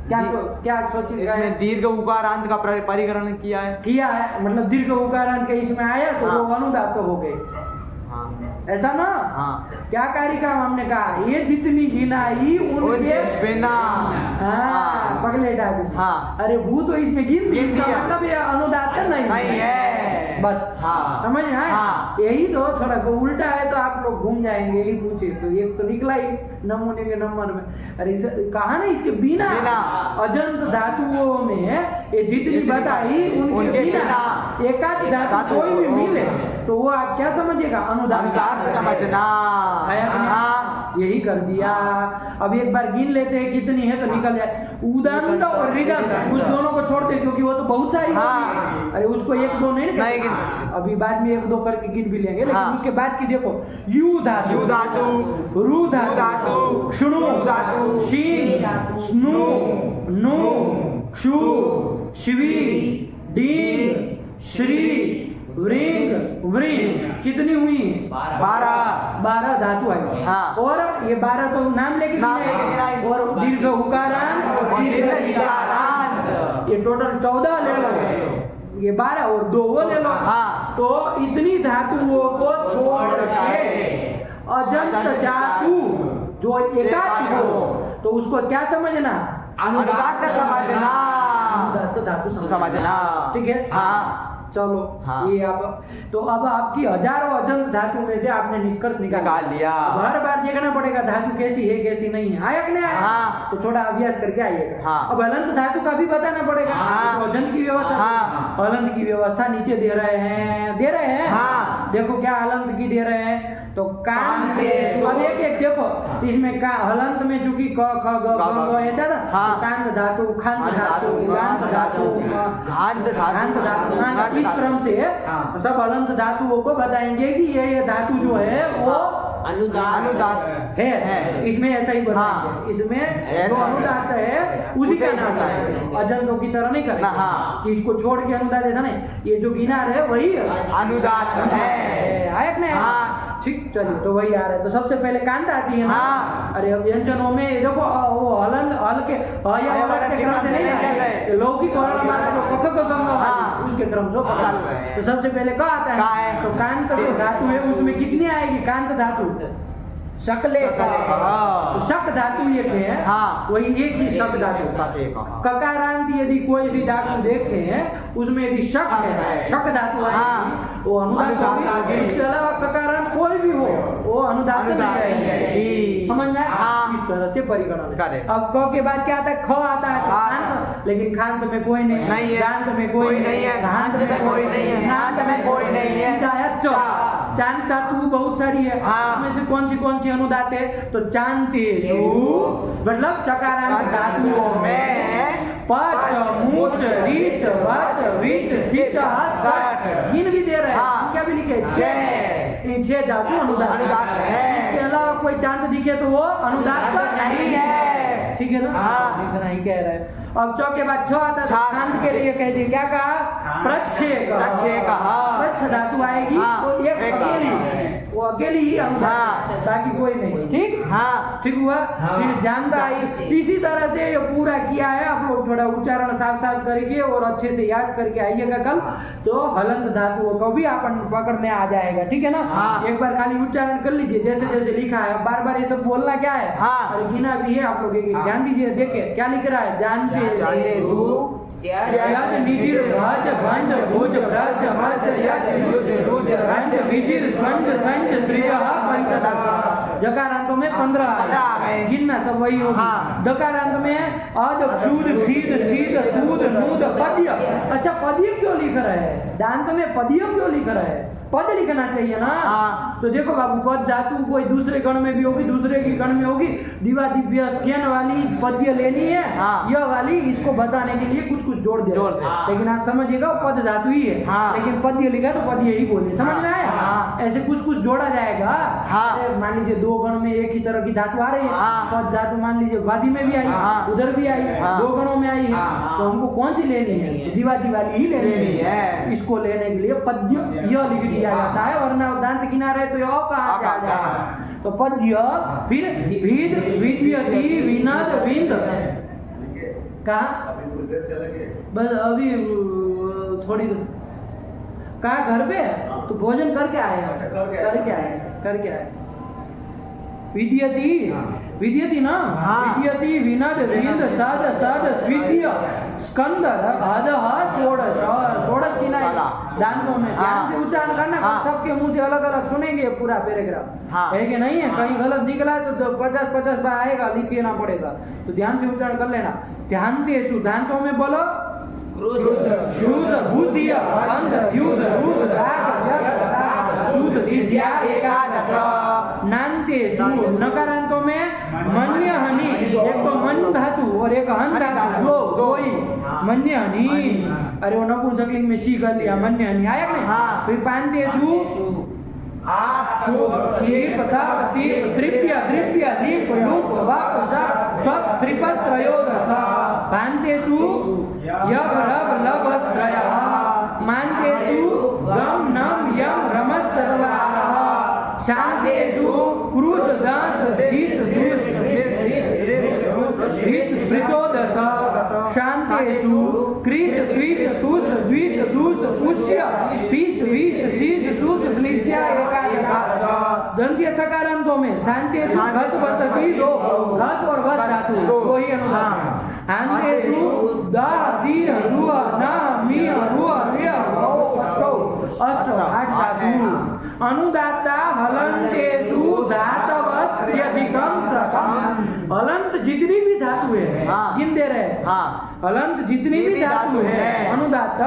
क्या सोचिए? इसमें दीर्घ उकारांत का परिगणन किया है। मतलब दीर्घ उकारांत के इसमें आया तो वो अनुदात हो गए, ऐसा ना? क्या कारिका हमने कहा? ये जितनी गिनाई उनके बिना। पगले डाकू। अरे भू तो इसमें गिन दी, इसका मतलब ये अनुदात नहीं है बस। समझ में आया? यही तो थोड़ा उल्टा है तो आप लोग घूम जाएंगे। यही पूछे तो एक तो निकला ही नमूने के नंबर में। अरे कहा ना इसके बिना अजंत धातुओं में ये जितनी बताई उनके बिना एकाच धातु कोई भी मिले तो वो आप क्या समझिएगा? अनुदात समझना। यही कर दिया। अब एक बार गिन लेते हैं कितनी है तो निकल जाए। उदंड और ऋगंत उस दोनों को छोड़ दे क्योंकि वो तो बहुत सारी होगी। अरे उसको एक दो नहीं ना, अभी बाद में एक दो करके गिन भी लेंगे। लेकिन उसके बाद की देखो, यू धातु, रू धातु, क्षणु धातु, शीन, स्नु, नु, क्षु, श्वी, डींग, श्री, वृंग, वृंग, कितनी हुई? 12 धातु आई। और ये 12 तो नाम लेके गिनाए। और दीर्घ उकारांत और दीर्घ ऋकारांत, ये टोटल 14 ले लो। ये 12 और 2 वो ले लो। तो इतनी धातुओं को छोड़ के अजंत धातु जो एकाच हो तो उसको क्या समझना? अनुदात समझना। अनुदात धातु समझना। ठीक है? चलो। ये अब तो अब आपकी हजारों अजंत धातु में से आपने निष्कर्ष निकाल लिया। हर बार देखना पड़ेगा धातु कैसी है कैसी नहीं है। आया कि नहीं आया? तो थोड़ा अभ्यास करके आइएगा। अब हलंत धातु का भी बताना पड़ेगा। तो अजंत की व्यवस्था, हलंत की व्यवस्था नीचे दे रहे हैं। देखो क्या हलंत की दे रहे हैं। तो कांत, अब एक एक देखो इसमें का हलंत में चूंकि क ख ग ग ऐसा ना, कांत धातु, खंत धातु, गांत धातु, घांत धातु, इस क्रम से सब हलंत धातुओं को बताएंगे कि ये धातु जो है वो अनुदात है। इसमें ऐसा ही बताएंगे। इसमें जो अनुदात है उसी का नाम है, अजंतों की तरह नहीं करेंगे कि इसको छोड़ के अनुदात ऐसा नहीं। ये जो गिनार है वही अनुदात है। आया नहीं? ठीक, चलिए तो वही आ रहा है। तो सबसे पहले कांत आती है ना। अरे व्यंजनों में देखो वो हलन हल के क्रम से नहीं चल रहे, लौकिक उसके क्रम से। तो सबसे पहले क्या आता है? तो कांत जो धातु है उसमें कितनी आएगी? कांत धातु शकले तो शक धातु एक है, वही एक ही शक धातु। ककारांत यदि कोई भी धातु देखे हैं उसमें यदि शक है, शक धातु आएगी वो अनुदात होगी। इसके अलावा ककारांत कोई भी हो वो अनुदात नहीं आएगी। समझ में? इस तरह से परिगणन। अब क के बाद क्या आता है? ख आता है खांत, लेकिन खांत में कोई नहीं है, गांत में कोई नहीं है, घांत में कोई नहीं है, नांत में कोई नहीं है। चांद धातु बहुत सारी है, उसमें से कौन सी अनुदात है? तो चांतेषु मतलब चकारांत धातुओं में पच, मूच, रीच, वच, विच, सिच, सट गिन भी दे रहे हैं। क्या भी लिखे? 6। इन 6 धातु अनुदात है। इसके अलावा कोई चांद दिखे तो वो अनुदात नहीं है। ठीक है ना? इतना ही कह रहे हैं। अब चौ के बाद छ आता है। छांद के लिए कह दिए क्या कहा? प्रच्छेक प्रच्छ धातु आएगी हाँ, तो एक एक अकेली वो अकेली ही अनुदात हाँ। बाकी कोई नहीं। ठीक ठीक हुआ। फिर जानता आई इसी तरह से ये पूरा किया है। आप लोग थोड़ा उच्चारण साफ साफ करके और अच्छे से याद करके आइएगा कल, तो हलंत धातुओं को भी अपन पकड़ने आ जाएगा। ठीक है ना। एक बार खाली उच्चारण कर लीजिए जैसे जैसे लिखा है। बार बार ये सब बोलना क्या है और गिना भी है। आप लोग एक ध्यान दीजिए। देखिए क्या लिख रहा है। जानते यज निजिर भज भंज भुज भ्रज मज यज युज रुज रंज विजिर स्वंज संज सृजः पंचदश। जकारांतों में 15 आ गए। गिनना सब वही होगा। दकारांत में अद क्षुद भीद छीद कूद नूद पद्य। अच्छा पद्य क्यों लिख रहे हैं? दांत में पद्य क्यों लिख रहे हैं? पद लिखना चाहिए ना। तो देखो बाबू पद धातु कोई दूसरे गण में भी होगी, दूसरे की गण में होगी। दिवा दिव्य स्थ्यन वाली पद्य लेनी है। यह वाली इसको बताने के लिए कुछ कुछ जोड़ दे। लेकिन आप समझिएगा पद धातु ही है। लेकिन पद्य लिखा तो पद्य ही बोले। समझ में आया? ऐसे कुछ कुछ जोड़ा जाएगा। मान लीजिए दो गण में एक ही तरह की धातु आ रही है। पद धातु मान लीजिए वादी में भी आई, उधर भी आई, दो गणों में आई है। तो हमको कौन सी लेनी है? दिवा दिवाली ही लेनी है। इसको लेने के लिए पद्य यह लिख दिया जाता है, वरना दांत किनारे तो यह कहाँ से आ जाएगा। तो पद्य फिर विद विद्यति विनद विंद। कहाँ बस अभी थोड़ी कहाँ घर पे तो भोजन करके आए विद्यति विद्यति ना। विद्यति विनद विंद सद सद स्विद्य स्कंद अधः षोडश। षोडश की नहीं दांतों में ध्यान से उच्चारण करना। सबके मुंह से अलग अलग सुनेंगे पूरा पैराग्राफ है कि नहीं है। कहीं गलत निकला तो 50-50 बार आएगा, लिखना पड़ेगा। तो ध्यान से उच्चारण कर लेना। ध्यान से दांतों में बोलो शुद्ध बुद्धि अंध युद्ध रुद्ध राग शुद्ध सिद्ध्या एकादश। नान्तेषु नकारांतों में मन्य हनि। एक तो मन धातु और एक हन धातु, दो ही मन्य हनि। अरे वो नपुंसकलिंग में शी कर लिया, मन्य हनि आया कि नहीं। फिर पांतेषु तृप्य दृप्य दीप लूप वाप सब त्रिपस्त्रयोदश। पांतेषु यग रग लभस्त्रयः। मान्तेषु गम नम यम रमश्चत्वारः। शान्तेषु पुरुष दास धीश स्पृशोदश। शान्तेषु क्रीश द्विष तुष द्विष दूष पुष्य पीश वीश शीश सूष स्लिष्या एकादश। दंत्य सकारांतों में शान्तेषु घस वसति दो, घस और वस धातु दो ही अनुदान। अन्तेषु दा दी रुह ना मी रुह रिय अष्ट 8 धातु। अनुदाता हलंतेषु धातवस्त्यधिकं सकं। हलंत जितनी भी धातु है गिन दे रहे। हलंत जितनी भी धातु है अनुदात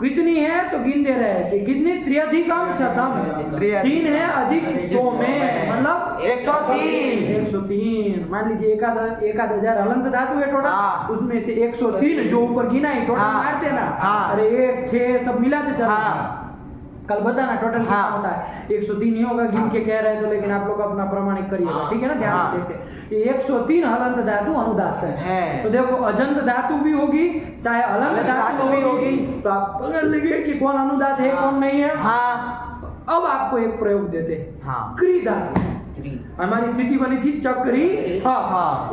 कितनी है तो गिन दे रहे। कितनी? त्र्यधिकम शतम। 3 है अधिक 100 में, मतलब 103। मान लीजिए 1000 हलंत धातु है टोटल, उसमें से 103 जो ऊपर गिना है टोटल मार देना। अरे 1 6 सब मिलाते चलना। कल बताना टोटल कितना होता है। 103 ही होगा गिन के कह रहे तो, लेकिन आप लोग अपना प्रमाणिक करिएगा। ठीक है ना। ध्यान से देखते। ये 103 हलंत धातु अनुदात है। तो देखो अजंत धातु भी होगी चाहे हलंत धातु भी होगी, तो आप पकड़ लीजिए कि कौन अनुदात है कौन नहीं है। अब आपको एक प्रयोग देते हैं। क्री धातु हमारी स्थिति बनी थी चक्री था।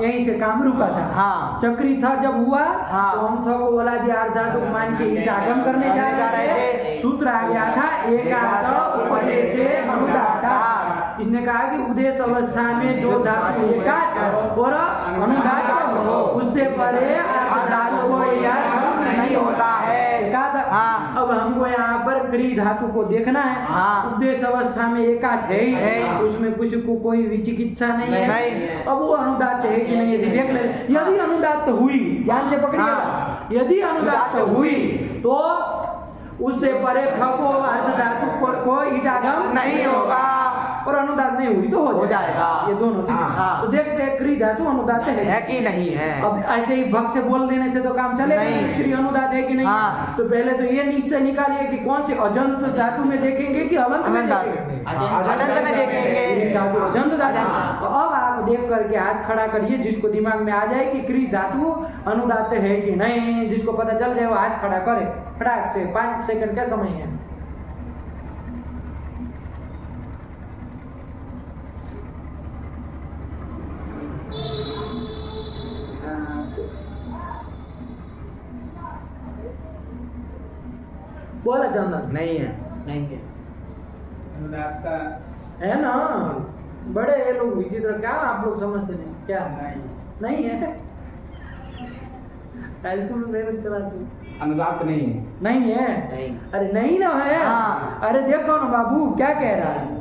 यहीं से काम रुका था। चक्री था जब हुआ तो हम था वो बोला जी धातु मान के ईटागम करने जा रहे थे। सूत्र आ गया था एकाच उपदेशे अनुदाता। इसने कहा कि उदेश अवस्था में जो धातु एकाच और अनुदात उससे परे धातु को नहीं होता है। अब हमको यहाँ पर क्री धातु को देखना है। उपदेश अवस्था में एकाच है ही, उसमें कुछ को कोई विचिकित्सा नहीं है। अब वो अनुदात है कि नहीं यदि देख ले। यदि अनुदात हुई, ध्यान से पकड़िएगा, यदि अनुदात हुई तो उससे परे खको अर्ध धातु को ईटागम नहीं होगा और अनुदात नहीं हुई तो हो जाएगा। ये दोनों तो देखते हैं क्री धातु अनुदात है कि नहीं है। अब ऐसे ही भग से बोल देने से तो काम चलेगा नहीं। क्री अनुदात है कि नहीं। तो पहले तो ये निश्चय निकालिए कि कौन से अजंत धातु में देखेंगे कि हलंत में देखेंगे। अजंत में देखेंगे धातु अजंत धातु। तो अब आप देख करके हाथ खड़ा करिए जिसको दिमाग में आ जाए कि क्री धातु अनुदात है कि नहीं, जिसको पता चल जाए वो हाथ खड़ा करे फटाक से। 5 सेकंड का समय है। बोला चंदन। नहीं है। नहीं है। अनुदात्त है ना, बड़े ये लोग विचित्र, क्या आप लोग समझते नहीं क्या? नहीं है। तुम मेहनत कराते अनुदात नहीं है। नहीं है। नहीं। अरे नहीं ना है। हाँ। अरे देखो ना बाबू क्या कह रहा है,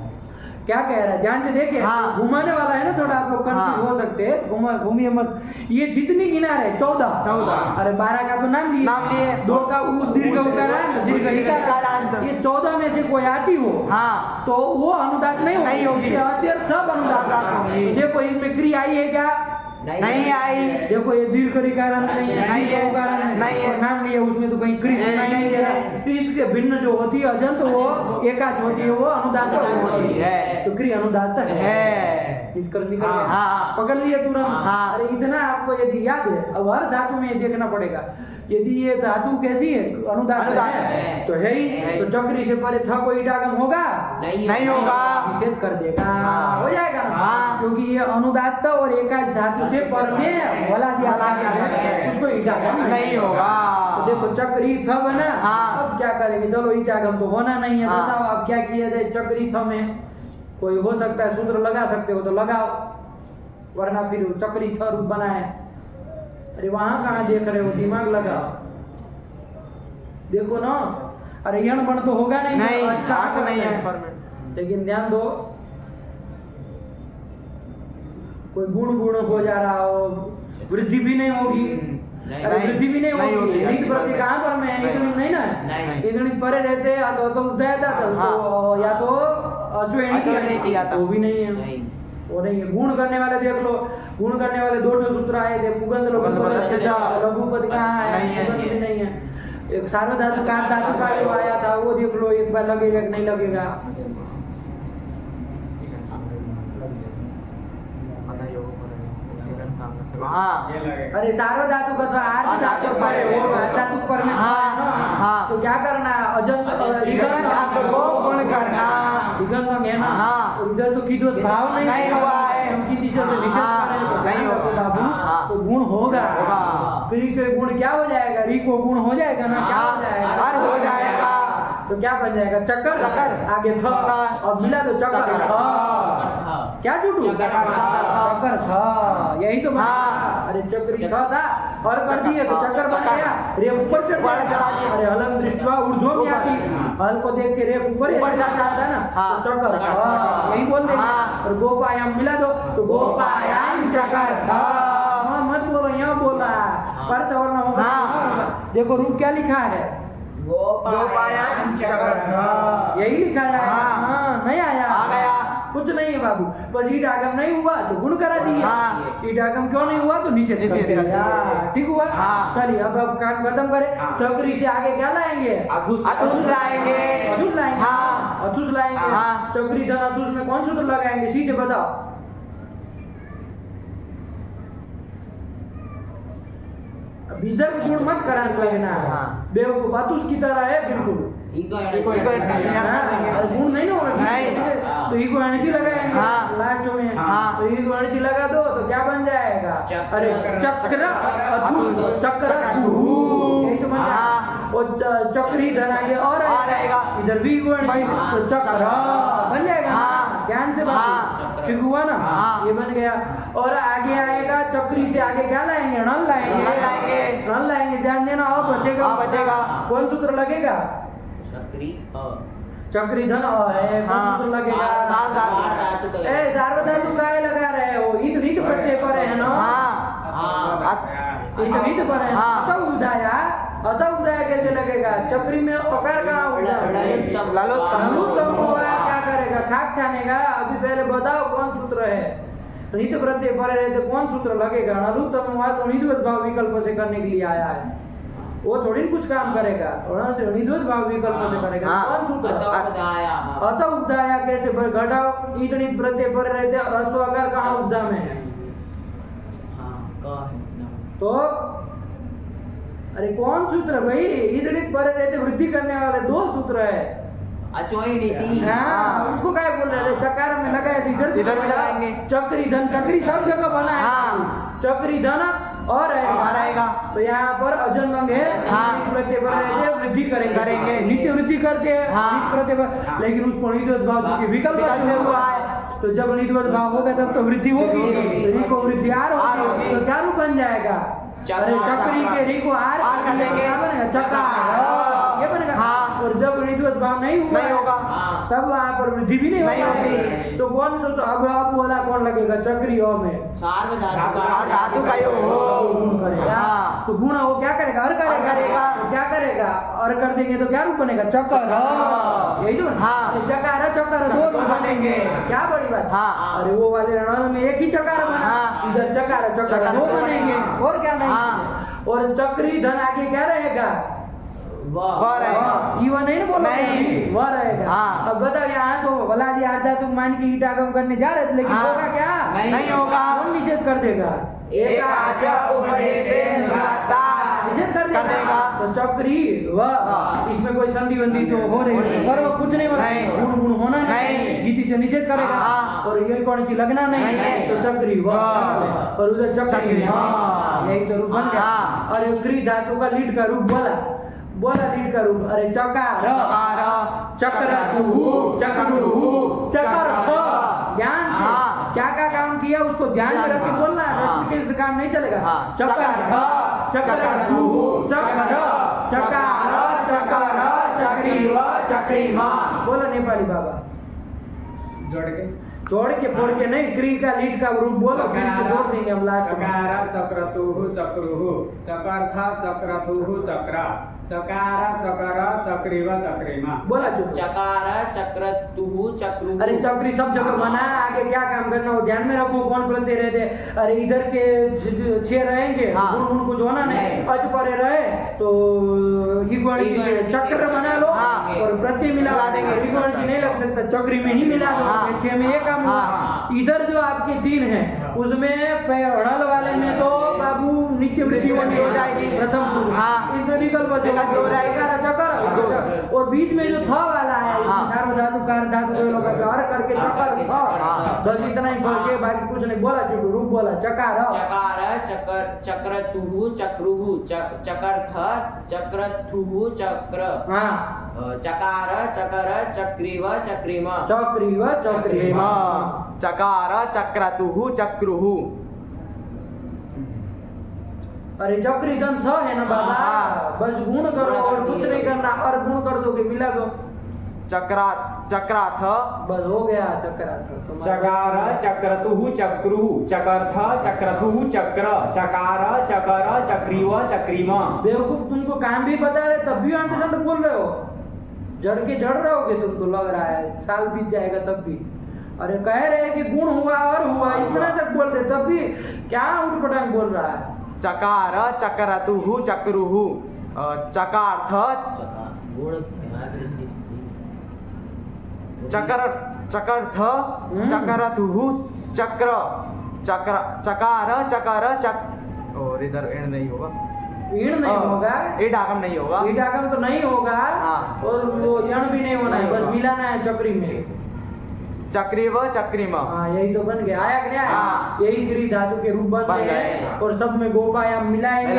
क्या कह रहा है, ध्यान से देखिए। हाँ। घुमाने वाला है ना, थोड़ा आप लोग कंफ्यूज हाँ। हो सकते हैं, घूमिए मत। ये जितनी गिनार है 14। 14। अरे 12 का तो नाम लिए, नाम लिए। 2 का दीर्घ उकारांत, दीर्घ इकारांत। ये 14 में से कोई आती हो हाँ। तो वो अनुदात नहीं होगी। अस्थिर सब अनुदात होंगी। देखो इसमें क्रिया आई है क्या? नहीं आई। देखो ये दीर्घ इकारांत नहीं है, नहीं है। उकारांत नहीं है। और नाम लिए उसमें तो कहीं क्रिया नहीं दे रहा है। तो इसके भिन्न जो होती है अजंत, वो एकाच होती है, वो अनुदात होती है। तो क्रिया अनुदात है। इसका निकल गया। हाँ। पकड़ लिए तुरंत। हाँ। अरे इतना आपको यदि याद है, अब हर धातु में देखना पड़ेगा, यदि ये धातु कैसी है, अनुदात है तो है ही। तो चक्री से परे था कोई इडागम होगा? नहीं होगा। निषेध कर देगा। हाँ। हो जाएगा ना? हाँ। क्योंकि ये अनुदात और एकाच धातु से पर में वला दिया है, उसको इडागम नहीं होगा। तो देखो चक्री था बना। हाँ। अब क्या करेंगे, चलो इडागम तो होना नहीं है। हाँ। बताओ अब क्या किया जाए? चक्री था में कोई हो सकता है सूत्र लगा सकते हो तो लगाओ, वरना फिर चक्री था रूप बनाए। अरे वहां कहाँ देख रहे हो, दिमाग लगाओ, देखो ना। अरे यण बन तो होगा नहीं, नहीं, आज का आज नहीं है। लेकिन ध्यान दो, कोई गुण हो जा रहा हो, वृद्धि भी नहीं होगी। अरे वृद्धि भी नहीं होगी। नीच प्रति कहाँ पर में है? इतनी नहीं ना, इतनी परे रहते या तो उदय था तो या तो वो भी नहीं है। वो नहीं है। गुण करने वाले देख लो, गुण करने वाले 2 सूत्र आए थे, पुगंध लघुपद कहाँ है? पुगंध भी नहीं है। एक सार्वधातु का धातु का जो आया था वो देख लो, एक बार लगेगा कि नहीं लगेगा? हाँ। अरे सार्वधातु का तो आठ धातु पर है, वो धातु पर में हाँ। तो क्या करना है? अजंत को गुण करना। विगंधम है ना? हाँ। इधर तो की भाव नहीं हुआ है। हम की चीजों से निषेध करें तो नहीं होगा बाबू, तो गुण होगा। होगा। री के गुण क्या हो जाएगा? री को गुण हो जाएगा ना? क्या हो जाएगा? हर हो जाएगा। तो क्या बन जाएगा? चक्कर। चक्कर। आगे था और मिला तो चक्कर था। क्या जुटू? चक्कर था। यही तो हाँ। अरे चक्र था और कर दिए तो चक्कर बन गया। रे ऊपर चढ़ गया। अरे हलम दृष्टवा ऊर्ध्वं याति, हल को देख के रे ऊपर जाता है ना, तो चक्कर था। यही बोल रहे हैं। और गोपायाम मिला दो तो गोपायाम चक्कर था। मत बोलो, यहाँ बोला पर सवर्ण होगा। देखो रूप क्या लिखा है? गोपायाम चक्कर। यही लिखा है। हाँ। नहीं आया? आ गया। कुछ नहीं है बाबू, बस ईडागम नहीं हुआ तो गुण करा दिया। हाँ। ईडागम क्यों नहीं हुआ तो निषेध कर दिया। ठीक हुआ? हाँ। चलिए अब काम खत्म करें। चक्री से आगे क्या लाएंगे? अथुस लाएंगे। अथुस लाएंगे। हाँ। अथुस लाएंगे। हाँ। चक्री धन अथुस में कौन सूत्र लगाएंगे? सीधे बताओ। इधर गुण मत कराने लगना। हाँ। बेवकूफ अथुस की तरह है बिल्कुल। गुण नहीं ना होगा। नहीं। तो ईगो एनर्जी लगाएंगे लास्ट में। तो ईगो एनर्जी लगा दो तो क्या बन जाएगा? अरे चक्र अथुस चक्र यही तो बन जाएगा। और चक्री इधर आगे और आएगा, इधर भी ईगो एनर्जी तो चक्र बन जाएगा। ध्यान से बात ठीक हुआ ना? ये बन गया। और आगे आएगा चक्री से आगे क्या लाएंगे? नल लाएंगे। नल लाएंगे, ध्यान देना। और बचेगा कौन सूत्र लगेगा? चक्री धन और कौन सूत्र लगेगा? सार्वधातु काय लगा रहे हो? इत रीत प्रत्यय पर है ना? इत रीत पर है। अतः उदाया कैसे लगेगा? चक्री में अकार कहाँ होगा? ललोत्तम होगा। क्या करेगा? खाक छानेगा। अभी पहले बताओ कौन सूत्र है? रीत प्रत्यय पर है तो कौन सूत्र लगेगा? ललोत्तम हुआ तो निद्वत भाव विकल्प से करने के लिए आया है, वो थोड़ी कुछ काम करेगा। निद्वत भाव विकल्प से करेगा। कौन सूत्र? अतः उपदाया कैसे? घटाओ इतनी प्रत्यय पर रहते रस्व अगर कहाँ उपदा में है? तो अरे कौन सूत्र भाई, ईदड़ित परे रहते वृद्धि करने वाले 2 सूत्र है। अचोई नीति। हाँ, उसको क्या बोल रहे थे, चकार में लगाए तो इधर भी लगाएंगे। चक्री धन, चक्री सब जगह बना है। हाँ। चक्री धन और रहेगा। तो यहाँ पर अजन अंग है। हाँ। प्रत्यय पर रहते हैं, वृद्धि करेंगे। नित्य वृद्धि करते हैं। हाँ। प्रत्यय पर, लेकिन उसको नित्य भाव चूंकि विकल्प से हुआ है, तो जब नित्य भाव होगा तब तो वृद्धि होगी। री को वृद्धि आर होगी, तो क्या रूप बन जाएगा? अरे चक्री के री को आर कर देंगे, क्या बनेगा? चकार, ये बनेगा। हाँ। और जब नित्य भाव नहीं होगा तब वहाँ पर वृद्धि भी नहीं होगी। तो कौन सा, तो अब बोला कौन लगेगा? चक्री ओ में धातु का योग गुण करेगा। हाँ। तो गुण वो क्या करेगा? अर करेगा। तो क्या करेगा? अर कर देंगे तो क्या रूप बनेगा? चक्कर। यही तो। हाँ। चकार चक्कर 2 रूप बनेंगे। क्या बड़ी बात। हाँ। अरे वो वाले रण में एक ही चकार बना। हाँ। इधर चकार 2 बनेंगे, और क्या नहीं। हाँ। और चक्री धन आगे क्या रहेगा? वह रहेगा। ये नहीं ना बोला? नहीं। वह रहेगा। हाँ। अब बताओ, यहाँ तो भला जी आधा तुम मान के ईटागम करने जा रहे थे, लेकिन हाँ। होगा क्या? नहीं होगा। कौन निषेध कर देगा? एकाच उपदेशेन निषेधात् निषेध कर कर देगा। तो चक्री वह, इसमें कोई संधि बंदी तो हो रही है, पर वो कुछ नहीं बना। नहीं। गुण गुण होना नहीं। गीति से निषेध करेगा। हाँ। और ये कौन सी लगना नहीं, नहीं। तो चक्री वह। हाँ। और उधर चक्री। चक्री। हाँ। यही तो रूप बन गया। हाँ। और क्री धातु का लीड का रूप बोला लीड का रूप। अरे चकार चक्रतुहु चक्रुहु चकर्थ, ज्ञान से हाँ। क्या क्या काम किया उसको ध्यान में रख के बोलना है। हाँ। किस काम नहीं चलेगा। हाँ। चकर्थ चक्रतुहु चक्र चकार चकर चक्रीव चक्रीमान। बोला नेपाली बाबा, जोड़ के फोड़ के नहीं, क्री का लीड का रूप बोलो, फिर तो जोड़ देंगे हम लास्ट में। चकार चक्रतुहु चक्रुहु चकर्थ चक्रतुहु चक्रा चकार चकर चक्रीव चक्रीमा। बोला चुप। चकार चक्रतुहु चक्रुहु। अरे चक्री सब जगह बना है, आगे क्या काम करना वो ध्यान में रखो, कौन प्रत्यय रहते। अरे इधर के 6 रहेंगे, हाँ। गुण कुछ होना नहीं, अच परे रहे तो चक्र बना लो। हाँ। और प्रत्यय मिला देंगे। इक्वल की नहीं लग सकता, चक्री में ही मिला दो। हाँ। 6 में ये काम हुआ। हाँ। इधर जो आपके 3 है उसमें हड़ल वाले में तो बाबू नित्य वृद्धि हो जाएगी प्रथम। हाँ। इसमें विकल्प बचेगा चक्कर। और बीच में जो था वाला है, हाँ। सार्वधातु कार धातु करके चक्कर था। बस इतना ही बोल के, बाकी कुछ नहीं बोला। चुप, रूप बोला चकार चक्रतुहु चक्रुहु चकर्थ चक्रतुहु चक्र हाँ। चकार चकर चक्रीव चक्रीमा। चक्रीव चक्रीमा। चकार चक्रतुहु चक्रुहु। अरे चक्री धन था है ना बाबा। हाँ। बस गुण करो और कुछ नहीं करना, और गुण कर दोगे मिला दो। चक्राथ बस हो गया चक्राथ। चकार चक्रतुहु चक्रुहु चकर्थ चक्रतुहु चक्र चकार चकर चक्रीव चक्रीमा। बेवकूफ, तुमको काम भी पता है तब भी अंडरस्टैंड बोल रहे हो। जड़ के जड़ रहोगे, तुमको लग रहा है साल बीत जाएगा तब भी। अरे कह रहे हैं कि गुण हुआ और हुआ, इतना तक बोलते तब भी क्या उठपटांग बोल रहा है। चकार चक्रतुहु चक्रुहु चकार्थ चकर्थ चक्रतुहु चक्र चकार चकर चक। और इधर एंड नहीं होगा, ईण नहीं होगा, ईडागम नहीं होगा, ईडागम तो नहीं होगा। हाँ। और वो यण भी नहीं होना है, बस मिलाना है चक्री में। चक्रीव चक्रीमा। हाँ, यही तो बन गया। आया कि नहीं आया? हाँ। यही क्री धातु के रूप बन गए। और सब में गोपायाम मिलाएंगे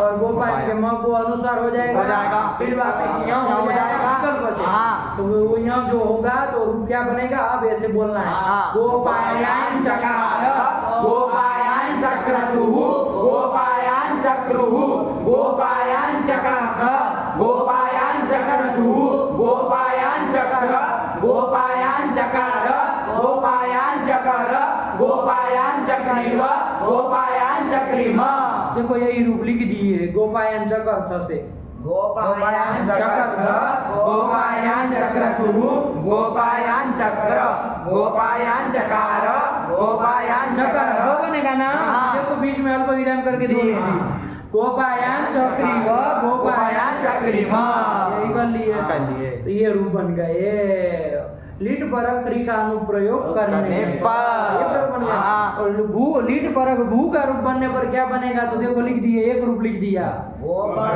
और गोपायाम के म को अनुसार हो जाएगा। फिर वापिस यहाँ हो जाएगा विकल्प से। हाँ। तो वो यहाँ जो होगा तो रूप क्या बनेगा, अब ऐसे बोलना है। हाँ। गोपायान चकार गोपायान चक्रतुहु गोपायान चक्रुहु गोपायान चकार गोपायान चक्रतुहु गोपायान चक्र गोपायान चकार गोपायान चकर गोपायान चक्रीव गोपायान चक्रीमा। देखो यही रूप लिख दिए, गोपायान चकर से गोपायान चक्र गोपायान चक्रतुहु गोपायान चक्र गोपायान चकार गोपायान चकर चक्र। हो बनेगा ना। हाँ। देखो बीच में अल्प विराम करके दिए गोपायान चक्रीव गोपायान चक्रीमा। यही कर लिए। कर लिए। तो ये रूप बन गए। लीट परक क्री का अनुप्रयोग करने करने पर पर। ये प्रयोग बन गया। हाँ। और भू लीट परक भू का रूप बनने पर क्या बनेगा? तो देखो लिख दिए, एक रूप लिख दिया बबुआ,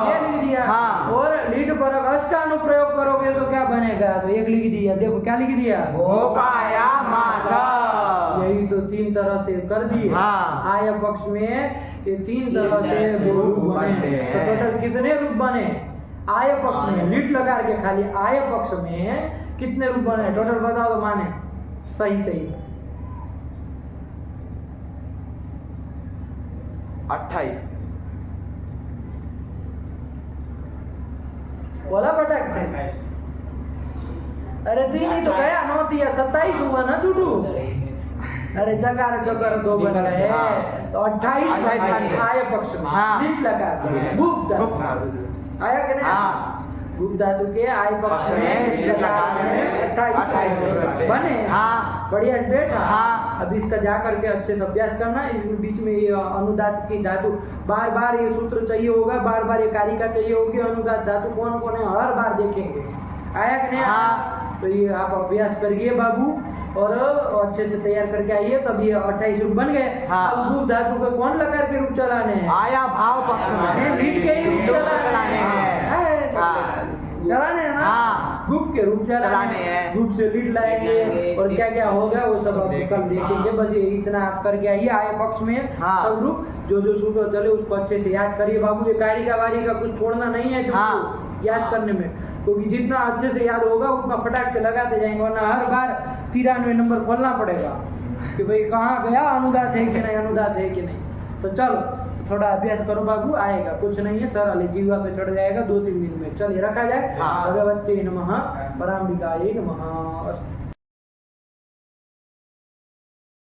ये लिख दिया। हाँ। और लीट परक अस का अनुप्रयोग करोगे तो क्या बनेगा? तो एक लिख दिया, देखो क्या लिख दिया? गोपाया मास। यही तो 3 तरह से कर दिए। हाँ। आय पक्ष में ये 3 तरह से वो रूप बने। तो टोटल कितने रूप बने? आय पक्ष में लिट लगा के खाली आय पक्ष में कितने रूप बने? टोटल बताओ तो माने सही सही 28। बोला पटक से। अरे 3 ही तो गया, 9 दिया 27 हुआ ना टूटू। अरे जगार चौकर 2 बन गए तो 28 आय पक्ष में हाँ। लिट लगा के गुप्त आया कि नहीं? हाँ। गुप्त धातु के आय पक्ष में लिट लगा के 28 बने। हाँ। बढ़िया बेटा। हाँ। अब इसका जाकर के अच्छे से अभ्यास करना। इस बीच में ये अनुदात की धातु बार बार ये सूत्र चाहिए होगा, बार बार ये कारिका चाहिए होगी। अनुदात धातु कौन कौन है हर बार देखेंगे। आया कि नहीं? हाँ। तो ये आप अभ्यास करिए बाबू और अच्छे से तैयार करके आइए। तब ये 28 रूप बन गए। हाँ। अब गुप्त धातु को कौन लकार के रूप चलाने हैं? आया भाव पक्ष में लीट के ही रूप चलाने हैं। हाँ। चलाने हैं ना? हाँ। गुप्त के रूप चलाने हैं। गुप्त से लीट लाएंगे और क्या क्या होगा वो सब अब कल देखेंगे। बस ये इतना आप करके आइए। आय पक्ष में हाँ। सब रूप जो जो सूत्र चले उसको अच्छे से याद करिए बाबू। ये कारिका वारिका कुछ छोड़ना नहीं है हाँ। याद करने में, क्योंकि जितना अच्छे से याद होगा उतना फटाक से लगाते जाएंगे। वरना हर बार 93 नंबर खोलना पड़ेगा कि भाई कहाँ गया, अनुदात है कि नहीं, अनुदात है कि नहीं। तो चलो थोड़ा अभ्यास करो बाबू, आएगा कुछ नहीं है, सरल जीवा पे चढ़ जाएगा 2-3 दिन में। चलिए रखा जाए। हाँ। भगवते नमः, पराम्बिकायै नमः।